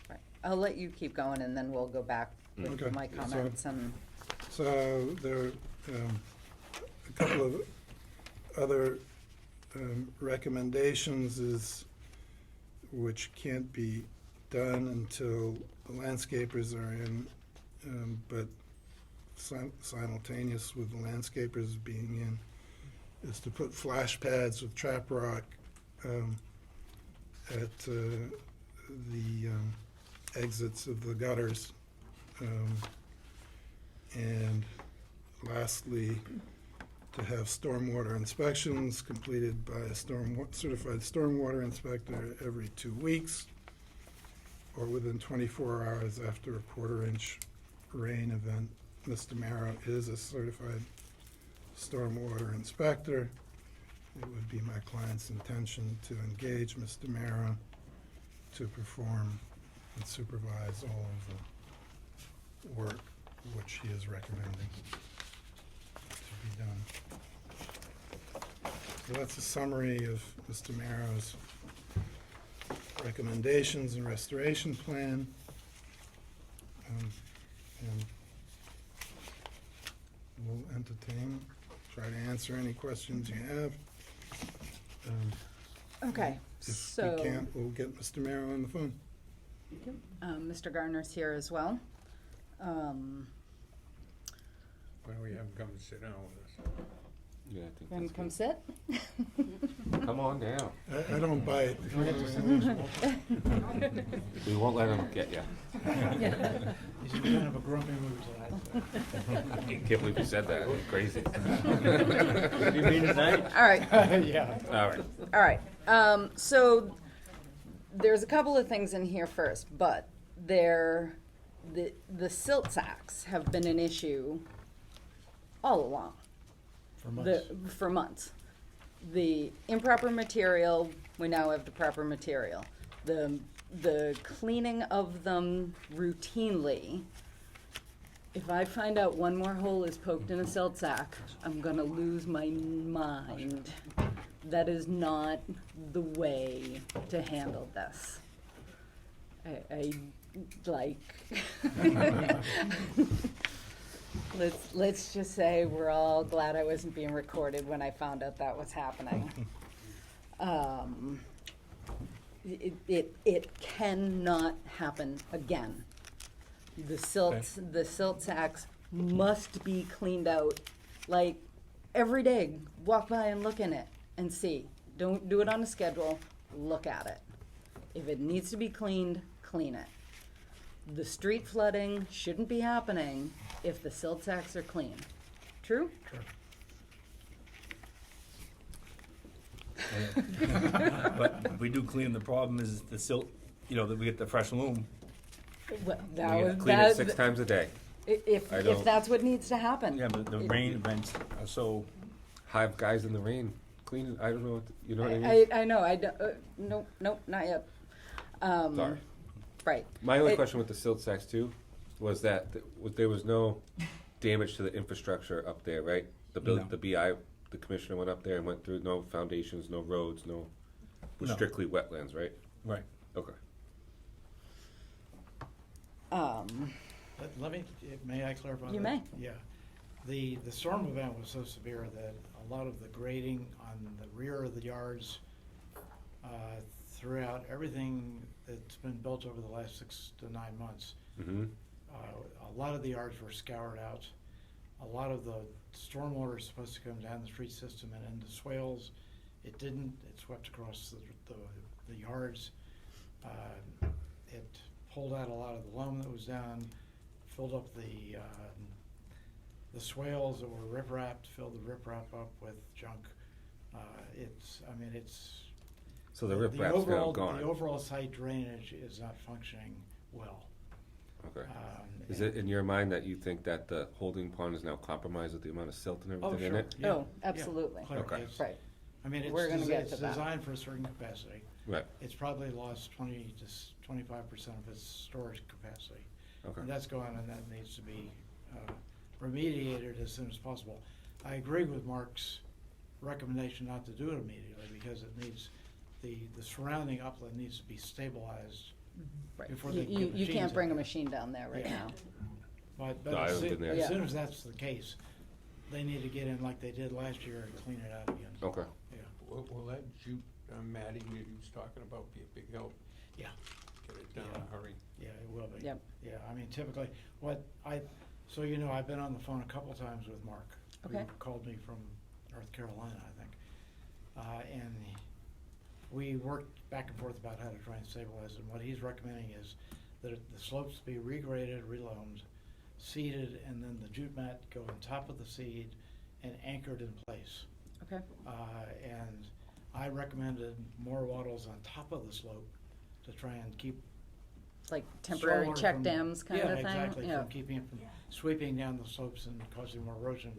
[SPEAKER 1] Right. I'll let you keep going, and then we'll go back with
[SPEAKER 16] Okay.
[SPEAKER 1] my comments and.
[SPEAKER 16] So there are a couple of other recommendations which can't be done until the landscapers are in, but simultaneous with the landscapers being in, is to put flash pads with trap rock at the exits of the gutters. And lastly, to have stormwater inspections completed by a certified stormwater inspector every 2 weeks or within 24 hours after a quarter-inch rain event. Mr. Mara is a certified stormwater inspector. It would be my client's intention to engage Mr. Mara to perform and supervise all of the work which he is recommending to be done. So that's a summary of Mr. Mara's recommendations and restoration plan. And we'll entertain, try to answer any questions you have.
[SPEAKER 1] Okay,
[SPEAKER 16] If
[SPEAKER 1] so.
[SPEAKER 16] we can't, we'll get Mr. Mara on the phone.
[SPEAKER 1] Mr. Gardner's here as well.
[SPEAKER 3] Why don't we have him come and sit down with us?
[SPEAKER 7] Yeah, I think
[SPEAKER 1] Then
[SPEAKER 7] that's
[SPEAKER 1] come
[SPEAKER 7] good.
[SPEAKER 1] sit.
[SPEAKER 7] Come on down.
[SPEAKER 16] I don't bite.
[SPEAKER 7] We won't let him get you.
[SPEAKER 12] He's in kind of a grumpy mood tonight.
[SPEAKER 7] I can't believe you said that. It's crazy.
[SPEAKER 15] You mean tonight?
[SPEAKER 1] All right.
[SPEAKER 12] Yeah.
[SPEAKER 7] All right.
[SPEAKER 1] All right. So there's a couple of things in here first, but the silt sacks have been an issue all along.
[SPEAKER 12] For months.
[SPEAKER 1] For months. The improper material, we now have the proper material. The cleaning of them routinely. If I find out one more hole is poked in a silt sack, I'm gonna lose my mind. That is not the way to handle this. I like. Let's just say we're all glad I wasn't being recorded when I found out that was happening. It cannot happen again. The silt sacks must be cleaned out, like every day. Walk by and look in it and see. Don't do it on a schedule. Look at it. If it needs to be cleaned, clean it. The street flooding shouldn't be happening if the silt sacks are clean. True?
[SPEAKER 17] But if we do clean, the problem is the silt, that we get the fresh loam.
[SPEAKER 1] Well,
[SPEAKER 7] We
[SPEAKER 1] that was,
[SPEAKER 7] clean it
[SPEAKER 1] that,
[SPEAKER 7] 6 times a day.
[SPEAKER 1] if that's what needs to happen.
[SPEAKER 17] Yeah, but the rain events are so.
[SPEAKER 7] Have guys in the rain clean. I don't know what you know what I mean.
[SPEAKER 1] I know. I don't. Nope, not yet.
[SPEAKER 7] Sorry.
[SPEAKER 1] Right.
[SPEAKER 7] My only question with the silt sacks too was that there was no damage to the infrastructure up there, right? The
[SPEAKER 17] No.
[SPEAKER 7] the BI, the commissioner went up there and went through no foundations, no roads, no. It was
[SPEAKER 17] No.
[SPEAKER 7] strictly wetlands, right?
[SPEAKER 17] Right.
[SPEAKER 7] Okay.
[SPEAKER 18] Let me, may I clarify?
[SPEAKER 1] You
[SPEAKER 18] that?
[SPEAKER 1] may.
[SPEAKER 18] Yeah. The storm event was so severe that a lot of the grading on the rear of the yards, throughout everything that's been built over the last 6 to 9 months,
[SPEAKER 7] Mm-hmm.
[SPEAKER 18] a lot of the yards were scoured out. A lot of the stormwater is supposed to come down the street system and into swales. It didn't. It swept across the yards. It pulled out a lot of the loam that was down, filled up the swales that were riprap, filled the riprap up with junk. It's
[SPEAKER 7] So the riprap's now gone.
[SPEAKER 18] The overall site drainage is not functioning well.
[SPEAKER 7] Okay. Is it in your mind that you think that the holding pond is now compromised with the amount of silt and everything in
[SPEAKER 18] sure.
[SPEAKER 7] it?
[SPEAKER 18] Yeah.
[SPEAKER 1] Oh, absolutely.
[SPEAKER 18] Yeah, clearly.
[SPEAKER 7] Okay.
[SPEAKER 18] It's-
[SPEAKER 1] Right.
[SPEAKER 18] I mean,
[SPEAKER 1] We're gonna get
[SPEAKER 18] it's
[SPEAKER 1] to that.
[SPEAKER 18] designed for a certain capacity.
[SPEAKER 7] Right.
[SPEAKER 18] It's probably lost 20 to 25% of its storage capacity.
[SPEAKER 7] Okay.
[SPEAKER 18] And that's gone, and that needs to be remediated as soon as possible. I agree with Mark's recommendation not to do it immediately because it needs, the surrounding upland needs to be stabilized
[SPEAKER 1] Right.
[SPEAKER 18] before they
[SPEAKER 1] You
[SPEAKER 18] get
[SPEAKER 1] can't
[SPEAKER 18] machines
[SPEAKER 1] bring
[SPEAKER 18] in
[SPEAKER 1] a
[SPEAKER 18] there.
[SPEAKER 1] machine down there right
[SPEAKER 18] Yeah.
[SPEAKER 1] now.
[SPEAKER 18] But
[SPEAKER 7] No, I
[SPEAKER 18] as
[SPEAKER 7] haven't
[SPEAKER 18] soon,
[SPEAKER 7] been there.
[SPEAKER 18] as
[SPEAKER 1] Yeah.
[SPEAKER 18] soon as that's the case, they need to get in like they did last year and clean it out again.
[SPEAKER 7] Okay.
[SPEAKER 18] Yeah.
[SPEAKER 3] Will that jute matting that he was talking about be a big help?
[SPEAKER 18] Yeah.
[SPEAKER 3] Get it done in a hurry.
[SPEAKER 18] Yeah, it will be.
[SPEAKER 1] Yep.
[SPEAKER 18] Yeah, I mean, typically, so I've been on the phone a couple times with Mark.
[SPEAKER 1] Okay.
[SPEAKER 18] Who called me from North Carolina, I think. And we worked back and forth about how to try and stabilize it. And what he's recommending is that the slopes be regraded, reloamed, seeded, and then the jute mat go on top of the seed and anchored in place.
[SPEAKER 1] Okay.
[SPEAKER 18] And I recommended more wattles on top of the slope to try and keep
[SPEAKER 1] Like temporary
[SPEAKER 18] stormwater
[SPEAKER 1] check
[SPEAKER 18] from-
[SPEAKER 1] dams kind of thing?
[SPEAKER 18] Yeah, exactly,
[SPEAKER 1] Yeah.
[SPEAKER 18] from keeping it from sweeping down the slopes and causing more erosion.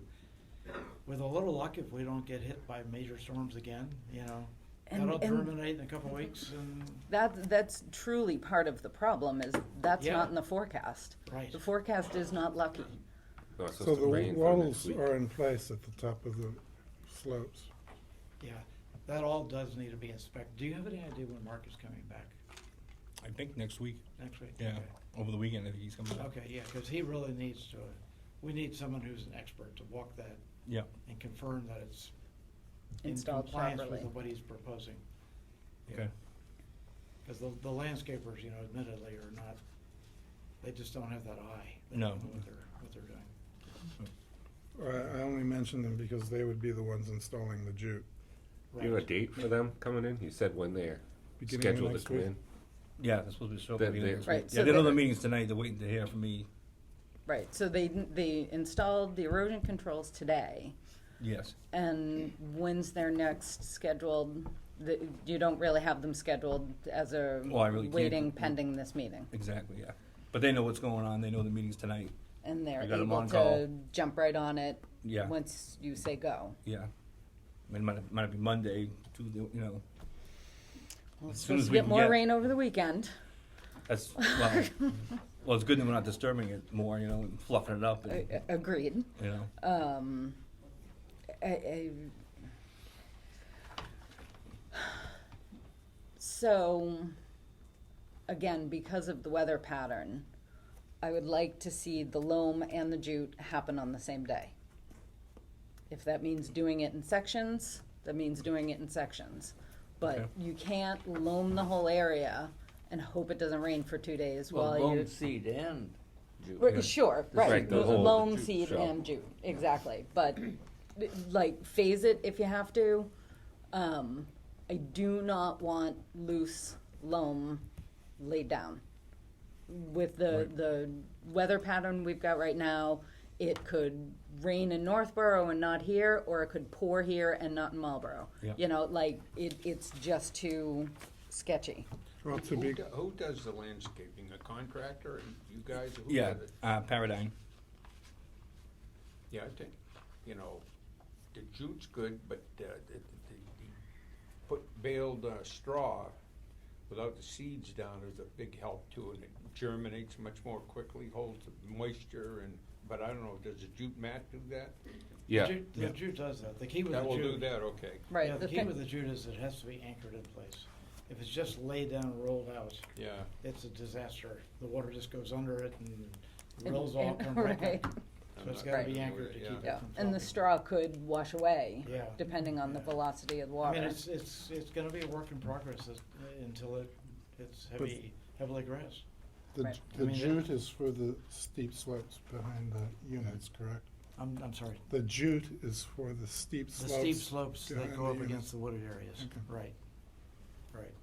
[SPEAKER 18] With a little luck, if we don't get hit by major storms again,
[SPEAKER 1] And-
[SPEAKER 18] that'll
[SPEAKER 1] and-
[SPEAKER 18] terminate in a couple of weeks and.
[SPEAKER 1] That's truly part of the problem is that's
[SPEAKER 18] Yeah.
[SPEAKER 1] not in the forecast.
[SPEAKER 18] Right.
[SPEAKER 1] The forecast is not lucky.
[SPEAKER 7] No, it's
[SPEAKER 16] So
[SPEAKER 7] supposed
[SPEAKER 16] the
[SPEAKER 7] to rain for
[SPEAKER 16] wattles
[SPEAKER 7] next week.
[SPEAKER 16] are in place at the top of the slopes.
[SPEAKER 18] Yeah, that all does need to be inspected. Do you have any idea when Mark is coming back?
[SPEAKER 17] I think next week.
[SPEAKER 18] Next week?
[SPEAKER 17] Yeah,
[SPEAKER 18] Okay.
[SPEAKER 17] over the weekend if he's coming back.
[SPEAKER 18] Okay, yeah, because he really needs to, we need someone who's an expert to walk that
[SPEAKER 17] Yeah.
[SPEAKER 18] and confirm that it's in
[SPEAKER 1] Installed
[SPEAKER 18] compliance
[SPEAKER 1] properly.
[SPEAKER 18] with what he's proposing.
[SPEAKER 17] Okay.
[SPEAKER 18] Because the landscapers, admittedly are not, they just don't have that eye. They
[SPEAKER 17] No.
[SPEAKER 18] don't know what they're doing.
[SPEAKER 16] I only mentioned them because they would be the ones installing the jute.
[SPEAKER 7] You have a date for them coming in? You said when they're
[SPEAKER 16] Beginning of
[SPEAKER 7] scheduled to
[SPEAKER 16] next
[SPEAKER 7] come
[SPEAKER 16] week.
[SPEAKER 7] in.
[SPEAKER 17] Yeah, that's supposed to be so.
[SPEAKER 7] That they-
[SPEAKER 1] Right,
[SPEAKER 17] Yeah,
[SPEAKER 1] so
[SPEAKER 17] they know
[SPEAKER 1] the-
[SPEAKER 17] the meetings tonight. They're waiting to hear from me.
[SPEAKER 1] Right, so they installed the erosion controls today.
[SPEAKER 17] Yes.
[SPEAKER 1] And when's their next scheduled, you don't really have them scheduled as a
[SPEAKER 17] Well, I really can't.
[SPEAKER 1] waiting pending this meeting?
[SPEAKER 17] Exactly. Yeah. But they know what's going on. They know the meetings tonight.
[SPEAKER 1] And they're
[SPEAKER 17] I got 'em
[SPEAKER 1] able
[SPEAKER 17] on
[SPEAKER 1] to
[SPEAKER 17] call.
[SPEAKER 1] jump right on it
[SPEAKER 17] Yeah.
[SPEAKER 1] once you say go.
[SPEAKER 17] Yeah. I mean, it might be Monday, Tuesday.
[SPEAKER 1] Well,
[SPEAKER 17] As
[SPEAKER 1] it's
[SPEAKER 17] soon as
[SPEAKER 1] supposed to
[SPEAKER 17] we
[SPEAKER 1] get
[SPEAKER 17] can
[SPEAKER 1] more
[SPEAKER 17] get-
[SPEAKER 1] rain over the weekend.
[SPEAKER 17] That's well, it's good that we're not disturbing it more. And fluffing it up. And,
[SPEAKER 1] Agreed. So, again, because of the weather pattern, I would like to see the loam and the jute happen on the same day. If that means doing it in sections, that means doing it in sections. But
[SPEAKER 6] Okay.
[SPEAKER 1] you can't loam the whole area and hope it doesn't rain for 2 days
[SPEAKER 6] Well,
[SPEAKER 1] while you.
[SPEAKER 6] loam seed and jute.
[SPEAKER 1] Right, sure, right.
[SPEAKER 7] Right, the whole
[SPEAKER 1] Loam,
[SPEAKER 7] jute
[SPEAKER 1] seed,
[SPEAKER 7] shell.
[SPEAKER 1] and jute, exactly. But like phase it if you have to. I do not want loose loam laid down. With the weather pattern we've got right now, it could rain in Northborough and not here, or it could pour here and not in Marlborough.
[SPEAKER 17] Yeah.
[SPEAKER 1] You know, like, it's just too sketchy.
[SPEAKER 16] Well, to be,
[SPEAKER 3] Who does the landscaping? A contractor? And you guys? Who
[SPEAKER 17] Yeah,
[SPEAKER 3] does it?
[SPEAKER 17] Paradigm.
[SPEAKER 3] Yeah, I think, the jute's good, but the put baled straw without the seeds down is a big help too, and it germinates much more quickly, holds the moisture, but I don't know, does the jute mat do that?
[SPEAKER 7] Yeah.
[SPEAKER 18] The jute does that. The key with
[SPEAKER 3] That
[SPEAKER 18] the
[SPEAKER 3] will
[SPEAKER 18] jute.
[SPEAKER 3] do that, okay.
[SPEAKER 1] Right,
[SPEAKER 18] Yeah,
[SPEAKER 1] the
[SPEAKER 18] the key
[SPEAKER 1] thing-
[SPEAKER 18] with the jute is it has to be anchored in place. If it's just laid down and rolled out,
[SPEAKER 3] Yeah.
[SPEAKER 18] it's a disaster. The water just goes under it and the
[SPEAKER 1] And-
[SPEAKER 18] rolls all
[SPEAKER 1] and-
[SPEAKER 18] come right
[SPEAKER 1] right.
[SPEAKER 18] up. So it's
[SPEAKER 3] I'm
[SPEAKER 18] gotta
[SPEAKER 3] not
[SPEAKER 18] be
[SPEAKER 3] familiar
[SPEAKER 18] anchored
[SPEAKER 3] with
[SPEAKER 18] to
[SPEAKER 3] it,
[SPEAKER 18] keep it
[SPEAKER 1] Yeah,
[SPEAKER 18] from
[SPEAKER 1] and the
[SPEAKER 18] flopping.
[SPEAKER 1] straw could wash away,
[SPEAKER 18] Yeah.
[SPEAKER 1] depending on the
[SPEAKER 18] Yeah.
[SPEAKER 1] velocity of the
[SPEAKER 18] I
[SPEAKER 1] water.
[SPEAKER 18] mean, it's gonna be a work in progress until it's heavily grassed.
[SPEAKER 16] the,
[SPEAKER 1] Right.
[SPEAKER 16] the
[SPEAKER 18] I mean,
[SPEAKER 16] jute is for the steep slopes behind the units, correct?
[SPEAKER 18] I'm sorry.
[SPEAKER 16] The jute is for the steep
[SPEAKER 18] The
[SPEAKER 16] slopes.
[SPEAKER 18] steep slopes that
[SPEAKER 16] behind
[SPEAKER 18] go
[SPEAKER 16] the
[SPEAKER 18] up
[SPEAKER 16] units.
[SPEAKER 18] against the wooded areas,
[SPEAKER 16] Okay.
[SPEAKER 18] right, right.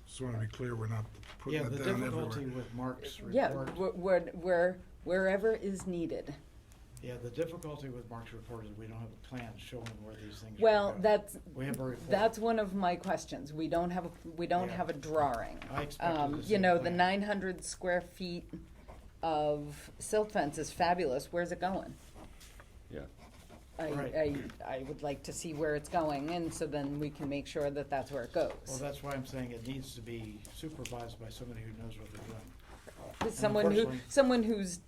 [SPEAKER 16] Just want to be clear, we're not putting
[SPEAKER 18] Yeah,
[SPEAKER 16] it
[SPEAKER 18] the
[SPEAKER 16] down
[SPEAKER 18] difficulty
[SPEAKER 16] everywhere.
[SPEAKER 18] with Mark's
[SPEAKER 1] Yeah,
[SPEAKER 18] report,
[SPEAKER 1] wherever is needed.
[SPEAKER 18] yeah, the difficulty with Mark's report is we don't have a plan showing where these things are
[SPEAKER 1] Well,
[SPEAKER 18] gonna go.
[SPEAKER 1] that's,
[SPEAKER 18] We have a report.
[SPEAKER 1] that's one of my questions. We don't have
[SPEAKER 18] Yeah.
[SPEAKER 1] a drawing.
[SPEAKER 18] I expected to see
[SPEAKER 1] You know,
[SPEAKER 18] a
[SPEAKER 1] the
[SPEAKER 18] plan.
[SPEAKER 1] 900 square feet of silt fence is fabulous. Where's it going?
[SPEAKER 7] Yeah.
[SPEAKER 18] Right.
[SPEAKER 1] I would like to see where it's going, and so then we can make sure that that's where it goes.
[SPEAKER 18] Well, that's why I'm saying it needs to be supervised by somebody who knows what they're doing.
[SPEAKER 1] Someone who's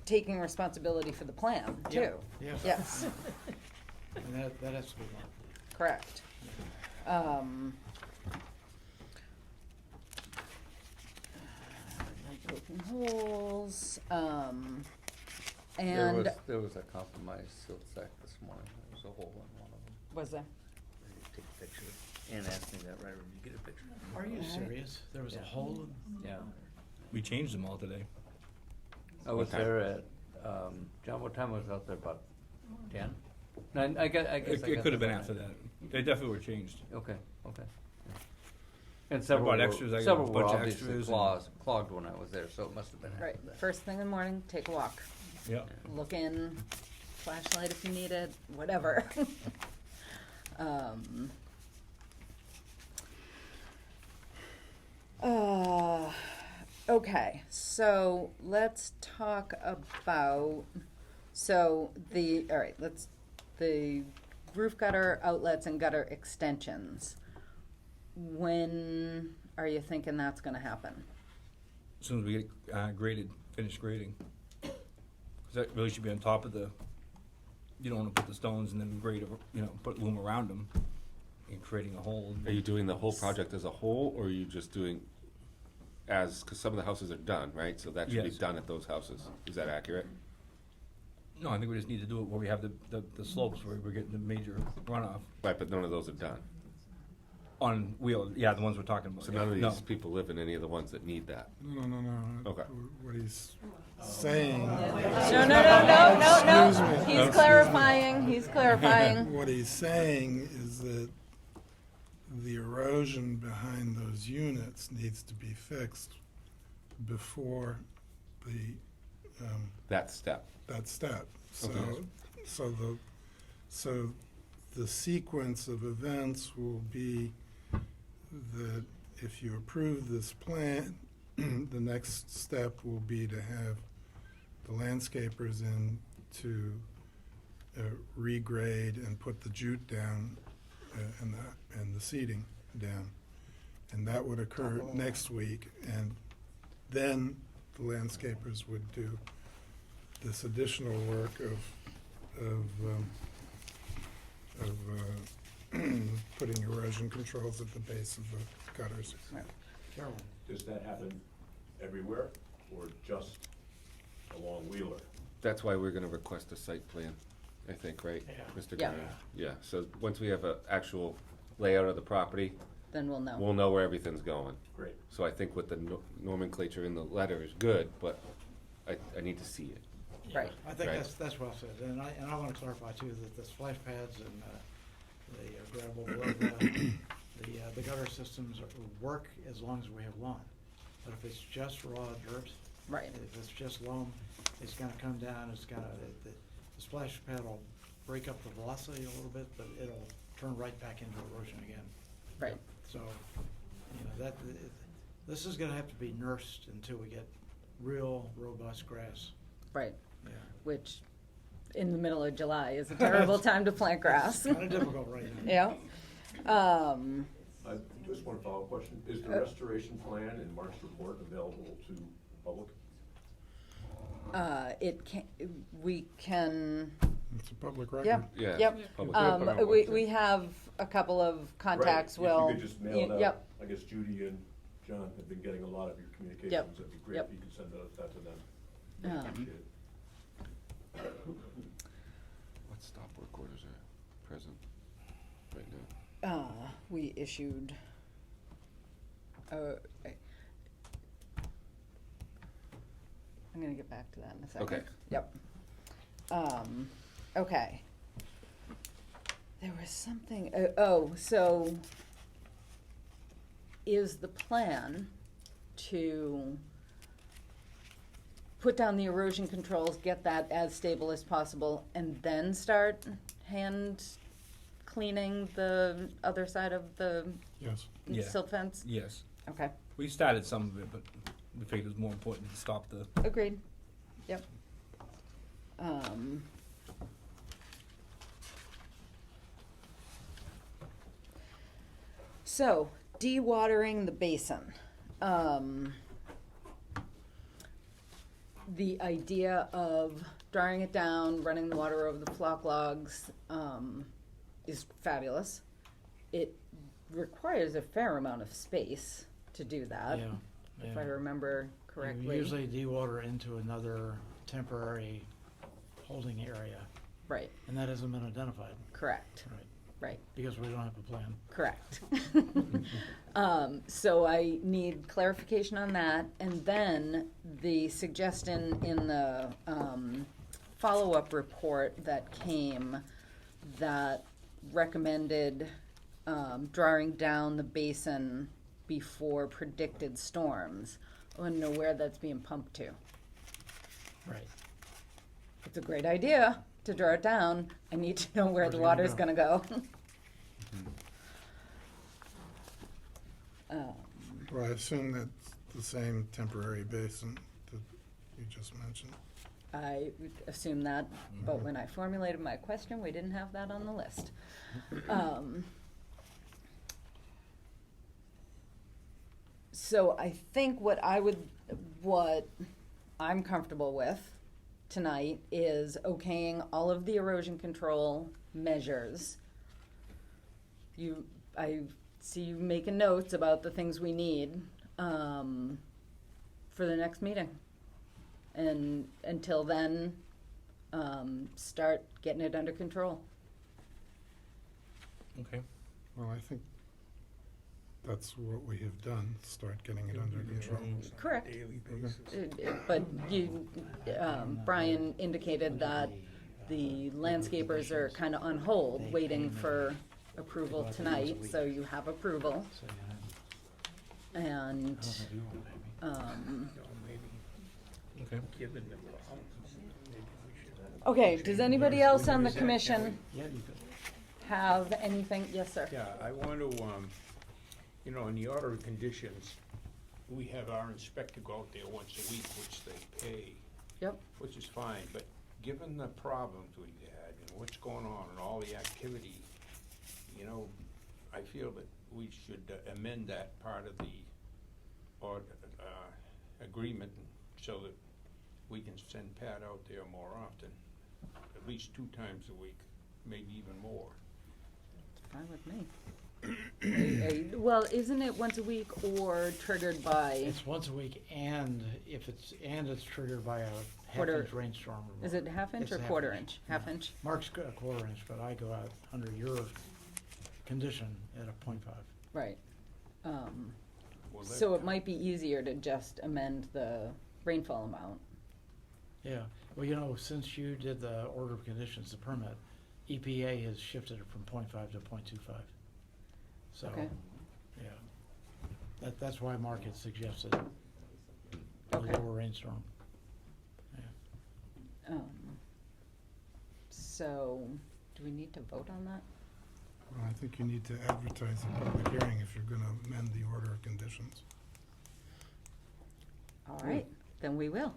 [SPEAKER 1] taking responsibility for the plan, too.
[SPEAKER 18] Yeah, yeah.
[SPEAKER 1] Yes,
[SPEAKER 18] And that has to be Mark.
[SPEAKER 1] correct. Open holes, and
[SPEAKER 6] There was a compromised silt sack this morning. There was a hole in one of them.
[SPEAKER 1] was there?
[SPEAKER 6] Take a picture. Ann asked me that right when you get a picture.
[SPEAKER 18] Are you serious? There was a hole in?
[SPEAKER 6] Yeah.
[SPEAKER 17] We changed them all today.
[SPEAKER 6] I was there at, John, what time was I out there, about 10? Nine, I guess.
[SPEAKER 17] It could have been after that. They definitely were changed.
[SPEAKER 6] Okay. And several
[SPEAKER 17] brought
[SPEAKER 6] were,
[SPEAKER 17] extras, I got a
[SPEAKER 6] several were
[SPEAKER 17] bunch of
[SPEAKER 6] obviously
[SPEAKER 17] extras
[SPEAKER 6] clogged when I was there, so it must have been
[SPEAKER 1] Right,
[SPEAKER 6] after that.
[SPEAKER 1] first thing in the morning, take a walk.
[SPEAKER 17] Yeah.
[SPEAKER 1] Look in, flashlight if you need it, whatever. Okay, so let's talk about, the roof gutter outlets and gutter extensions. When are you thinking that's gonna happen?
[SPEAKER 17] As soon as we get graded, finished grading. 'Cause that really should be on top of you don't want to put the stones and then grade, put loom around them and creating a hole.
[SPEAKER 7] Are you doing the whole project as a whole, or are you just doing because some of the houses are done, right? So that should be
[SPEAKER 17] Yes.
[SPEAKER 7] done at those houses. Is that accurate?
[SPEAKER 17] No, I think we just need to do it where we have the slopes where we're getting the major runoff.
[SPEAKER 7] Right, but none of those are done.
[SPEAKER 17] On wheel, yeah, the ones we're talking about.
[SPEAKER 7] So
[SPEAKER 17] yeah.
[SPEAKER 7] none of
[SPEAKER 17] No.
[SPEAKER 7] these people live in any of the ones that need that.
[SPEAKER 16] No.
[SPEAKER 7] Okay.
[SPEAKER 16] What he's saying.
[SPEAKER 1] No.
[SPEAKER 16] Excuse me.
[SPEAKER 1] He's clarifying.
[SPEAKER 16] What he's saying is that the erosion behind those units needs to be fixed before
[SPEAKER 7] That step.
[SPEAKER 16] that step.
[SPEAKER 7] Okay.
[SPEAKER 16] So the sequence of events will be that if you approve this plan, the next step will be to have the landscapers in to regrade and put the jute down and the seating down. And that would occur next week, and then the landscapers would do this additional work of putting erosion controls at the base of the gutters.
[SPEAKER 18] Carolyn.
[SPEAKER 19] Does that happen everywhere or just along Wheeler?
[SPEAKER 7] That's why we're gonna request a site plan, I think, right,
[SPEAKER 18] Yeah.
[SPEAKER 7] Mr.
[SPEAKER 1] Yeah.
[SPEAKER 7] Garner? Yeah, so once we have an actual layout of the property,
[SPEAKER 1] Then we'll know.
[SPEAKER 7] we'll know where everything's going.
[SPEAKER 19] Great.
[SPEAKER 7] So I think with the nomenclature in the letter is good, but I need to see it.
[SPEAKER 1] Right.
[SPEAKER 18] I think
[SPEAKER 7] Right.
[SPEAKER 18] that's well said, and I want to clarify too, that the splash pads and the gravel below The gutter systems work as long as we have lawn. But if it's just raw dirt,
[SPEAKER 1] Right.
[SPEAKER 18] if it's just loam, it's gonna come down, the splash pad will break up the velocity a little bit, but it'll turn right back into erosion again.
[SPEAKER 1] Right.
[SPEAKER 18] So, this is gonna have to be nursed until we get real robust grass.
[SPEAKER 1] Right.
[SPEAKER 18] Yeah.
[SPEAKER 1] Which, in the middle of July, is a terrible time to plant grass.
[SPEAKER 18] It's kinda difficult right now.
[SPEAKER 1] Yeah.
[SPEAKER 19] Just one follow-up question. Is the restoration plan and Mark's report available to public?
[SPEAKER 1] We can.
[SPEAKER 16] It's a public record.
[SPEAKER 1] Yep.
[SPEAKER 7] Yeah,
[SPEAKER 1] Yep.
[SPEAKER 7] public.
[SPEAKER 1] We have a couple of contacts.
[SPEAKER 19] Right.
[SPEAKER 1] Will.
[SPEAKER 19] If you could just mail it out.
[SPEAKER 1] Yep.
[SPEAKER 19] I guess Judy and John have been getting a lot of your communications.
[SPEAKER 1] Yep.
[SPEAKER 19] It'd be great
[SPEAKER 1] Yep.
[SPEAKER 19] if you could send that to them. Appreciate it.
[SPEAKER 7] What stop work orders are present right now?
[SPEAKER 1] We issued. I'm gonna get back to that in a second.
[SPEAKER 7] Okay.
[SPEAKER 1] Yep. Okay. There was something, so is the plan to put down the erosion controls, get that as stable as possible, and then start hand cleaning the other side of the
[SPEAKER 16] Yes.
[SPEAKER 17] Yeah.
[SPEAKER 1] silt fence?
[SPEAKER 17] Yes.
[SPEAKER 1] Okay,
[SPEAKER 17] We started some of it, but we figured it was more important to stop the.
[SPEAKER 1] agreed. Yep. So, dewatering the basin. The idea of drying it down, running the water over the flock logs, is fabulous. It requires a fair amount of space to do that,
[SPEAKER 18] Yeah,
[SPEAKER 1] if
[SPEAKER 18] yeah.
[SPEAKER 1] I remember
[SPEAKER 18] We
[SPEAKER 1] correctly.
[SPEAKER 18] usually dewater into another temporary holding area.
[SPEAKER 1] Right.
[SPEAKER 18] And that hasn't been identified.
[SPEAKER 1] Correct.
[SPEAKER 18] Right.
[SPEAKER 1] Right.
[SPEAKER 18] Because we don't have a plan.
[SPEAKER 1] Correct. So I need clarification on that, and then the suggestion in the follow-up report that came that recommended drawing down the basin before predicted storms. I want to know where that's being pumped to.
[SPEAKER 18] Right.
[SPEAKER 1] It's a great idea to draw it down. I need to know where
[SPEAKER 18] Where's
[SPEAKER 1] the
[SPEAKER 18] it gonna
[SPEAKER 1] water's
[SPEAKER 18] go?
[SPEAKER 1] gonna go.
[SPEAKER 16] Well, I assume that's the same temporary basin that you just mentioned.
[SPEAKER 1] I would assume that, but when I formulated my question, we didn't have that on the list. So I think what I'm comfortable with tonight is okaying all of the erosion control measures. I see you making notes about the things we need, for the next meeting. And until then, start getting it under control.
[SPEAKER 17] Okay.
[SPEAKER 16] Well, I think that's what we have done, start getting it under control.
[SPEAKER 1] Correct.
[SPEAKER 3] Daily basis.
[SPEAKER 1] But Brian indicated that the landscapers are kind of on hold, waiting for approval tonight, so you have approval. And,
[SPEAKER 17] Okay.
[SPEAKER 3] Given the problems, maybe we should.
[SPEAKER 1] okay, does anybody else on the commission
[SPEAKER 18] Yeah, you could.
[SPEAKER 1] have anything? Yes, sir.
[SPEAKER 3] Yeah, I want to, in the order of conditions, we have our inspector go out there once a week, which they pay.
[SPEAKER 1] Yep.
[SPEAKER 3] Which is fine, but given the problems we've had and what's going on and all the activity, I feel that we should amend that part of the agreement so that we can send Pat out there more often, at least 2 times a week, maybe even more.
[SPEAKER 1] Fine with me. Well, isn't it once a week or triggered by?
[SPEAKER 18] It's once a week, and it's triggered by a
[SPEAKER 1] Quarter-
[SPEAKER 18] half-inch rainstorm.
[SPEAKER 1] Is it half inch
[SPEAKER 18] It's
[SPEAKER 1] or
[SPEAKER 18] a half
[SPEAKER 1] quarter
[SPEAKER 18] inch.
[SPEAKER 1] inch? Half inch?
[SPEAKER 18] Mark's got a quarter inch, but I go out under your condition at a 0.5.
[SPEAKER 1] Right.
[SPEAKER 3] Well,
[SPEAKER 1] So it might be easier to just amend the rainfall amount.
[SPEAKER 18] Yeah, well, since you did the order of conditions, the permit, EPA has shifted it from 0.5 to 0.25. So,
[SPEAKER 1] Okay.
[SPEAKER 18] yeah. That's why Mark had suggested a
[SPEAKER 1] Okay.
[SPEAKER 18] lower rainstorm.
[SPEAKER 1] So, do we need to vote on that?
[SPEAKER 16] Well, I think you need to advertise a public hearing if you're gonna amend the order of conditions.
[SPEAKER 1] All right, then we will.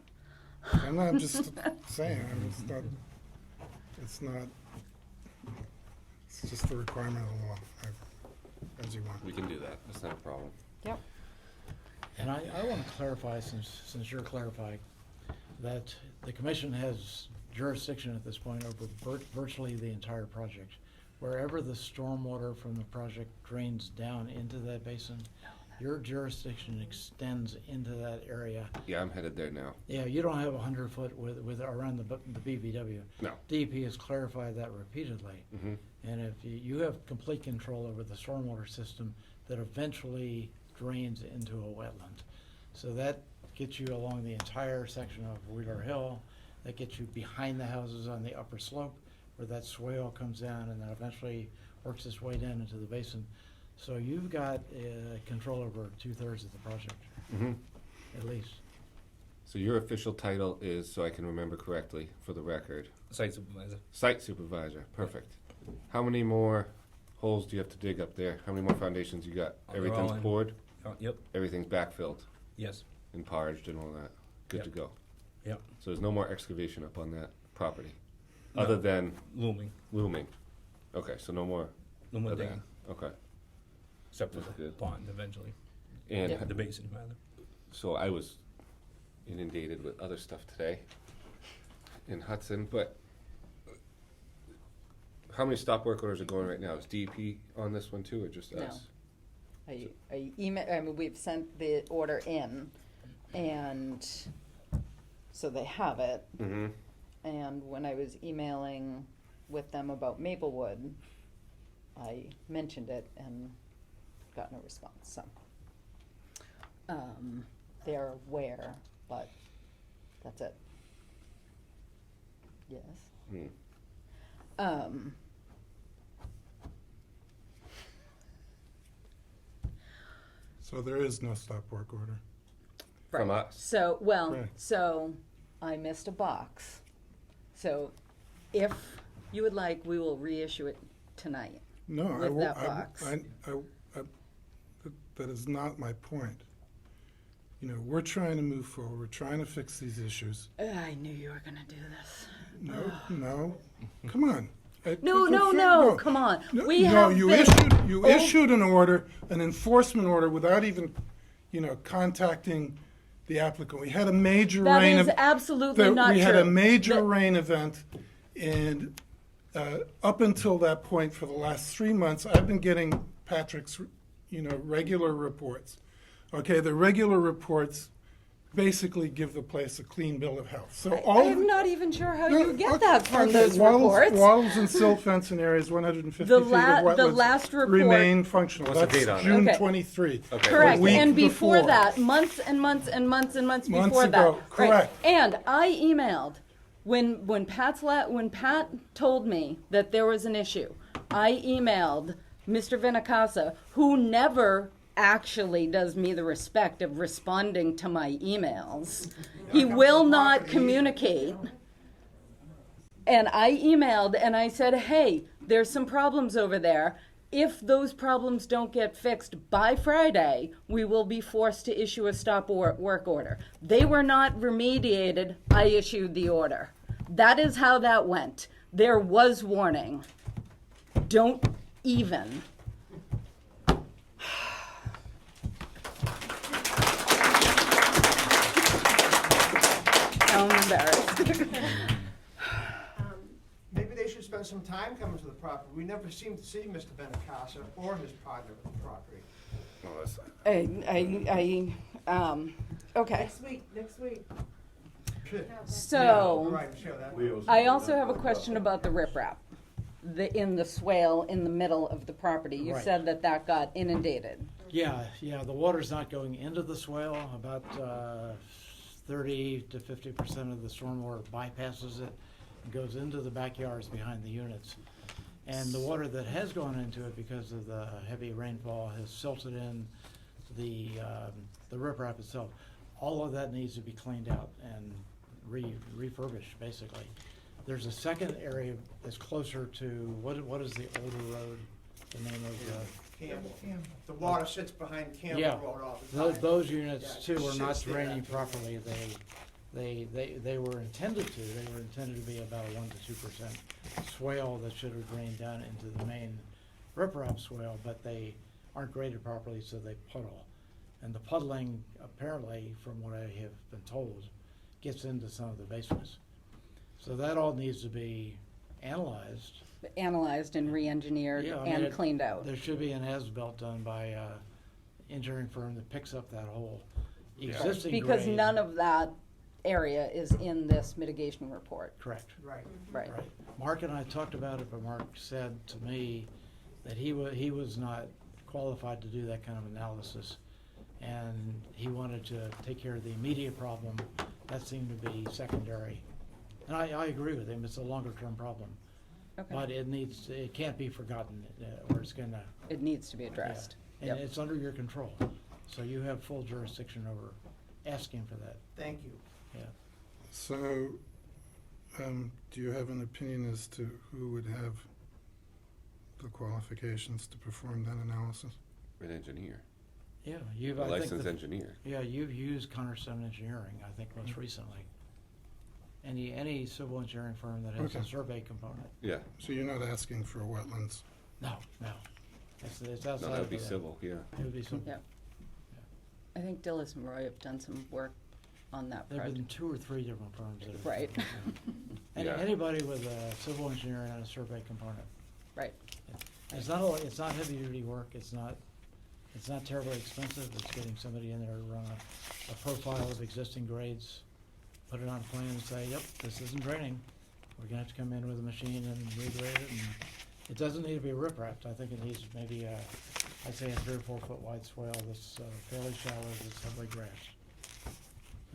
[SPEAKER 16] I'm just saying, it's just a requirement of the law, as you want.
[SPEAKER 7] We can do that, that's not a problem.
[SPEAKER 1] Yep.
[SPEAKER 18] And I want to clarify, since you're clarifying, that the commission has jurisdiction at this point over virtually the entire project. Wherever the stormwater from the project drains down into that basin, your jurisdiction extends into that area.
[SPEAKER 7] Yeah, I'm headed there now.
[SPEAKER 18] Yeah, you don't have 100 foot with around the BVW.
[SPEAKER 7] No.
[SPEAKER 18] DEP has clarified that repeatedly.
[SPEAKER 7] Mhm.
[SPEAKER 18] And if you have complete control over the stormwater system that eventually drains into a wetland. So that gets you along the entire section of Wheeler Hill. That gets you behind the houses on the upper slope where that swale comes down and then eventually works its way down into the basin. So you've got control over 2/3 of the project, at least.
[SPEAKER 7] So your official title is, so I can remember correctly, for the record?
[SPEAKER 17] Site supervisor.
[SPEAKER 7] Site supervisor, perfect. How many more holes do you have to dig up there? How many more foundations you got?
[SPEAKER 17] They're
[SPEAKER 7] Everything's
[SPEAKER 17] all in.
[SPEAKER 7] poured?
[SPEAKER 17] Yep.
[SPEAKER 7] Everything's backfilled?
[SPEAKER 17] Yes.
[SPEAKER 7] And parged and all that? Good to
[SPEAKER 17] Yep.
[SPEAKER 7] go?
[SPEAKER 17] Yep.
[SPEAKER 7] So there's no more excavation up on that property?
[SPEAKER 17] No.
[SPEAKER 7] Other than?
[SPEAKER 17] Looming.
[SPEAKER 7] Looming. Okay, so no more?
[SPEAKER 17] No more
[SPEAKER 7] of that.
[SPEAKER 17] digging.
[SPEAKER 7] Okay.
[SPEAKER 17] Except for
[SPEAKER 7] That's
[SPEAKER 17] the
[SPEAKER 7] good.
[SPEAKER 17] pond eventually.
[SPEAKER 7] And
[SPEAKER 17] The basin, rather.
[SPEAKER 7] So I was inundated with other stuff today in Hudson, but how many stop work orders are going right now? Is DEP on this one too, or just
[SPEAKER 1] No.
[SPEAKER 7] us?
[SPEAKER 1] I mean, we've sent the order in, and so they have it.
[SPEAKER 7] Mm-hmm.
[SPEAKER 1] And when I was emailing with them about Maplewood, I mentioned it and got no response, so. They're aware, but that's it. Yes.
[SPEAKER 7] Hmm.
[SPEAKER 16] So there is no stop work order.
[SPEAKER 7] From us?
[SPEAKER 1] So, well,
[SPEAKER 16] Right.
[SPEAKER 1] so I missed a box. So if you would like, we will reissue it tonight.
[SPEAKER 16] No, I
[SPEAKER 1] with
[SPEAKER 16] will,
[SPEAKER 1] that box.
[SPEAKER 16] that is not my point. You know, we're trying to move forward, we're trying to fix these issues.
[SPEAKER 1] I knew you were gonna do this.
[SPEAKER 16] No, come on.
[SPEAKER 1] No, come on. We
[SPEAKER 16] No,
[SPEAKER 1] have
[SPEAKER 16] you
[SPEAKER 1] been-
[SPEAKER 16] issued an order, an enforcement order, without even, contacting the applicant. We had a major
[SPEAKER 1] That
[SPEAKER 16] rain.
[SPEAKER 1] is absolutely not
[SPEAKER 16] We had a
[SPEAKER 1] true.
[SPEAKER 16] major
[SPEAKER 1] That-
[SPEAKER 16] rain event, and up until that point, for the last 3 months, I've been getting Patrick's, regular reports. Okay, the regular reports basically give the place a clean bill of health. So
[SPEAKER 1] I'm not even sure how you get that from those reports.
[SPEAKER 16] Wattles and silt fence in areas 150
[SPEAKER 1] The
[SPEAKER 16] feet of
[SPEAKER 1] the
[SPEAKER 16] wetlands
[SPEAKER 1] last report-
[SPEAKER 16] remain functional.
[SPEAKER 7] What's the
[SPEAKER 16] That's
[SPEAKER 7] date on that?
[SPEAKER 16] June
[SPEAKER 1] Okay.
[SPEAKER 16] 23.
[SPEAKER 7] Okay.
[SPEAKER 1] Correct,
[SPEAKER 16] A week
[SPEAKER 1] and before
[SPEAKER 16] before.
[SPEAKER 1] that, months and months and months and months
[SPEAKER 16] Months
[SPEAKER 1] before
[SPEAKER 16] ago,
[SPEAKER 1] that.
[SPEAKER 16] correct.
[SPEAKER 1] Right. And I emailed, when Pat told me that there was an issue, I emailed Mr. Vinacasa, who never actually does me the respect of responding to my emails. He will not communicate. And I emailed and I said, hey, there's some problems over there. If those problems don't get fixed by Friday, we will be forced to issue a stop work order. They were not remediated. I issued the order. That is how that went. There was warning. Don't even. I'm embarrassed.
[SPEAKER 20] Maybe they should spend some time coming to the property. We never seem to see Mr. Benacasa or his partner at the property.
[SPEAKER 1] Okay.
[SPEAKER 11] Next week.
[SPEAKER 1] So,
[SPEAKER 20] Right, sure, that-
[SPEAKER 1] I also have a question about the riprap, in the swale in the middle of the property. You
[SPEAKER 18] Right.
[SPEAKER 1] said that got inundated.
[SPEAKER 18] Yeah, the water's not going into the swale. About 30 to 50% of the stormwater bypasses it and goes into the backyards behind the units. And the water that has gone into it because of the heavy rainfall has silted in the riprap itself. All of that needs to be cleaned out and refurbished, basically. There's a second area that's closer to, what is the older road, the name of the?
[SPEAKER 20] Campbell. The water sits behind Campbell
[SPEAKER 18] Yeah,
[SPEAKER 20] Road all the time.
[SPEAKER 18] those units
[SPEAKER 20] Yeah,
[SPEAKER 18] too
[SPEAKER 20] it
[SPEAKER 18] are not
[SPEAKER 20] sits there
[SPEAKER 18] draining
[SPEAKER 20] after-
[SPEAKER 18] properly. They were intended to. They were intended to be about a 1 to 2% swale that should have drained down into the main riprap swale, but they aren't graded properly, so they puddle. And the puddling, apparently, from what I have been told, gets into some of the basements. So that all needs to be analyzed.
[SPEAKER 1] Analyzed and re-engineered
[SPEAKER 18] Yeah, I mean,
[SPEAKER 1] and cleaned out.
[SPEAKER 18] There should be an as-built done by an engineering firm that picks up that whole existing
[SPEAKER 1] Because
[SPEAKER 18] grade.
[SPEAKER 1] none of that area is in this mitigation report.
[SPEAKER 18] Correct.
[SPEAKER 20] Right.
[SPEAKER 1] Right.
[SPEAKER 18] Mark and I talked about it, but Mark said to me that he was not qualified to do that kind of analysis. And he wanted to take care of the immediate problem. That seemed to be secondary. And I agree with him, it's a longer-term problem.
[SPEAKER 1] Okay.
[SPEAKER 18] But it can't be forgotten, or it's gonna.
[SPEAKER 1] It needs to be addressed.
[SPEAKER 18] Yeah. And
[SPEAKER 1] Yep.
[SPEAKER 18] it's under your control, so you have full jurisdiction over asking for that.
[SPEAKER 20] Thank you.
[SPEAKER 18] Yeah.
[SPEAKER 16] So, do you have an opinion as to who would have the qualifications to perform that analysis?
[SPEAKER 7] An engineer.
[SPEAKER 18] Yeah,
[SPEAKER 7] A licensed engineer.
[SPEAKER 18] Yeah, you've used Cornerstone Engineering, I think, most recently. Any civil engineering firm that has a
[SPEAKER 16] Okay.
[SPEAKER 18] survey component.
[SPEAKER 7] Yeah.
[SPEAKER 16] So you're not asking for wetlands?
[SPEAKER 18] No. It's outside
[SPEAKER 7] No, that would
[SPEAKER 18] of
[SPEAKER 7] be
[SPEAKER 18] that.
[SPEAKER 7] civil, yeah.
[SPEAKER 18] It would be civil.
[SPEAKER 1] Yep. I think Dillis and Roy have done some work on that
[SPEAKER 18] There've
[SPEAKER 1] project.
[SPEAKER 18] been 2 or 3 different firms that have.
[SPEAKER 1] Right.
[SPEAKER 7] Yeah.
[SPEAKER 18] Anybody with a civil engineering and a survey component.
[SPEAKER 1] Right.
[SPEAKER 18] It's not heavy duty work, it's not terribly expensive, it's getting somebody in there to run a profile of existing grades, put it on a plan and say, yep, this isn't draining. We're gonna have to come in with a machine and regrade it, and it doesn't need to be riprapped. I think it needs maybe I'd say a 3 or 4 foot wide swale that's fairly shallow, that's heavily grassed.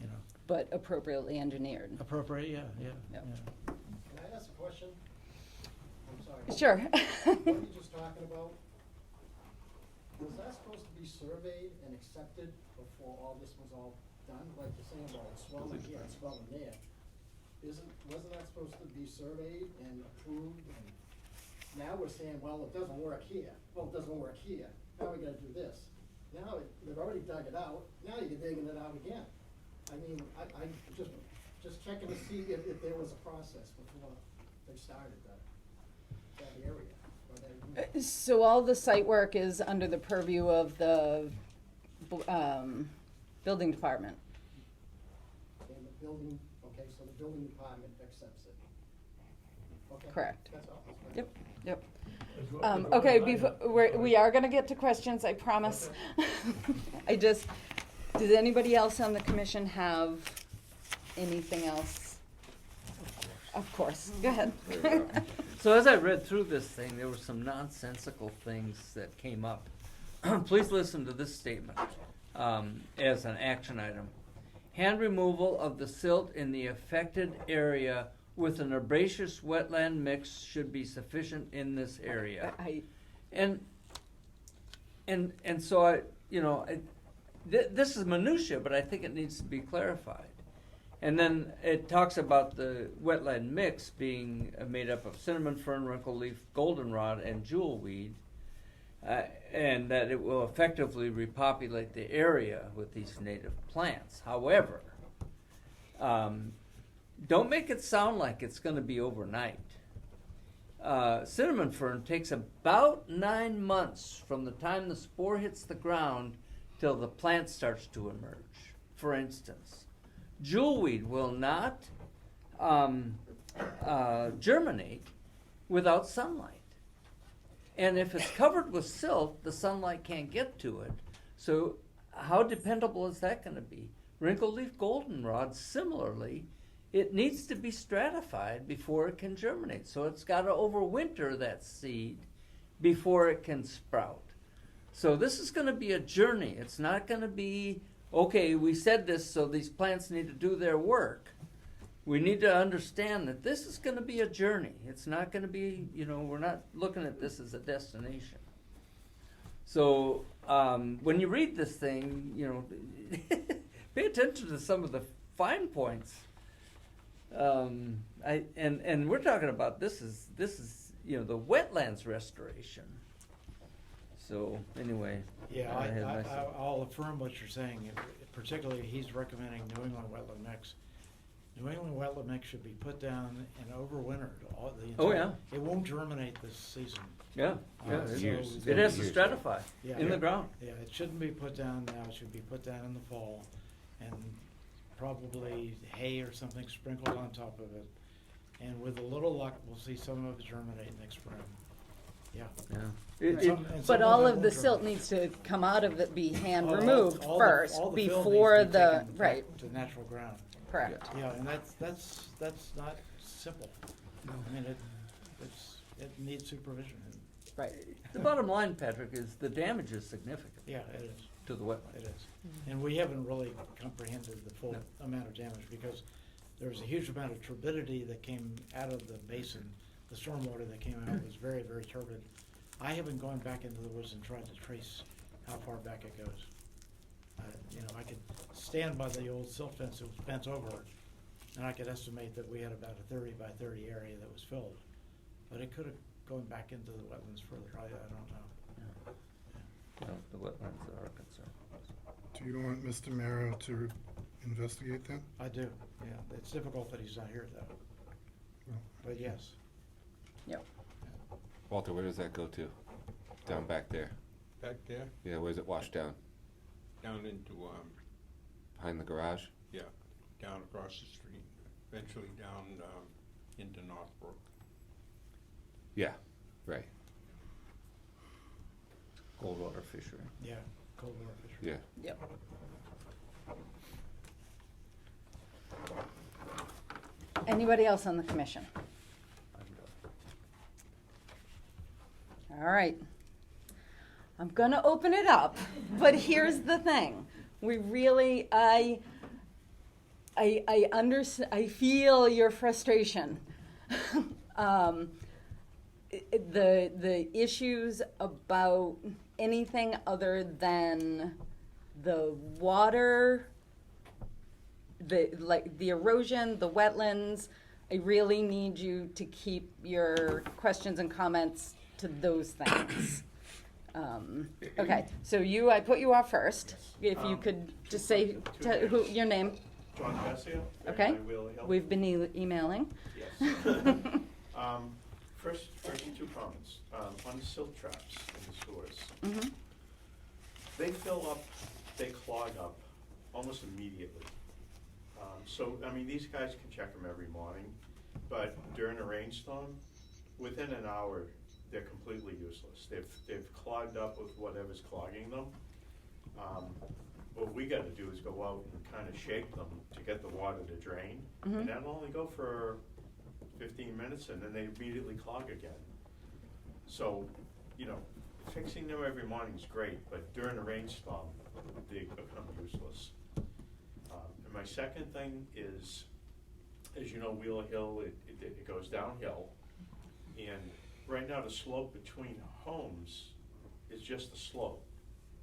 [SPEAKER 18] You know,
[SPEAKER 1] But appropriately engineered.
[SPEAKER 18] appropriate, yeah.
[SPEAKER 1] Yep.
[SPEAKER 20] Can I ask a question? I'm sorry.
[SPEAKER 1] Sure.
[SPEAKER 20] What were you just talking about? Was that supposed to be surveyed and accepted before all this was all done? Like you're saying, well, it's swelling here, it's swelling there. Wasn't that supposed to be surveyed and approved? And now we're saying, well, it doesn't work here. Well, it doesn't work here. Now we gotta do this. Now, they've already dug it out, now you're digging it out again. I mean, I just checking to see if there was a process before they started that area. Or that
[SPEAKER 1] So all the site work is under the purview of the building department.
[SPEAKER 20] And the building, okay, so the building department accepts it. Okay.
[SPEAKER 1] Correct.
[SPEAKER 20] That's all.
[SPEAKER 1] Yep, yep. Okay, we are gonna get to questions, I promise. Does anybody else on the commission have anything else? Of course, go ahead.
[SPEAKER 6] So as I read through this thing, there were some nonsensical things that came up. Please listen to this statement as an action item. Hand removal of the silt in the affected area with an herbaceous wetland mix should be sufficient in this area. And so I, this is minutia, but I think it needs to be clarified. And then it talks about the wetland mix being made up of cinnamon fern, wrinkle leaf, goldenrod, and jewelweed, and that it will effectively repopulate the area with these native plants. However, don't make it sound like it's going to be overnight. Cinnamon fern takes about 9 months from the time the spore hits the ground till the plant starts to emerge, for instance. Jewelweed will not germinate without sunlight. And if it's covered with silt, the sunlight can't get to it. So how dependable is that going to be? Wrinkle leaf goldenrod, similarly, it needs to be stratified before it can germinate. So it's got to overwinter that seed before it can sprout. So this is going to be a journey. It's not going to be, okay, we said this, so these plants need to do their work. we need to understand that this is gonna be a journey. It's not gonna be, we're not looking at this as a destination. So, when you read this thing, pay attention to some of the fine points. And we're talking about this is the wetlands restoration. So anyway.
[SPEAKER 18] Yeah,
[SPEAKER 6] I had my say.
[SPEAKER 18] I'll affirm what you're saying. Particularly, he's recommending New England wetland mix. New England wetland mix should be put down and overwintered. It won't germinate this season.
[SPEAKER 6] Yeah,
[SPEAKER 18] so
[SPEAKER 6] it has to stratify in the ground.
[SPEAKER 18] Yeah, it shouldn't be put down now. It should be put down in the fall, and probably hay or something sprinkled on top of it. And with a little luck, we'll see some of it germinate next spring. Yeah.
[SPEAKER 1] But all of the silt needs to come out of it, be hand removed first before the right
[SPEAKER 18] to natural ground.
[SPEAKER 1] Correct.
[SPEAKER 18] Yeah, and that's not simple. I mean, it needs supervision.
[SPEAKER 1] Right.
[SPEAKER 6] The bottom line, Patrick, is the damage is significant.
[SPEAKER 18] Yeah, it is.
[SPEAKER 6] To the wetland.
[SPEAKER 18] It is. And we haven't really comprehended the full amount of damage because there was a huge amount of turbidity that came out of the basin. The stormwater that came out was very, very turbid. I haven't gone back into the woods and tried to trace how far back it goes. I could stand by the old silt fence that was bent over it, and I could estimate that we had about a 30 by 30 area that was filled. But it could have gone back into the wetlands further. I don't know.
[SPEAKER 6] Well, the wetlands are a concern.
[SPEAKER 16] Do you want Mr. Marrow to investigate that?
[SPEAKER 18] I do, yeah. It's difficult that he's not here, though.
[SPEAKER 16] Well.
[SPEAKER 18] But yes.
[SPEAKER 1] Yep.
[SPEAKER 7] Walter, where does that go to? Down back there?
[SPEAKER 3] Back there?
[SPEAKER 7] Yeah, where's it washed down?
[SPEAKER 3] Down into,
[SPEAKER 7] Behind the garage?
[SPEAKER 3] yeah, down across the street, eventually down, into Northbrook.
[SPEAKER 7] Yeah, right.
[SPEAKER 6] Coldwater fishery.
[SPEAKER 18] Yeah, coldwater fishery.
[SPEAKER 7] Yeah.
[SPEAKER 1] Yep. Anybody else on the commission? All right. I'm gonna open it up, but here's the thing. We really, I feel your frustration. The issues about anything other than the water, the erosion, the wetlands, I really need you to keep your questions and comments to those things. Okay, so I put you off first. If you could just say your name.
[SPEAKER 21] John Garcia.
[SPEAKER 1] Okay. We've been emailing.
[SPEAKER 21] Yes. First two comments. On the silt traps in the sewers. They fill up, they clog up almost immediately. So, I mean, these guys can check them every morning, but during a rainstorm, within an hour, they're completely useless. They've clogged up with whatever's clogging them. What we gotta do is go out and kind of shake them to get the water to drain. And that'll only go for 15 minutes and then they immediately clog again. So, fixing them every morning is great, but during a rainstorm, they become useless. And my second thing is, as you know, Wheeler Hill, it goes downhill. And right now, the slope between homes is just a slope.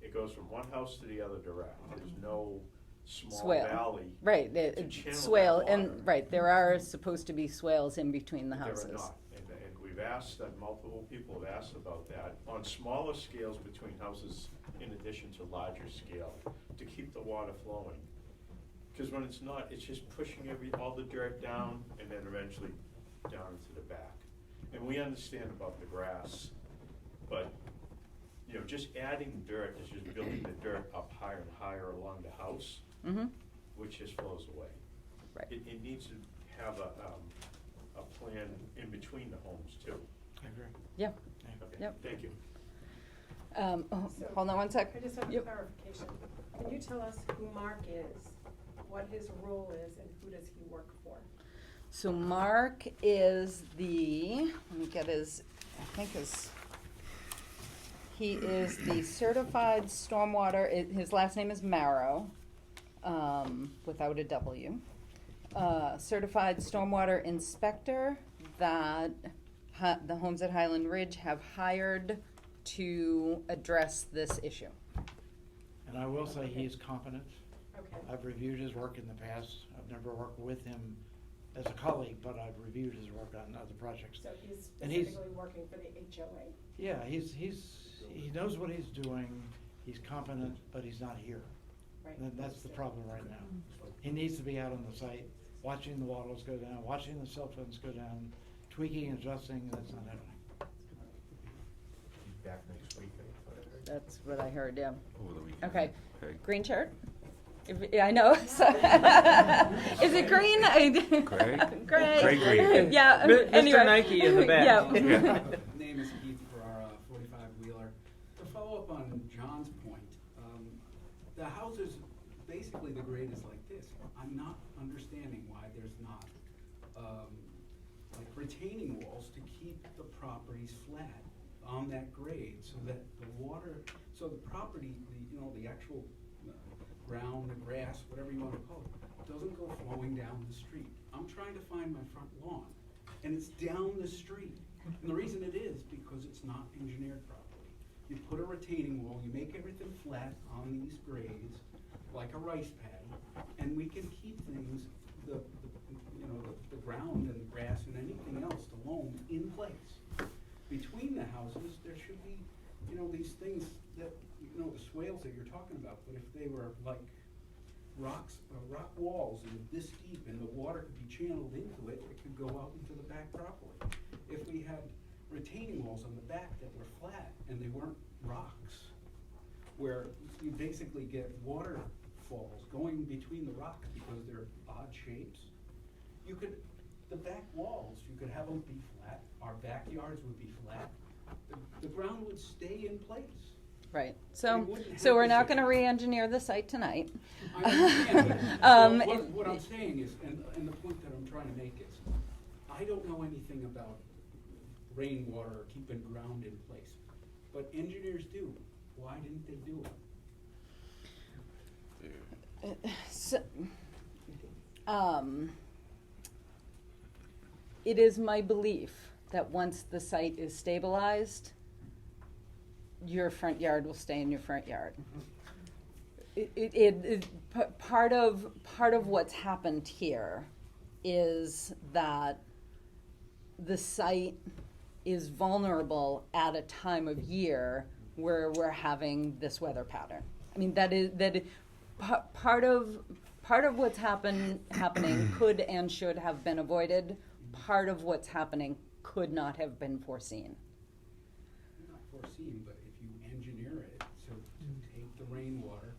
[SPEAKER 21] It goes from one house to the other direct. There's no small valley.
[SPEAKER 1] Right,
[SPEAKER 21] to channel
[SPEAKER 1] swale,
[SPEAKER 21] that water.
[SPEAKER 1] and right, there are supposed to be swales in between the
[SPEAKER 21] There
[SPEAKER 1] houses.
[SPEAKER 21] are not, and we've asked, that multiple people have asked about that, on smaller scales between houses in addition to larger scale, to keep the water flowing. Because when it's not, it's just pushing all the dirt down and then eventually down into the back. And we understand about the grass, but, just adding dirt is just building the dirt up higher and higher along the house, which just flows away.
[SPEAKER 1] Right.
[SPEAKER 21] It needs to have a plan in between the homes too.
[SPEAKER 18] I agree.
[SPEAKER 1] Yeah.
[SPEAKER 21] Okay,
[SPEAKER 1] Yep.
[SPEAKER 21] thank you.
[SPEAKER 1] Hold on one sec.
[SPEAKER 22] I just have a clarification. Can you tell us who Mark is, what his role is, and who does he work for?
[SPEAKER 1] So Mark is he is the certified stormwater, his last name is Marrow, without a W. certified stormwater inspector that the Homes at Highland Ridge have hired to address this issue.
[SPEAKER 18] And I will say he's competent.
[SPEAKER 22] Okay.
[SPEAKER 18] I've reviewed his work in the past. I've never worked with him as a colleague, but I've reviewed his work on other projects.
[SPEAKER 22] So he's
[SPEAKER 18] And he's-
[SPEAKER 22] specifically working for the HOA.
[SPEAKER 18] Yeah, he knows what he's doing. He's competent, but he's not here.
[SPEAKER 22] Right.
[SPEAKER 18] And that's the problem right now. He needs to be out on the site, watching the waters go down, watching the cell phones go down, tweaking, adjusting. That's not happening.
[SPEAKER 19] Back next week.
[SPEAKER 1] That's what I heard, yeah.
[SPEAKER 7] Over the weekend.
[SPEAKER 1] Okay.
[SPEAKER 7] Okay.
[SPEAKER 1] Green shirt? Yeah, I know. So- Is it green?
[SPEAKER 7] Gray?
[SPEAKER 1] Gray.
[SPEAKER 7] Gray green.
[SPEAKER 1] Yeah.
[SPEAKER 15] Mr.
[SPEAKER 1] Anyway.
[SPEAKER 15] Nike in the back.
[SPEAKER 1] Yeah.
[SPEAKER 7] Yeah.
[SPEAKER 2] Name is Keith for our 45-wheeler. To follow up on John's point, the houses, basically the grade is like this. I'm not understanding why there's not like retaining walls to keep the properties flat on that grade so that the water, so the property, the actual ground, the grass, whatever you want to call it, doesn't go flowing down the street. I'm trying to find my front lawn, and it's down the street. And the reason it is because it's not engineered properly. You put a retaining wall, you make everything flat on these grades, like a rice paddy, and we can keep things, the ground and the grass and anything else, the loam, in place. Between the houses, there should be, these things that, the swales that you're talking about, but if they were like rock walls and this deep and the water could be channeled into it, it could go out into the back properly. If we had retaining walls on the back that were flat and they weren't rocks, where you basically get waterfalls going between the rocks because they're odd shapes, the back walls, you could have them be flat, our backyards would be flat, the ground would stay in place.
[SPEAKER 1] Right.
[SPEAKER 2] We wouldn't have
[SPEAKER 1] So we're
[SPEAKER 2] this
[SPEAKER 1] not
[SPEAKER 2] issue.
[SPEAKER 1] going to re-engineer the site tonight.
[SPEAKER 2] I understand, but what I'm saying is, and the point that I'm trying to make is, I don't know anything about rainwater or keeping ground in place, but engineers do. Why didn't they do it?
[SPEAKER 1] So, it is my belief that once the site is stabilized, your front yard will stay in your front yard. Part of what's happened here is that the site is vulnerable at a time of year where we're having this weather pattern. I mean, part of what's happening could and should have been avoided. Part of what's happening could not have been foreseen.
[SPEAKER 2] Not foreseen, but if you engineer it to take the rainwater,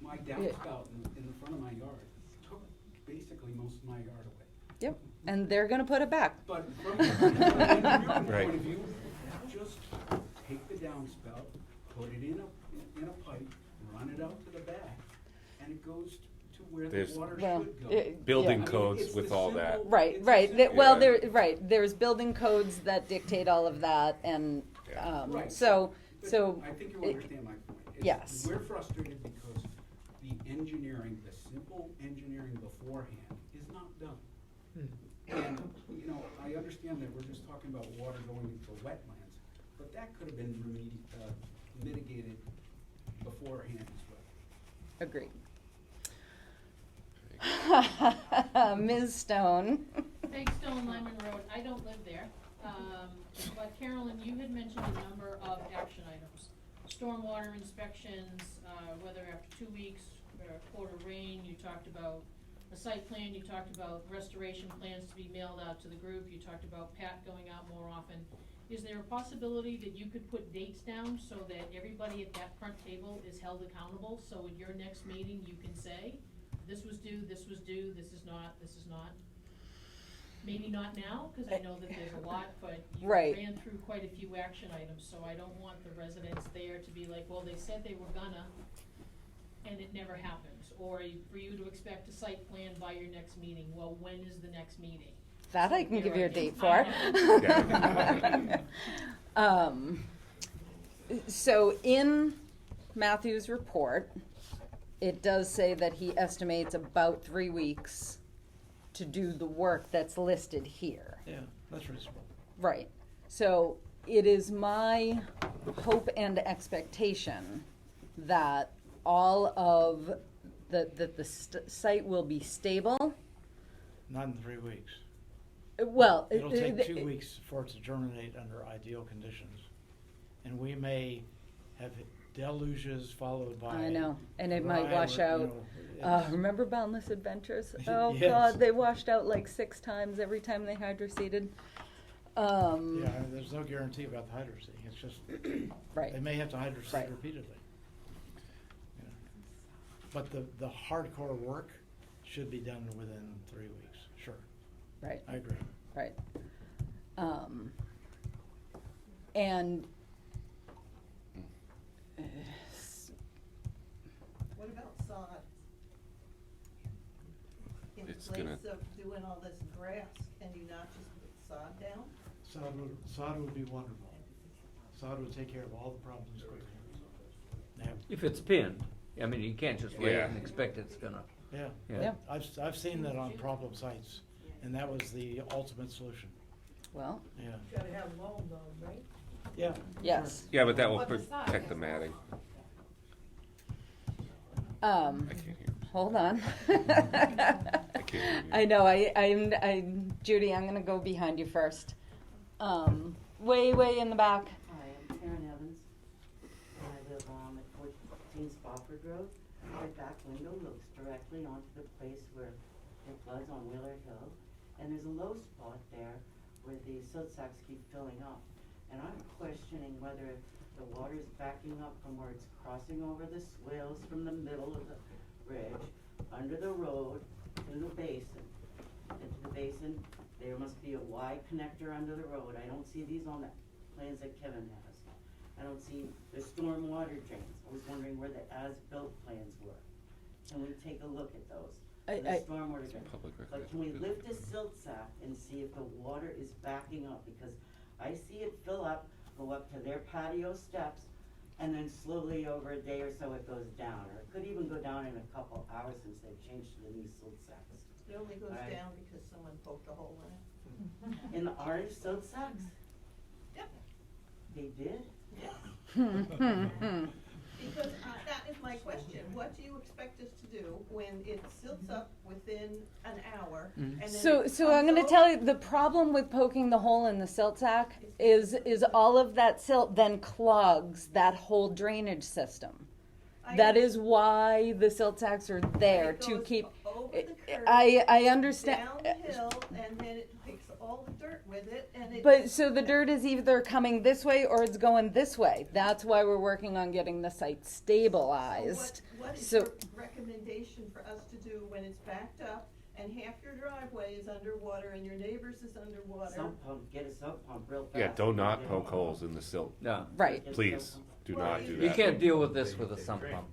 [SPEAKER 2] my downspout in the front of my yard took basically most of my yard away.
[SPEAKER 1] Yep, and they're gonna put it back.
[SPEAKER 2] But from an engineering
[SPEAKER 7] Right.
[SPEAKER 2] point of view, just take the downspout, put it in a pipe, run it out to the back, and it goes to where the
[SPEAKER 7] There's
[SPEAKER 2] water
[SPEAKER 1] Well,
[SPEAKER 2] should go.
[SPEAKER 7] Building
[SPEAKER 1] Yeah.
[SPEAKER 7] codes
[SPEAKER 2] It's
[SPEAKER 7] with
[SPEAKER 2] the
[SPEAKER 7] all
[SPEAKER 2] simple-
[SPEAKER 7] that.
[SPEAKER 1] Right,
[SPEAKER 2] it's
[SPEAKER 1] right.
[SPEAKER 2] the
[SPEAKER 1] Th- Well,
[SPEAKER 7] Yeah.
[SPEAKER 1] there's building codes that dictate all of that, and
[SPEAKER 2] Right.
[SPEAKER 1] so
[SPEAKER 2] I think you
[SPEAKER 1] it-
[SPEAKER 2] understand my point. It's-
[SPEAKER 1] yes.
[SPEAKER 2] We're frustrated because the engineering, the simple engineering beforehand is not done. And, I understand that we're just talking about water going into wetlands, but that could have been mitigated beforehand as well.
[SPEAKER 1] Agreed. Ms. Stone.
[SPEAKER 8] Thanks, Stone Lyman Road. I don't live there. But Carolyn, you had mentioned a number of action items. Stormwater inspections, whether after 2 weeks, quarter rain, you talked about a site plan, you talked about restoration plans to be mailed out to the group, you talked about Pat going out more often. Is there a possibility that you could put dates down so that everybody at that front table is held accountable? So at your next meeting, you can say, this was due, this was due, this is not, this is not? Maybe not now, because I know that there's a lot, but you
[SPEAKER 1] Right.
[SPEAKER 8] ran through quite a few action items, so I don't want the residents there to be like, well, they said they were gonna, and it never happens. Or for you to expect a site plan by your next meeting. Well, when is the next meeting?
[SPEAKER 1] That I can
[SPEAKER 8] Here
[SPEAKER 1] give you a
[SPEAKER 8] I
[SPEAKER 1] date
[SPEAKER 8] am.
[SPEAKER 1] for. So in Matthew's report, it does say that he estimates about 3 weeks to do the work that's listed here.
[SPEAKER 18] Yeah, that's reasonable.
[SPEAKER 1] Right. So it is my hope and expectation that all of the site will be stable.
[SPEAKER 18] Not in 3 weeks.
[SPEAKER 1] Well,
[SPEAKER 18] It'll take 2 weeks for it to germinate under ideal conditions. And we may have deluges followed by.
[SPEAKER 1] I know, and it might wash
[SPEAKER 18] violent,
[SPEAKER 1] out. Remember Boundless Adventures? Oh
[SPEAKER 18] Yes.
[SPEAKER 1] God, they washed out like 6 times every time they hydroseeded.
[SPEAKER 18] Yeah, there's no guarantee about the hydroseeding. It's just
[SPEAKER 1] Right.
[SPEAKER 18] they may have to hydroseed
[SPEAKER 1] Right.
[SPEAKER 18] repeatedly. You know. But the hardcore work should be done within 3 weeks. Sure.
[SPEAKER 1] Right.
[SPEAKER 18] I agree.
[SPEAKER 1] Right. And
[SPEAKER 9] What about sod? In
[SPEAKER 7] It's
[SPEAKER 9] place
[SPEAKER 7] gonna-
[SPEAKER 9] of doing all this grass, can you not just put sod down?
[SPEAKER 18] Sod would be wonderful. Sod would take care of all the problems quickly.
[SPEAKER 6] If it's pinned, I mean, you can't just lay it
[SPEAKER 7] Yeah.
[SPEAKER 6] and expect it's gonna.
[SPEAKER 18] Yeah.
[SPEAKER 6] Yeah.
[SPEAKER 18] I've seen that on problem sites, and that was the ultimate solution.
[SPEAKER 1] well,
[SPEAKER 18] Yeah.
[SPEAKER 9] You gotta have loam though, right?
[SPEAKER 18] Yeah.
[SPEAKER 1] yes.
[SPEAKER 7] Yeah, but that will
[SPEAKER 9] What is that?
[SPEAKER 7] protect the matting. I can't hear.
[SPEAKER 1] Hold on.
[SPEAKER 7] can't hear you.
[SPEAKER 1] I know. I'm Judy. I'm gonna go behind you first. Way in the back.
[SPEAKER 11] Hi, I'm Karen Evans. I live at 14 Spofford Road. My back window looks directly onto the place where it floods on Wheeler Hill. And there's a low spot there where the silt sacks keep filling up. And I'm questioning whether the water is backing up from where it's crossing over the swales from the middle of the ridge, under the road, to the basin. Into the basin, there must be a Y connector under the road. I don't see these on the plans that Kevin has. I don't see the storm water drains. I was wondering where the as-built plans were. Can we take a look at those? For the stormwater drains.
[SPEAKER 7] public record.
[SPEAKER 11] But can we lift a silt sack and see if the water is backing up? Because I see it fill up, go up to their patio steps, and then slowly over a day or so it goes down. Or it could even go down in a couple hours since they've changed to the new silt sacks.
[SPEAKER 9] It only goes
[SPEAKER 11] Right.
[SPEAKER 9] down because someone poked a hole in it.
[SPEAKER 11] In the orange silt sacks?
[SPEAKER 9] Yep.
[SPEAKER 11] They did?
[SPEAKER 9] Because that is my question. What do you expect us to do when it silts up within an hour? And then
[SPEAKER 1] So
[SPEAKER 9] it
[SPEAKER 1] I'm going to
[SPEAKER 9] comes
[SPEAKER 1] tell you the problem with poking the hole in the silt sack is all of that silt then clogs that whole drainage system. That is why the silt sacks are there
[SPEAKER 9] It
[SPEAKER 1] to
[SPEAKER 9] goes
[SPEAKER 1] keep.
[SPEAKER 9] over the curb,
[SPEAKER 1] I understand.
[SPEAKER 9] down the hill, and then it takes all the dirt with it, and it.
[SPEAKER 1] But so the dirt is either coming this way or it's going this way. That's why we're working on getting the site stabilized.
[SPEAKER 9] What is
[SPEAKER 1] So-
[SPEAKER 9] your recommendation for us to do when it's backed up and half your driveway is underwater and your neighbor's is underwater?
[SPEAKER 11] Sump pump, get a sump pump real fast.
[SPEAKER 7] Yeah, do not poke holes in the silt.
[SPEAKER 6] No.
[SPEAKER 1] Right.
[SPEAKER 7] Please, do not do
[SPEAKER 6] You
[SPEAKER 7] that.
[SPEAKER 6] can't deal with this with a sump pump.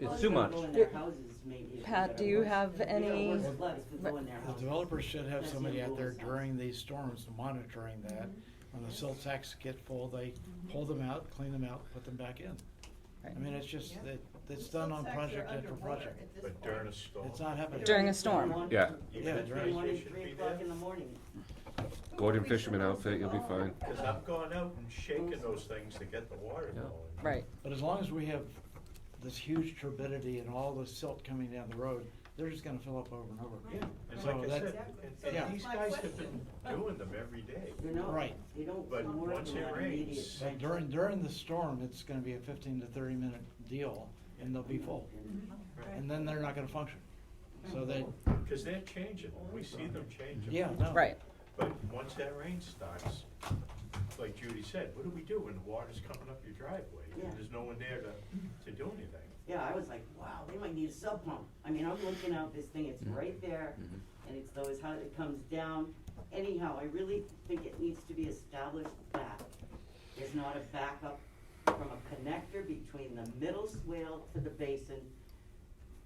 [SPEAKER 6] It's too much.
[SPEAKER 11] Go in their houses, maybe.
[SPEAKER 1] Pat, do you have any?
[SPEAKER 18] The developers should have somebody out there during these storms monitoring that. When the silt sacks get full, they pull them out, clean them out, put them back in. I mean, it's just, it's done on project after project.
[SPEAKER 21] But during a storm.
[SPEAKER 18] It's not happening.
[SPEAKER 1] During a storm.
[SPEAKER 7] Yeah.
[SPEAKER 18] Yeah, during.
[SPEAKER 11] 3 o'clock in the morning.
[SPEAKER 7] Gordon Fisherman outfit, you'll be fine.
[SPEAKER 21] Because I've gone out and shaken those things to get the water going.
[SPEAKER 1] Right.
[SPEAKER 18] But as long as we have this huge turbidity and all the silt coming down the road, they're just gonna fill up over and over.
[SPEAKER 21] Yeah, and
[SPEAKER 18] So
[SPEAKER 21] like I
[SPEAKER 18] that-
[SPEAKER 21] said,
[SPEAKER 18] yeah.
[SPEAKER 21] and these guys have been doing them every day.
[SPEAKER 11] You know,
[SPEAKER 18] Right.
[SPEAKER 11] you don't
[SPEAKER 21] But
[SPEAKER 11] work
[SPEAKER 21] once
[SPEAKER 11] in
[SPEAKER 21] it
[SPEAKER 11] that
[SPEAKER 21] rains,
[SPEAKER 11] immediate
[SPEAKER 18] But during the storm, it's gonna be a 15 to 30 minute deal, and they'll be full. And then they're not gonna function. So they,
[SPEAKER 21] because they're changing, we see them changing.
[SPEAKER 18] yeah, no.
[SPEAKER 1] Right.
[SPEAKER 21] But once that rain starts, like Judy said, what do we do when the water's coming up your driveway?
[SPEAKER 11] Yeah.
[SPEAKER 21] There's no one there to do anything.
[SPEAKER 11] Yeah, I was like, wow, they might need a sub pump. I mean, I'm looking out this thing, it's right there, and it's those, how it comes down. Anyhow, I really think it needs to be established that there's not a backup from a connector between the middle swale to the basin.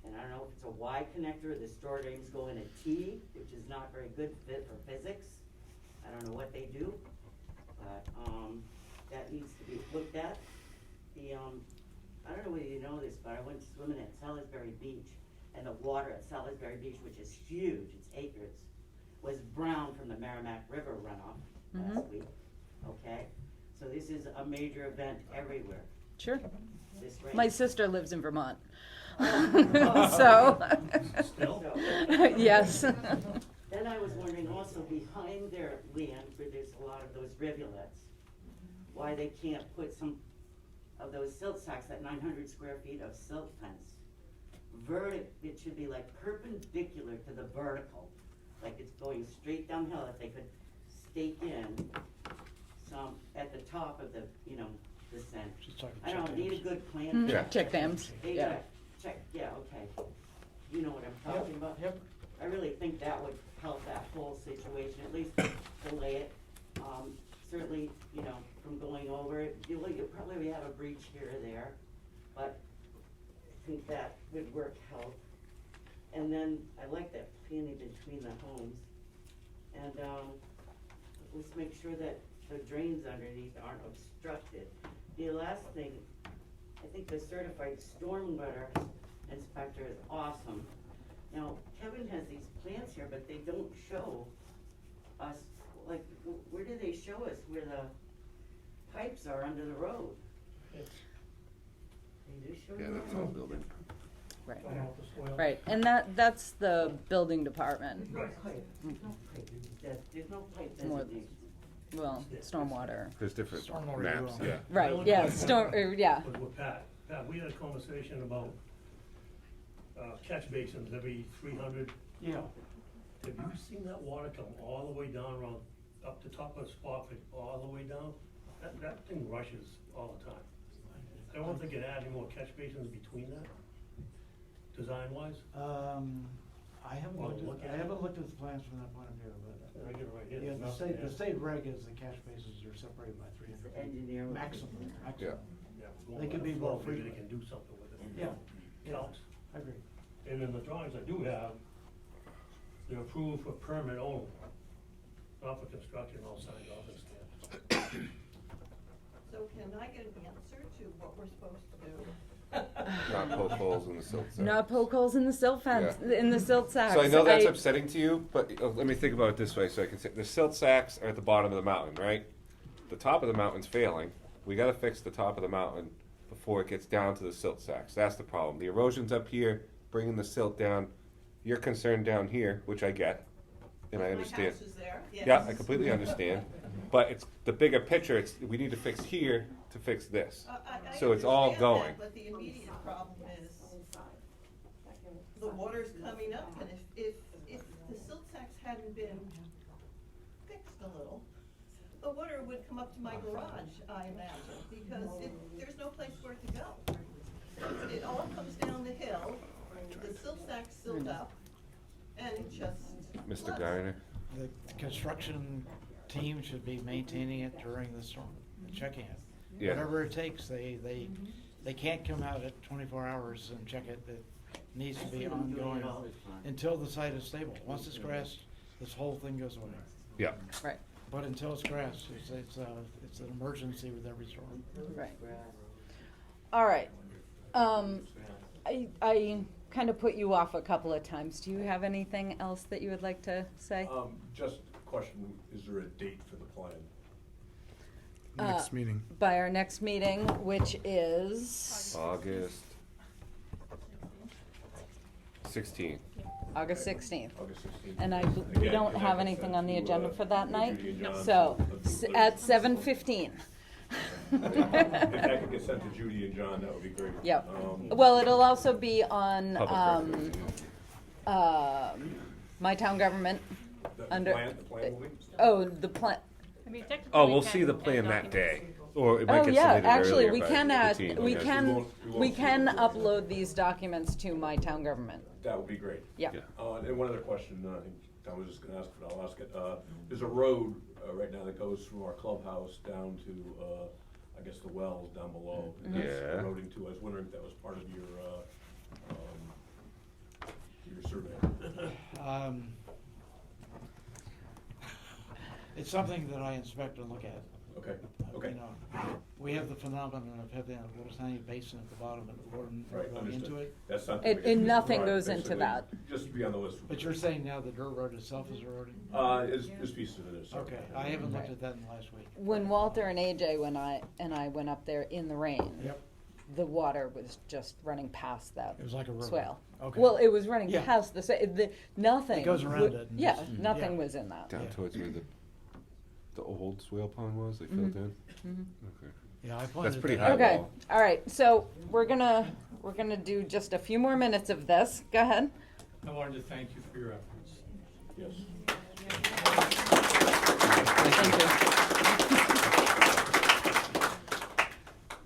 [SPEAKER 11] And I don't know if it's a Y connector or the store drains go in a T, which is not very good fit for physics. I don't know what they do, but, that needs to be looked at. The, I don't know whether you know this, but I went swimming at Salisbury Beach, and the water at Salisbury Beach, which is huge, it's acres, was brown from the Merrimack River runoff last week, okay? So this is a major event everywhere.
[SPEAKER 1] Sure.
[SPEAKER 11] This rain.
[SPEAKER 1] My sister lives in Vermont.
[SPEAKER 11] Oh.
[SPEAKER 1] So.
[SPEAKER 11] Still?
[SPEAKER 1] Yes.
[SPEAKER 11] Then I was wondering also behind their land where there's a lot of those rivulets, why they can't put some of those silt sacks, that 900 square feet of silt fence. It should be like perpendicular to the vertical, like it's going straight downhill. If they could stake in some at the top of the, descent. I don't know, need a good plan.
[SPEAKER 1] Yeah. Check dams.
[SPEAKER 11] They
[SPEAKER 1] Yeah.
[SPEAKER 11] gotta check, yeah, okay. You know what I'm talking about?
[SPEAKER 18] Yep.
[SPEAKER 11] I really think that would help that whole situation, at least delay it. Certainly, from going over it, you'll probably have a breach here or there, but I think that would work help. And then I like that panning between the homes. And let's make sure that the drains underneath aren't obstructed. The last thing, I think the certified stormwater inspector is awesome. Now, Kevin has these plans here, but they don't show us, like, where do they show us where the pipes are under the road? They do show
[SPEAKER 7] Yeah,
[SPEAKER 11] you
[SPEAKER 7] that's
[SPEAKER 11] that?
[SPEAKER 7] all building.
[SPEAKER 1] Right. Right, and that's the building department.
[SPEAKER 11] No pipe. There's no pipe
[SPEAKER 1] More-
[SPEAKER 11] designated.
[SPEAKER 1] Well, stormwater.
[SPEAKER 7] There's different
[SPEAKER 18] Stormwater
[SPEAKER 7] maps,
[SPEAKER 18] rule.
[SPEAKER 7] yeah.
[SPEAKER 1] Right, yeah, yeah.
[SPEAKER 10] With Pat, we had a conversation about, catch basins every 300.
[SPEAKER 18] Yeah.
[SPEAKER 10] Have you seen that water come all the way down around, up the top of Spofford, all the way down? That thing rushes all the time. I don't think it add any more catch basins between that, design-wise.
[SPEAKER 18] I haven't
[SPEAKER 10] Well,
[SPEAKER 18] looked
[SPEAKER 10] look
[SPEAKER 18] at,
[SPEAKER 10] at
[SPEAKER 18] I haven't
[SPEAKER 10] it.
[SPEAKER 18] looked at the plans from that point of view, but.
[SPEAKER 10] I get it right here.
[SPEAKER 18] Yeah,
[SPEAKER 10] Nothing
[SPEAKER 18] the
[SPEAKER 10] there.
[SPEAKER 18] state reg is the catch basins are separated by 300 feet.
[SPEAKER 11] Engineer.
[SPEAKER 18] Maximum.
[SPEAKER 10] Yeah.
[SPEAKER 18] They can be more
[SPEAKER 10] Maybe they
[SPEAKER 18] frequent.
[SPEAKER 10] can do something with it.
[SPEAKER 18] Yeah.
[SPEAKER 10] Counts.
[SPEAKER 18] I agree.
[SPEAKER 10] And in the drawings I do have, they're approved for permit only, not for construction, all signed off and stamped.
[SPEAKER 9] So can I get an answer to what we're supposed to do?
[SPEAKER 7] Not poke holes in the silt sacks.
[SPEAKER 1] Not poke holes in the silt fence, in the silt sacks.
[SPEAKER 7] So I know that's upsetting to you, but let me think about it this way so I can say, the silt sacks are at the bottom of the mountain, right? The top of the mountain's failing. We gotta fix the top of the mountain before it gets down to the silt sacks. That's the problem. The erosion's up here, bringing the silt down. You're concerned down here, which I get, and I understand.
[SPEAKER 9] My house is there, yes.
[SPEAKER 7] Yeah, I completely understand. But it's the bigger picture, it's, we need to fix here to fix this.
[SPEAKER 9] I
[SPEAKER 7] So it's all
[SPEAKER 9] understand
[SPEAKER 7] going.
[SPEAKER 9] that, but the immediate problem is the water's coming up, and if the silt sacks hadn't been fixed a little, the water would come up to my garage, I imagine, because there's no place for it to go. It all comes down the hill, the silt sacks silt up, and it just
[SPEAKER 7] Mr.
[SPEAKER 9] floods.
[SPEAKER 7] Garner?
[SPEAKER 18] The construction team should be maintaining it during the storm, and checking it.
[SPEAKER 7] Yeah.
[SPEAKER 18] Whatever it takes, they can't come out at 24 hours and check it. It needs to be ongoing until the site is stable. Once it's grass, this whole thing goes away.
[SPEAKER 7] Yeah.
[SPEAKER 1] Right.
[SPEAKER 18] But until it's grass, it's an emergency with every storm.
[SPEAKER 1] Right. All right. I kind of put you off a couple of times. Do you have anything else that you would like to say?
[SPEAKER 19] Just a question, is there a date for the plan?
[SPEAKER 16] Next meeting.
[SPEAKER 1] By our next meeting, which is
[SPEAKER 7] August 16th.
[SPEAKER 1] August 16th.
[SPEAKER 19] August 16th.
[SPEAKER 1] And we
[SPEAKER 19] Again,
[SPEAKER 1] don't
[SPEAKER 19] can I
[SPEAKER 1] have
[SPEAKER 19] consent
[SPEAKER 1] anything on the
[SPEAKER 19] to,
[SPEAKER 1] agenda for that night,
[SPEAKER 19] Judy and John?
[SPEAKER 1] so
[SPEAKER 19] Let's do it.
[SPEAKER 1] at 7:15.
[SPEAKER 19] If I could get sent to Judy and John, that would be great.
[SPEAKER 1] Yep.
[SPEAKER 19] Um,
[SPEAKER 1] Well, it'll also be on
[SPEAKER 7] Public
[SPEAKER 1] My Town Government
[SPEAKER 19] The
[SPEAKER 1] under.
[SPEAKER 19] plan will be?
[SPEAKER 1] Oh, the plan.
[SPEAKER 8] I mean, technically.
[SPEAKER 7] Oh,
[SPEAKER 8] we
[SPEAKER 7] we'll
[SPEAKER 8] can
[SPEAKER 7] see the
[SPEAKER 8] add
[SPEAKER 7] plan that
[SPEAKER 8] documents.
[SPEAKER 7] day, or it might
[SPEAKER 1] Oh
[SPEAKER 7] get
[SPEAKER 1] yeah,
[SPEAKER 7] submitted
[SPEAKER 1] actually,
[SPEAKER 7] earlier
[SPEAKER 1] we
[SPEAKER 7] by
[SPEAKER 1] can
[SPEAKER 7] the
[SPEAKER 1] add,
[SPEAKER 7] team.
[SPEAKER 1] we
[SPEAKER 7] Okay.
[SPEAKER 1] can,
[SPEAKER 19] won't
[SPEAKER 1] we
[SPEAKER 19] see
[SPEAKER 1] can
[SPEAKER 19] it.
[SPEAKER 1] upload these documents to My Town Government.
[SPEAKER 19] That would be great.
[SPEAKER 1] Yeah.
[SPEAKER 19] And one other question, I think Tom was just gonna ask, but I'll ask it. There's a road right now that goes from our clubhouse down to, I guess, the wells down below. And that's
[SPEAKER 7] Yeah.
[SPEAKER 19] eroding too. I was wondering if that was part of your survey.
[SPEAKER 18] It's something that I inspect and look at.
[SPEAKER 19] Okay, okay.
[SPEAKER 18] You know, We have the phenomenon of having a little tiny basin at the bottom and the water
[SPEAKER 19] Right,
[SPEAKER 18] going into
[SPEAKER 19] understood.
[SPEAKER 18] it.
[SPEAKER 19] That's not.
[SPEAKER 1] And nothing goes into
[SPEAKER 19] Basically,
[SPEAKER 1] that.
[SPEAKER 19] Just to be on the list.
[SPEAKER 18] But you're saying now the dirt road itself is eroded?
[SPEAKER 19] This piece of it is.
[SPEAKER 18] Okay, I haven't looked at that in the last week.
[SPEAKER 1] When Walter and AJ and I went up there in the rain,
[SPEAKER 18] Yep.
[SPEAKER 1] the water was just running past that
[SPEAKER 18] It was like a river.
[SPEAKER 1] swale.
[SPEAKER 18] Okay.
[SPEAKER 1] Well, it was running
[SPEAKER 18] Yeah.
[SPEAKER 1] past nothing.
[SPEAKER 18] It goes around it and
[SPEAKER 1] Yeah,
[SPEAKER 18] just-
[SPEAKER 1] nothing
[SPEAKER 18] yeah.
[SPEAKER 1] was in that.
[SPEAKER 7] Down towards where the old swale pond was, they filled in?
[SPEAKER 1] Mhm.
[SPEAKER 7] Okay.
[SPEAKER 18] Yeah, I
[SPEAKER 7] That's
[SPEAKER 18] pointed
[SPEAKER 7] pretty
[SPEAKER 18] that
[SPEAKER 7] high
[SPEAKER 18] out.
[SPEAKER 1] Okay,
[SPEAKER 7] wall.
[SPEAKER 1] all right, so we're gonna do just a few more minutes of this. Go ahead.
[SPEAKER 3] I wanted to thank you for your efforts.
[SPEAKER 19] Yes.
[SPEAKER 1] Thank you.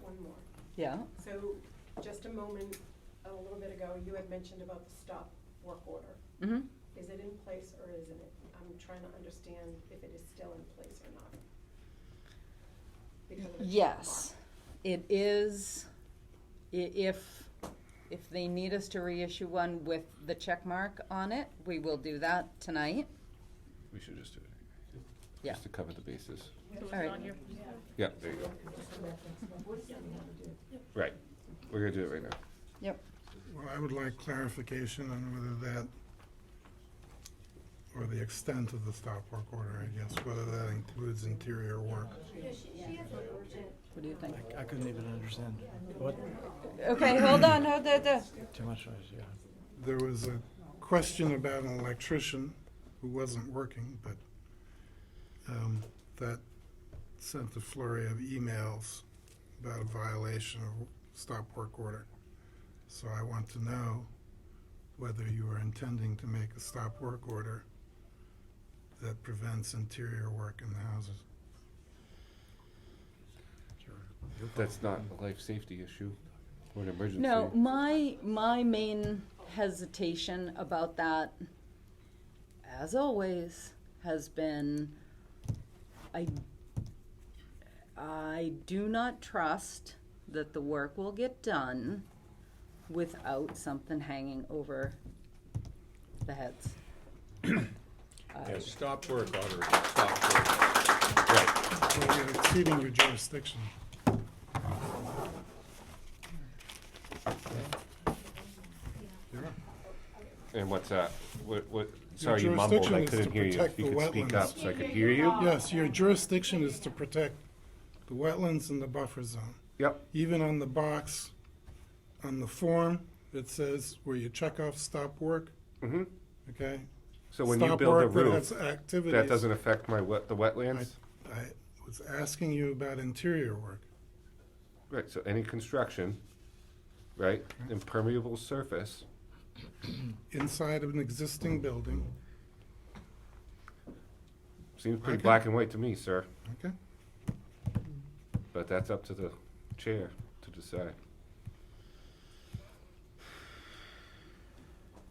[SPEAKER 22] One more.
[SPEAKER 1] Yeah.
[SPEAKER 22] So, just a moment, a little bit ago, you had mentioned about the stop work order.
[SPEAKER 1] Mhm.
[SPEAKER 22] Is it in place or isn't it? I'm trying to understand if it is still in place or not. Because of the check
[SPEAKER 1] Yes, it is. If they need us to reissue one with the check mark on it, we will do that tonight.
[SPEAKER 7] We should just do it.
[SPEAKER 1] Yeah.
[SPEAKER 7] Just to cover the bases.
[SPEAKER 1] All right.
[SPEAKER 7] Yeah, there you go. Right. We're gonna do it right now.
[SPEAKER 1] Yep.
[SPEAKER 16] Well, I would like clarification on whether that, or the extent of the stop work order, I guess, whether that includes interior work.
[SPEAKER 1] What do you think?
[SPEAKER 18] I couldn't even understand what.
[SPEAKER 1] Okay, hold on.
[SPEAKER 18] Too much noise, yeah.
[SPEAKER 16] There was a question about an electrician who wasn't working, but that sent a flurry of emails about a violation of stop work order. So I want to know whether you are intending to make a stop work order that prevents interior work in the houses.
[SPEAKER 7] That's not a life safety issue or an emergency.
[SPEAKER 1] No, my main hesitation about that, as always, has been I do not trust that the work will get done without something hanging over the heads.
[SPEAKER 3] Yeah, stop work order, stop work.
[SPEAKER 7] Right.
[SPEAKER 16] So you're exceeding your jurisdiction.
[SPEAKER 7] And what's that? What, sorry, you mumbled, I couldn't hear you. If you could speak up so I could hear you.
[SPEAKER 16] Yes, your jurisdiction is to protect the wetlands and the buffer zone.
[SPEAKER 7] Yep.
[SPEAKER 16] Even on the box, on the form, it says where you check off stop work,
[SPEAKER 7] Mm-hmm.
[SPEAKER 16] okay?
[SPEAKER 7] So when you
[SPEAKER 16] Stop
[SPEAKER 7] build a
[SPEAKER 16] work that
[SPEAKER 7] roof,
[SPEAKER 16] has activities.
[SPEAKER 7] that doesn't affect the wetlands?
[SPEAKER 16] I was asking you about interior work.
[SPEAKER 7] Right, so any construction, right, impermeable surface.
[SPEAKER 16] Inside of an existing building,
[SPEAKER 7] Seems pretty
[SPEAKER 16] Okay.
[SPEAKER 7] black and white to me, sir.
[SPEAKER 16] okay?
[SPEAKER 7] But that's up to the chair to decide.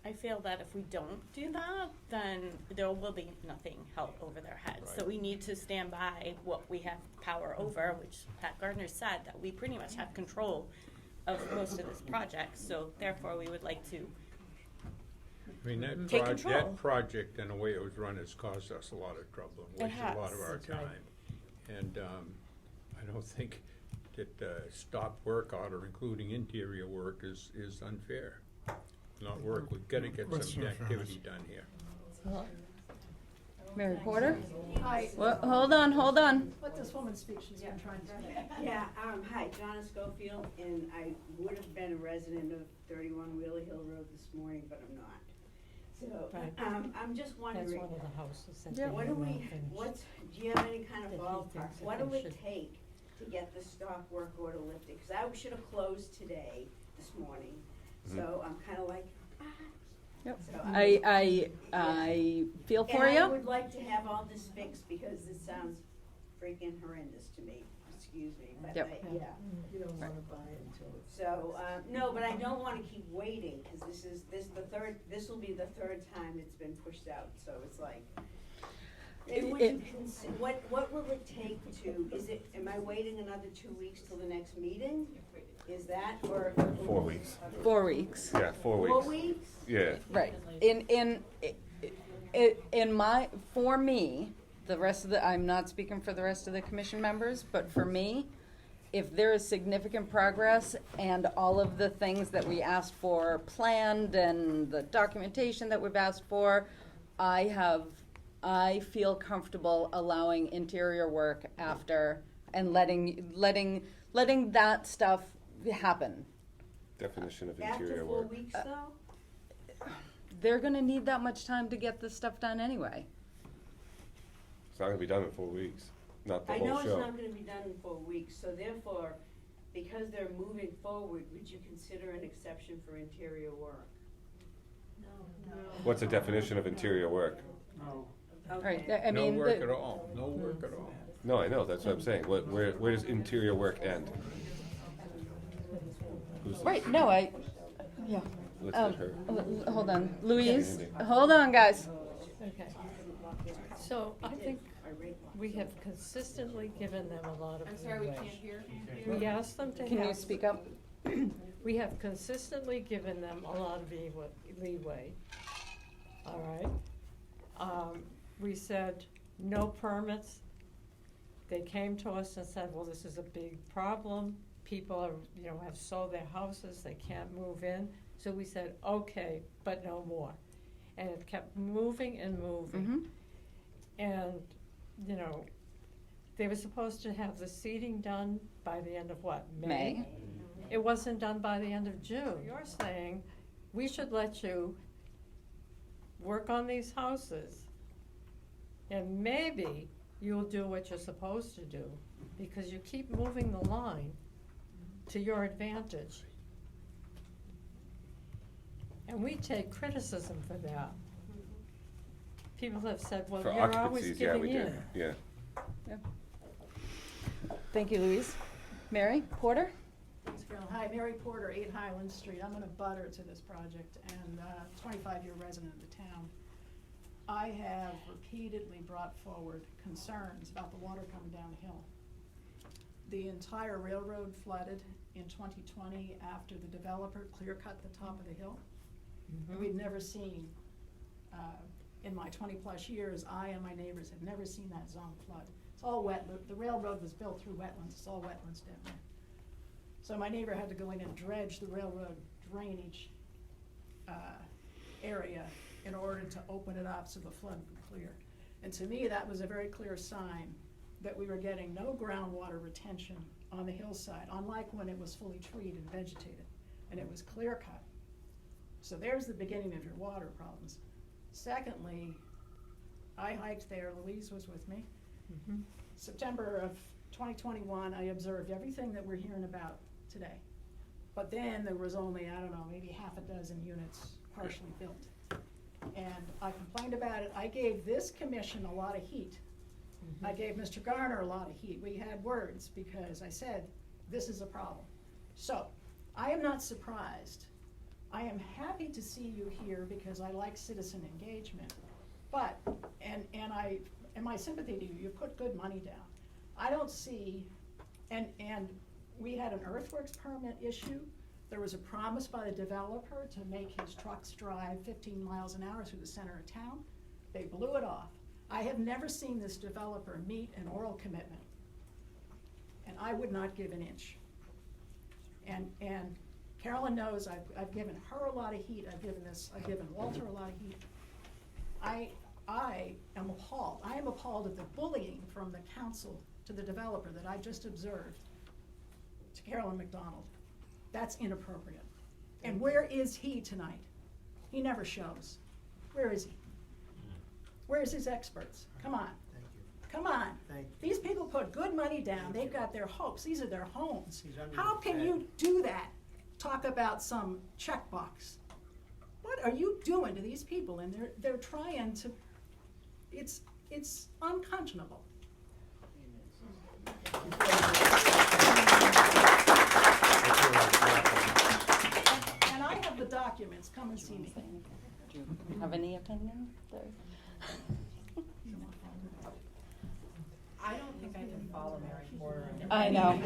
[SPEAKER 5] I feel that if we don't do that, then there will be nothing held over their heads. So we need to stand by what we have power over, which Pat Gardner said, that we pretty much have control of most of this project. So therefore, we would like to
[SPEAKER 3] I mean,
[SPEAKER 5] take control.
[SPEAKER 3] that project and the way it was run has caused us a lot of trouble and
[SPEAKER 5] It
[SPEAKER 3] wasted a lot of
[SPEAKER 5] has.
[SPEAKER 3] our
[SPEAKER 5] That's right.
[SPEAKER 3] time. And I don't think that stop work order, including interior work, is unfair. Not work, we've gotta get
[SPEAKER 16] Question
[SPEAKER 3] some
[SPEAKER 16] of
[SPEAKER 3] activity done here.
[SPEAKER 1] Mary Porter?
[SPEAKER 13] Hi.
[SPEAKER 1] Well, hold on.
[SPEAKER 13] Let this woman speak, she's been trying to speak.
[SPEAKER 11] Yeah, hi, Donna Schofield, and I would have been a resident of 31 Wheeler Hill Road this morning, but I'm not. So,
[SPEAKER 4] Right.
[SPEAKER 11] I'm just wondering.
[SPEAKER 4] That's one of the houses that
[SPEAKER 11] Yeah.
[SPEAKER 4] they
[SPEAKER 11] What do
[SPEAKER 4] were
[SPEAKER 11] we,
[SPEAKER 4] not finished.
[SPEAKER 11] do you have any kind of
[SPEAKER 4] That he
[SPEAKER 11] ballpark?
[SPEAKER 4] thinks that
[SPEAKER 11] What
[SPEAKER 4] they
[SPEAKER 11] do it
[SPEAKER 4] should-
[SPEAKER 11] take to get the stop work order lifted? Because I should have closed today, this morning, so I'm kind of like,
[SPEAKER 1] Yep.
[SPEAKER 11] So
[SPEAKER 1] I feel for
[SPEAKER 11] And I
[SPEAKER 1] you.
[SPEAKER 11] would like to have all this fixed because it sounds freaking horrendous to me, excuse me, but
[SPEAKER 1] Yep.
[SPEAKER 11] yeah.
[SPEAKER 13] You don't wanna buy it until it's.
[SPEAKER 11] So, no, but I don't wanna keep waiting, cause this will be the third time it's been pushed out, so it's like. Would you what will it take am I waiting another 2 weeks till the next meeting? Is that, or?
[SPEAKER 7] 4 weeks.
[SPEAKER 1] 4 weeks.
[SPEAKER 7] Yeah, 4 weeks.
[SPEAKER 11] 4 weeks?
[SPEAKER 7] Yeah.
[SPEAKER 1] Right. For me, the rest of I'm not speaking for the rest of the commission members, but for me, if there is significant progress and all of the things that we asked for planned and the documentation that we've asked for, I feel comfortable allowing interior work after and letting that stuff happen.
[SPEAKER 7] Definition of
[SPEAKER 13] After
[SPEAKER 7] interior
[SPEAKER 13] 4
[SPEAKER 7] work.
[SPEAKER 13] weeks though?
[SPEAKER 1] They're gonna need that much time to get this stuff done anyway.
[SPEAKER 7] It's not gonna be done in 4 weeks, not the
[SPEAKER 11] I
[SPEAKER 7] whole
[SPEAKER 11] know it's
[SPEAKER 7] show.
[SPEAKER 11] not gonna be done in 4 weeks, so therefore, because they're moving forward, would you consider an exception for interior work?
[SPEAKER 13] No.
[SPEAKER 7] What's the definition of interior work?
[SPEAKER 1] Right, I
[SPEAKER 3] No
[SPEAKER 1] mean,
[SPEAKER 3] work
[SPEAKER 1] the-
[SPEAKER 3] at all, no work at all.
[SPEAKER 7] No, I know, that's what I'm saying. Where does interior work end? Who's-
[SPEAKER 1] Right, no, yeah.
[SPEAKER 7] Let's let her.
[SPEAKER 1] Hold on, Louise, hold on, guys.
[SPEAKER 4] Okay. So I think we have consistently given them a lot of
[SPEAKER 22] I'm sorry, we
[SPEAKER 4] leeway.
[SPEAKER 22] can't hear.
[SPEAKER 4] We asked them to have.
[SPEAKER 1] Can you speak up?
[SPEAKER 4] We have consistently given them a lot of leeway, all right? We said, no permits. They came to us and said, well, this is a big problem. People are, have sold their houses, they can't move in. So we said, okay, but no more. And it kept moving and moving. And, they were supposed to have the seeding done by the end of what, May? It wasn't done by the end of June. You're saying, we should let you work on these houses, and maybe you'll do what you're supposed to do, because you keep moving the line to your advantage. And we take criticism for that. People have said, well,
[SPEAKER 7] For
[SPEAKER 4] you're always
[SPEAKER 7] occupancies, yeah,
[SPEAKER 4] giving
[SPEAKER 7] we do,
[SPEAKER 4] in.
[SPEAKER 7] yeah.
[SPEAKER 1] Thank you, Louise. Mary Porter?
[SPEAKER 13] Thanks, Carol. Hi, Mary Porter, 8 Highland Street. I'm a butter to this project and 25-year resident of the town. I have repeatedly brought forward concerns about the water coming down the hill. The entire railroad flooded in 2020 after the developer clear-cut the top of the hill. And we'd never seen, in my 20-plus years, I and my neighbors have never seen that zone flood. It's all wet. The railroad was built through wetlands. It's all wetlands down there. So my neighbor had to go in and dredge the railroad drainage area in order to open it up so the flood would clear. And to me, that was a very clear sign that we were getting no groundwater retention on the hillside, unlike when it was fully treed and vegetated, and it was clear cut. So there's the beginning of your water problems. Secondly, I hiked there, Louise was with me. September of 2021, I observed everything that we're hearing about today. But then there was only, I don't know, maybe half a dozen units partially built. And I complained about it. I gave this commission a lot of heat. I gave Mr. Garner a lot of heat. We had words because I said, this is a problem. So, I am not surprised. I am happy to see you here because I like citizen engagement. But, and my sympathy to you, you put good money down. I don't see, and we had an earthworks permit issue. There was a promise by the developer to make his trucks drive 15 miles an hour through the center of town. They blew it off. I have never seen this developer meet an oral commitment. And I would not give an inch. And Carolyn knows I've given her a lot of heat. I've given Walter a lot of heat. I am appalled. I am appalled at the bullying from the council to the developer that I just observed to Carolyn McDonald. That's inappropriate. And where is he tonight? He never shows. Where is he? Where's his experts? Come on.
[SPEAKER 18] Thank you.
[SPEAKER 13] Come on.
[SPEAKER 18] Thank
[SPEAKER 13] These people put good money down. They've got their hopes. These are their homes.
[SPEAKER 18] He's under
[SPEAKER 13] How
[SPEAKER 18] the
[SPEAKER 13] can
[SPEAKER 18] bed.
[SPEAKER 13] you do that? Talk about some checkbox. What are you doing to these people? And they're trying to, it's unconscionable. And I have the documents. Come and see me.
[SPEAKER 1] Do you have any opinion?
[SPEAKER 22] I don't think I can follow Mary Porter.
[SPEAKER 1] I know.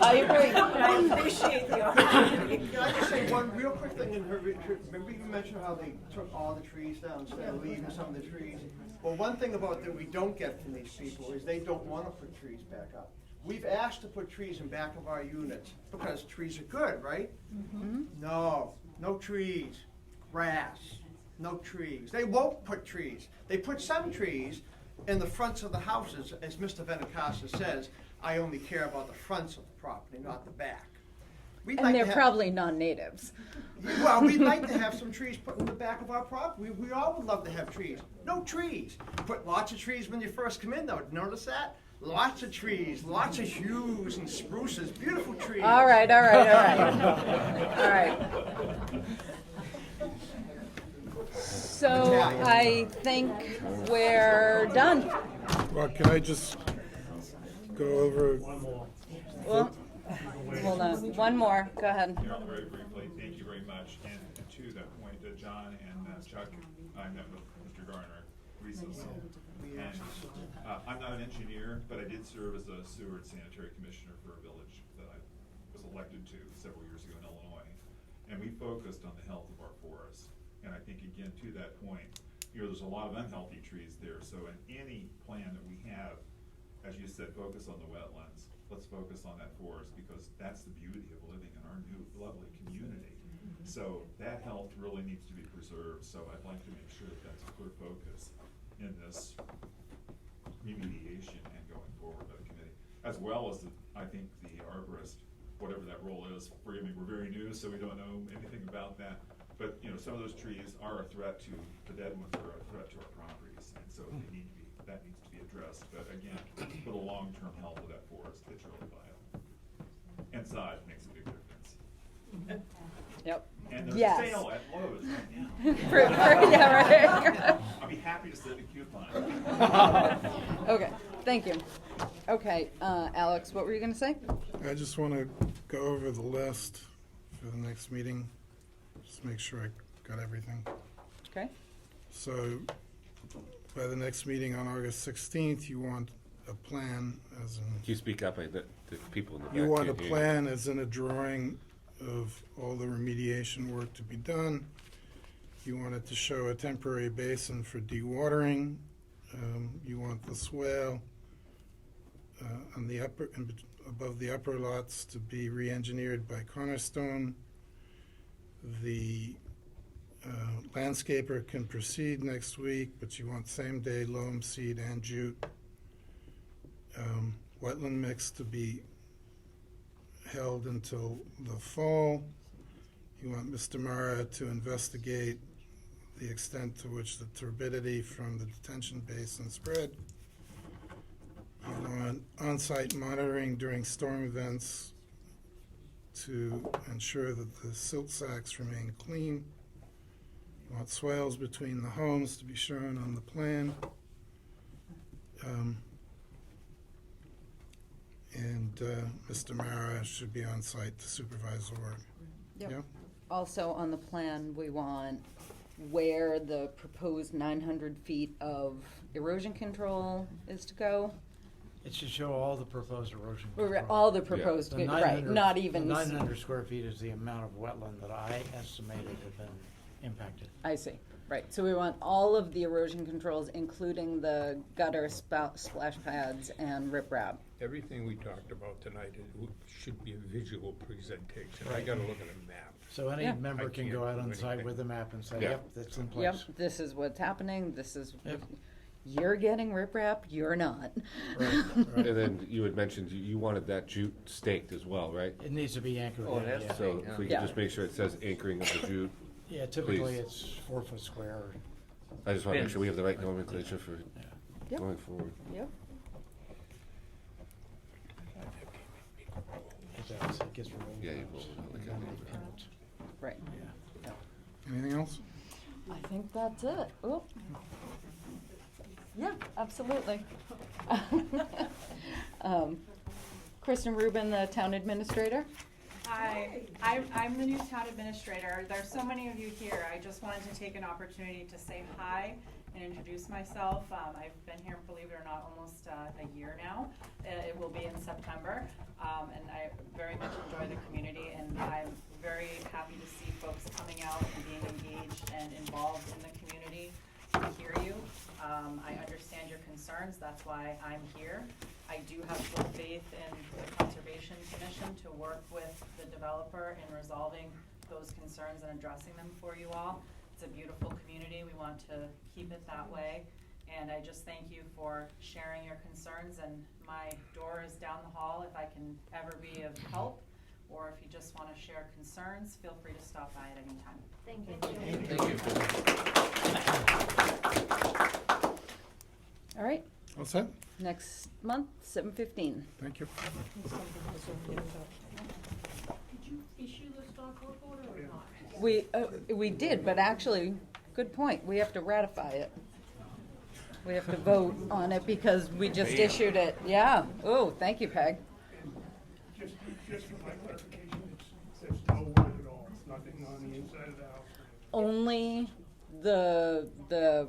[SPEAKER 1] I agree.
[SPEAKER 22] I appreciate the opportunity.
[SPEAKER 12] Can I just say one real quick thing in her, remember you mentioned how they took all the trees down instead of leaving some of the trees? Well, one thing about that we don't get from these people is they don't wanna put trees back up. we've asked to put trees in back of our units because trees are good, right?
[SPEAKER 1] Mm-hmm.
[SPEAKER 12] No, no trees, grass, no trees. They won't put trees. They put some trees in the fronts of the houses, as Mr. Venacasa says, I only care about the fronts of the property, not the back. We'd like
[SPEAKER 1] And
[SPEAKER 12] to
[SPEAKER 1] they're
[SPEAKER 12] have-
[SPEAKER 1] probably non-natives.
[SPEAKER 12] Well, we'd like to have some trees put in the back of our property. We all would love to have trees. No trees. Put lots of trees when you first come in, though. Notice that? Lots of trees, lots of yews and spruces, beautiful trees.
[SPEAKER 1] All right. All right. So I think we're done.
[SPEAKER 16] Well, can I just go over?
[SPEAKER 1] Well, hold on. One more. Go ahead.
[SPEAKER 14] Yeah, very briefly, thank you very much. And to that point, John and Chuck, I met with Mr. Garner recently. And I'm not an engineer, but I did serve as a sewer and sanitary commissioner for a village that I was elected to several years ago in Illinois. And we focused on the health of our forests. And I think, again, to that point, there's a lot of unhealthy trees there. So in any plan that we have, as you said, focus on the wetlands. Let's focus on that forest, because that's the beauty of living in our new lovely community. So that health really needs to be preserved. So I'd like to make sure that that's a clear focus in this remediation and going forward by the committee, as well as I think the arborist, whatever that role is. Forgive me, we're very new, so we don't know anything about that. But some of those trees are a threat to the Deadwoods, are a threat to our properties, and so they need to be, that needs to be addressed. But again, for the long-term health of that forest, it's really vital. And size makes a big difference.
[SPEAKER 1] Yep.
[SPEAKER 14] And there's
[SPEAKER 1] Yes.
[SPEAKER 14] a sale at Lowe's right now.
[SPEAKER 1] Yeah, right.
[SPEAKER 14] I'll be happy to send a coupon.
[SPEAKER 1] Okay, thank you. Okay, Alex, what were you gonna say?
[SPEAKER 16] I just want to go over the list for the next meeting. Just make sure I got everything.
[SPEAKER 1] Okay.
[SPEAKER 16] So by the next meeting on August 16th, you want a plan as in.
[SPEAKER 7] Can you speak up? The people in the back.
[SPEAKER 16] You want a
[SPEAKER 7] can't hear you.
[SPEAKER 16] plan as in a drawing of all the remediation work to be done. You want it to show a temporary basin for dewatering. You want the swale on the upper, above the upper lots to be re-engineered by Cornerstone. The landscaper can proceed next week, but you want same-day loam, seed, and jute. Wetland mix to be held until the fall. You want Mr. Mara to investigate the extent to which the turbidity from the detention basin spread. You want on-site monitoring during storm events to ensure that the silt sacks remain clean. You want swales between the homes to be shown on the plan. Mr. Mara should be on site to supervise the work.
[SPEAKER 1] Yep.
[SPEAKER 16] Yeah?
[SPEAKER 1] Also on the plan, we want where the proposed 900 feet of erosion control is to go.
[SPEAKER 18] It should show all the proposed erosion
[SPEAKER 1] Or
[SPEAKER 18] control.
[SPEAKER 1] all the proposed,
[SPEAKER 18] The
[SPEAKER 1] right,
[SPEAKER 18] 900
[SPEAKER 1] not even.
[SPEAKER 18] The 900 square feet is the amount of wetland that I estimated had been impacted.
[SPEAKER 1] I see, right. So we want all of the erosion controls, including the gutter splash pads and riprap.
[SPEAKER 3] Everything we talked about tonight should be a visual presentation. I
[SPEAKER 18] Right.
[SPEAKER 3] gotta look at a map.
[SPEAKER 18] So any
[SPEAKER 1] Yeah.
[SPEAKER 18] member
[SPEAKER 3] I
[SPEAKER 18] can
[SPEAKER 3] can't
[SPEAKER 18] go out
[SPEAKER 3] do
[SPEAKER 18] on site
[SPEAKER 3] anything.
[SPEAKER 18] with a map and say,
[SPEAKER 7] Yeah.
[SPEAKER 18] yep, that's in place.
[SPEAKER 1] Yep, this is what's happening, this is,
[SPEAKER 18] Yep.
[SPEAKER 1] you're getting riprap, you're not.
[SPEAKER 7] And then you had mentioned you wanted that jute staked as well, right?
[SPEAKER 18] It needs to be anchored
[SPEAKER 6] Oh, it
[SPEAKER 18] in,
[SPEAKER 6] has to
[SPEAKER 18] yeah.
[SPEAKER 6] be.
[SPEAKER 7] So if we
[SPEAKER 1] Yeah.
[SPEAKER 7] could just make sure it says anchoring of the jute.
[SPEAKER 18] Yeah, typically
[SPEAKER 7] Please.
[SPEAKER 18] it's 4 foot square.
[SPEAKER 7] I just want to make sure we have the right nomenclature for
[SPEAKER 1] Yep.
[SPEAKER 7] going forward.
[SPEAKER 1] Yep.
[SPEAKER 18] It does, it gets rolled.
[SPEAKER 7] Yeah, you roll it out like that.
[SPEAKER 1] Right.
[SPEAKER 18] Yeah.
[SPEAKER 16] Anything else?
[SPEAKER 1] I think that's it. Oh. Yeah, absolutely. Kristen Rubin, the town administrator.
[SPEAKER 17] Hi, I'm the new town administrator. There's so many of you here. I just wanted to take an opportunity to say hi and introduce myself. I've been here, believe it or not, almost a year now. It will be in September. And I very much enjoy the community, and I'm very happy to see folks coming out and being engaged and involved in the community. I hear you. I understand your concerns. That's why I'm here. I do have full faith in the Conservation Commission to work with the developer in resolving those concerns and addressing them for you all. It's a beautiful community. We want to keep it that way. And I just thank you for sharing your concerns, and my door is down the hall if I can ever be of help, or if you just want to share concerns, feel free to stop by at any time.
[SPEAKER 5] Thank you.
[SPEAKER 1] All right,
[SPEAKER 16] All set?
[SPEAKER 1] next month, 7:15.
[SPEAKER 16] Thank you.
[SPEAKER 8] Did you issue the stock work order or not?
[SPEAKER 1] We did, but actually, good point, we have to ratify it. We have to vote on it because we just issued it, yeah. Oh, thank you, Peg.
[SPEAKER 16] Just for my clarification, there's no word at all, it's nothing on the inside of the house.
[SPEAKER 1] Only the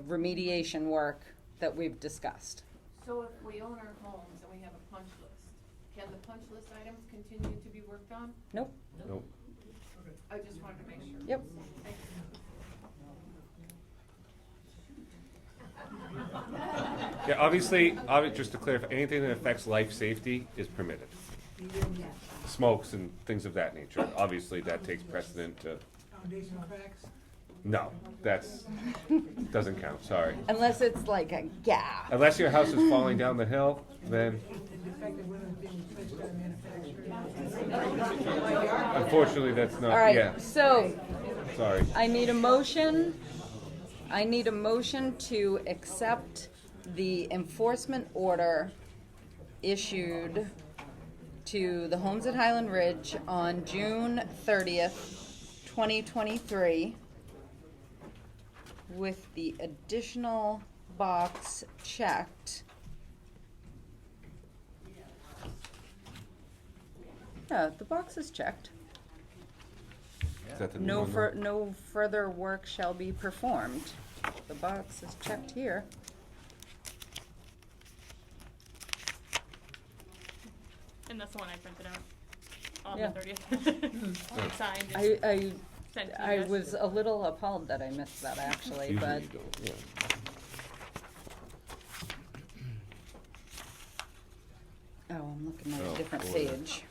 [SPEAKER 1] remediation work that we've discussed.
[SPEAKER 8] So if we own our homes and we have a punch list, can the punch list items continue to be worked on?
[SPEAKER 1] Nope.
[SPEAKER 7] Nope.
[SPEAKER 8] I just wanted to make sure.
[SPEAKER 1] Yep.
[SPEAKER 8] Thank you.
[SPEAKER 7] Yeah, obviously, just to clarify, anything that affects life safety is permitted. Smokes and things of that nature, obviously that takes precedent to,
[SPEAKER 22] Foundation cracks?
[SPEAKER 7] no, doesn't count, sorry.
[SPEAKER 1] Unless it's like a gap.
[SPEAKER 7] Unless your house is falling down the hill, then
[SPEAKER 22] Defective women being placed by manufacturer.
[SPEAKER 7] unfortunately that's not,
[SPEAKER 1] All right,
[SPEAKER 7] yeah,
[SPEAKER 1] so
[SPEAKER 7] sorry.
[SPEAKER 1] I need a motion to accept the enforcement order issued to the homes at Highland Ridge on June 30th, 2023, with the additional box checked. Yeah, the box is checked.
[SPEAKER 7] Is that the new
[SPEAKER 1] No
[SPEAKER 7] one, though?
[SPEAKER 1] no further work shall be performed. The box is checked here.
[SPEAKER 5] And that's the one I printed out on
[SPEAKER 1] Yeah.
[SPEAKER 5] the 30th. Signed and
[SPEAKER 1] I
[SPEAKER 5] sent to you
[SPEAKER 1] I
[SPEAKER 5] guys.
[SPEAKER 1] was a little appalled that I missed that actually,
[SPEAKER 7] Usually
[SPEAKER 1] but
[SPEAKER 7] you don't, yeah.
[SPEAKER 1] oh, I'm looking at
[SPEAKER 7] Oh,
[SPEAKER 1] a different
[SPEAKER 7] boy.
[SPEAKER 1] page.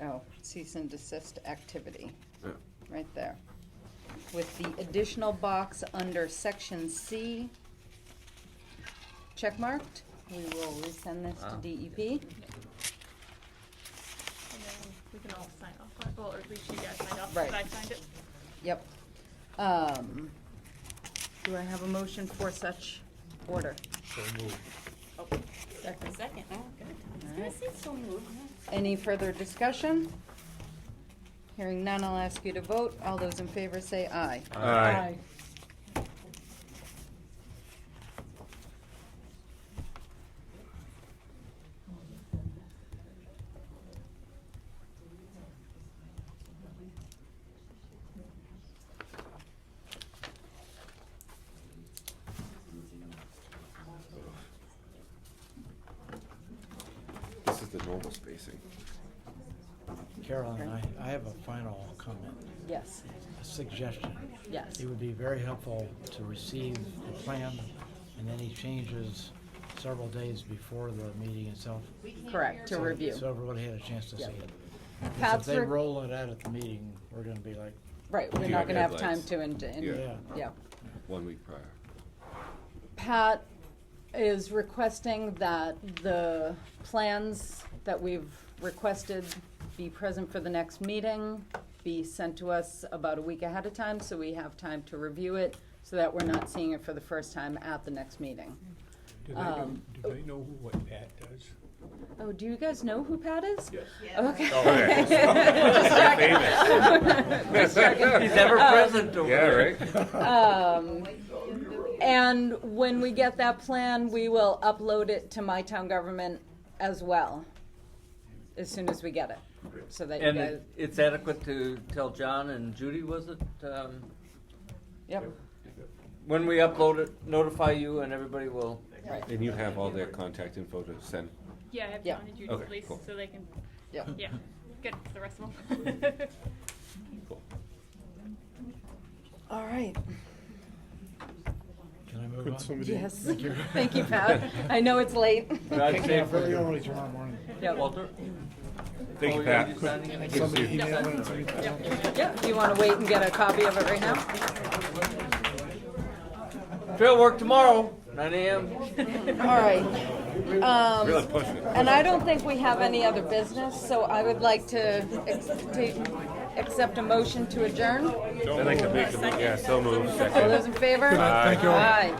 [SPEAKER 1] Oh, cease and desist activity,
[SPEAKER 7] Yeah.
[SPEAKER 1] right there. With the additional box under section C checkmarked, we will resend this to
[SPEAKER 6] Ah.
[SPEAKER 1] DEP.
[SPEAKER 5] And then we can all sign off on it, well, or at least you guys signed off,
[SPEAKER 1] Right.
[SPEAKER 5] but I signed it.
[SPEAKER 1] Yep. Do I have a motion for such order?
[SPEAKER 3] So moved.
[SPEAKER 5] Second. Oh, good. I was
[SPEAKER 1] All
[SPEAKER 5] gonna
[SPEAKER 1] right.
[SPEAKER 5] say so moved.
[SPEAKER 1] Any further discussion? Hearing none, I'll ask you to vote. All those in favor say aye.
[SPEAKER 7] Aye. This is the normal spacing.
[SPEAKER 18] Carolyn, I have a final comment,
[SPEAKER 1] Yes,
[SPEAKER 18] a suggestion.
[SPEAKER 1] yes.
[SPEAKER 18] It would be very helpful to receive the plan and any changes several days before the meeting itself.
[SPEAKER 1] Correct, to
[SPEAKER 18] so-
[SPEAKER 1] review.
[SPEAKER 18] So everybody had a chance to see
[SPEAKER 1] Yep.
[SPEAKER 18] it. 'Cause if
[SPEAKER 1] Pat's
[SPEAKER 18] they
[SPEAKER 1] re-
[SPEAKER 18] roll it out at the meeting, we're gonna be like,
[SPEAKER 1] Right, we're
[SPEAKER 7] You
[SPEAKER 1] not
[SPEAKER 7] have
[SPEAKER 1] gonna have time
[SPEAKER 7] deadlines.
[SPEAKER 1] to,
[SPEAKER 7] Yeah.
[SPEAKER 1] yeah.
[SPEAKER 7] 1 week prior.
[SPEAKER 1] Pat is requesting that the plans that we've requested be present for the next meeting, be sent to us about a week ahead of time, so we have time to review it, so that we're not seeing it for the first time at the next meeting.
[SPEAKER 3] Do they know, do they know what Pat does?
[SPEAKER 1] Oh, do you guys know who Pat is?
[SPEAKER 19] Yes.
[SPEAKER 1] Okay.
[SPEAKER 7] Oh, okay.
[SPEAKER 1] Just checking.
[SPEAKER 7] Famous.
[SPEAKER 1] Just checking.
[SPEAKER 6] He's ever present over
[SPEAKER 7] Yeah,
[SPEAKER 6] there.
[SPEAKER 7] right?
[SPEAKER 1] And when we get that plan, we will upload it to My Town Government as well, as soon as we get it, so that you
[SPEAKER 6] And
[SPEAKER 1] guys,
[SPEAKER 6] it's adequate to tell John and Judy, was it?
[SPEAKER 1] yep,
[SPEAKER 6] When we upload it, notify you and everybody will.
[SPEAKER 1] right,
[SPEAKER 7] And you have all their contact info to send?
[SPEAKER 5] Yeah, I have
[SPEAKER 1] Yeah.
[SPEAKER 5] John and Judy's
[SPEAKER 7] Okay,
[SPEAKER 5] lease,
[SPEAKER 7] cool.
[SPEAKER 5] so they can,
[SPEAKER 1] yep.
[SPEAKER 5] yeah, good for the rest of them.
[SPEAKER 1] All right.
[SPEAKER 18] Can I move
[SPEAKER 16] Could
[SPEAKER 18] on?
[SPEAKER 16] somebody?
[SPEAKER 1] Yes.
[SPEAKER 18] Thank you.
[SPEAKER 1] Thank you, Pat. I know it's late.
[SPEAKER 6] Drive
[SPEAKER 18] Take
[SPEAKER 6] safe.
[SPEAKER 18] care, very early tomorrow morning.
[SPEAKER 1] Yep.
[SPEAKER 6] Walter?
[SPEAKER 7] Thank you,
[SPEAKER 6] Oh,
[SPEAKER 7] Pat.
[SPEAKER 6] you're signing it?
[SPEAKER 7] Good to
[SPEAKER 16] Somebody
[SPEAKER 7] see you.
[SPEAKER 16] email it to me.
[SPEAKER 1] Yeah, do you want to wait and get a copy of it right now?
[SPEAKER 6] Trail work tomorrow, 9 AM.
[SPEAKER 1] All right.
[SPEAKER 7] Really pushing it.
[SPEAKER 1] And I don't think we have any other business, so I would like to accept a motion to adjourn.
[SPEAKER 7] Then I can make, yeah, so moved.
[SPEAKER 1] All those in favor?
[SPEAKER 16] Good night. Thank you all.
[SPEAKER 1] Aye.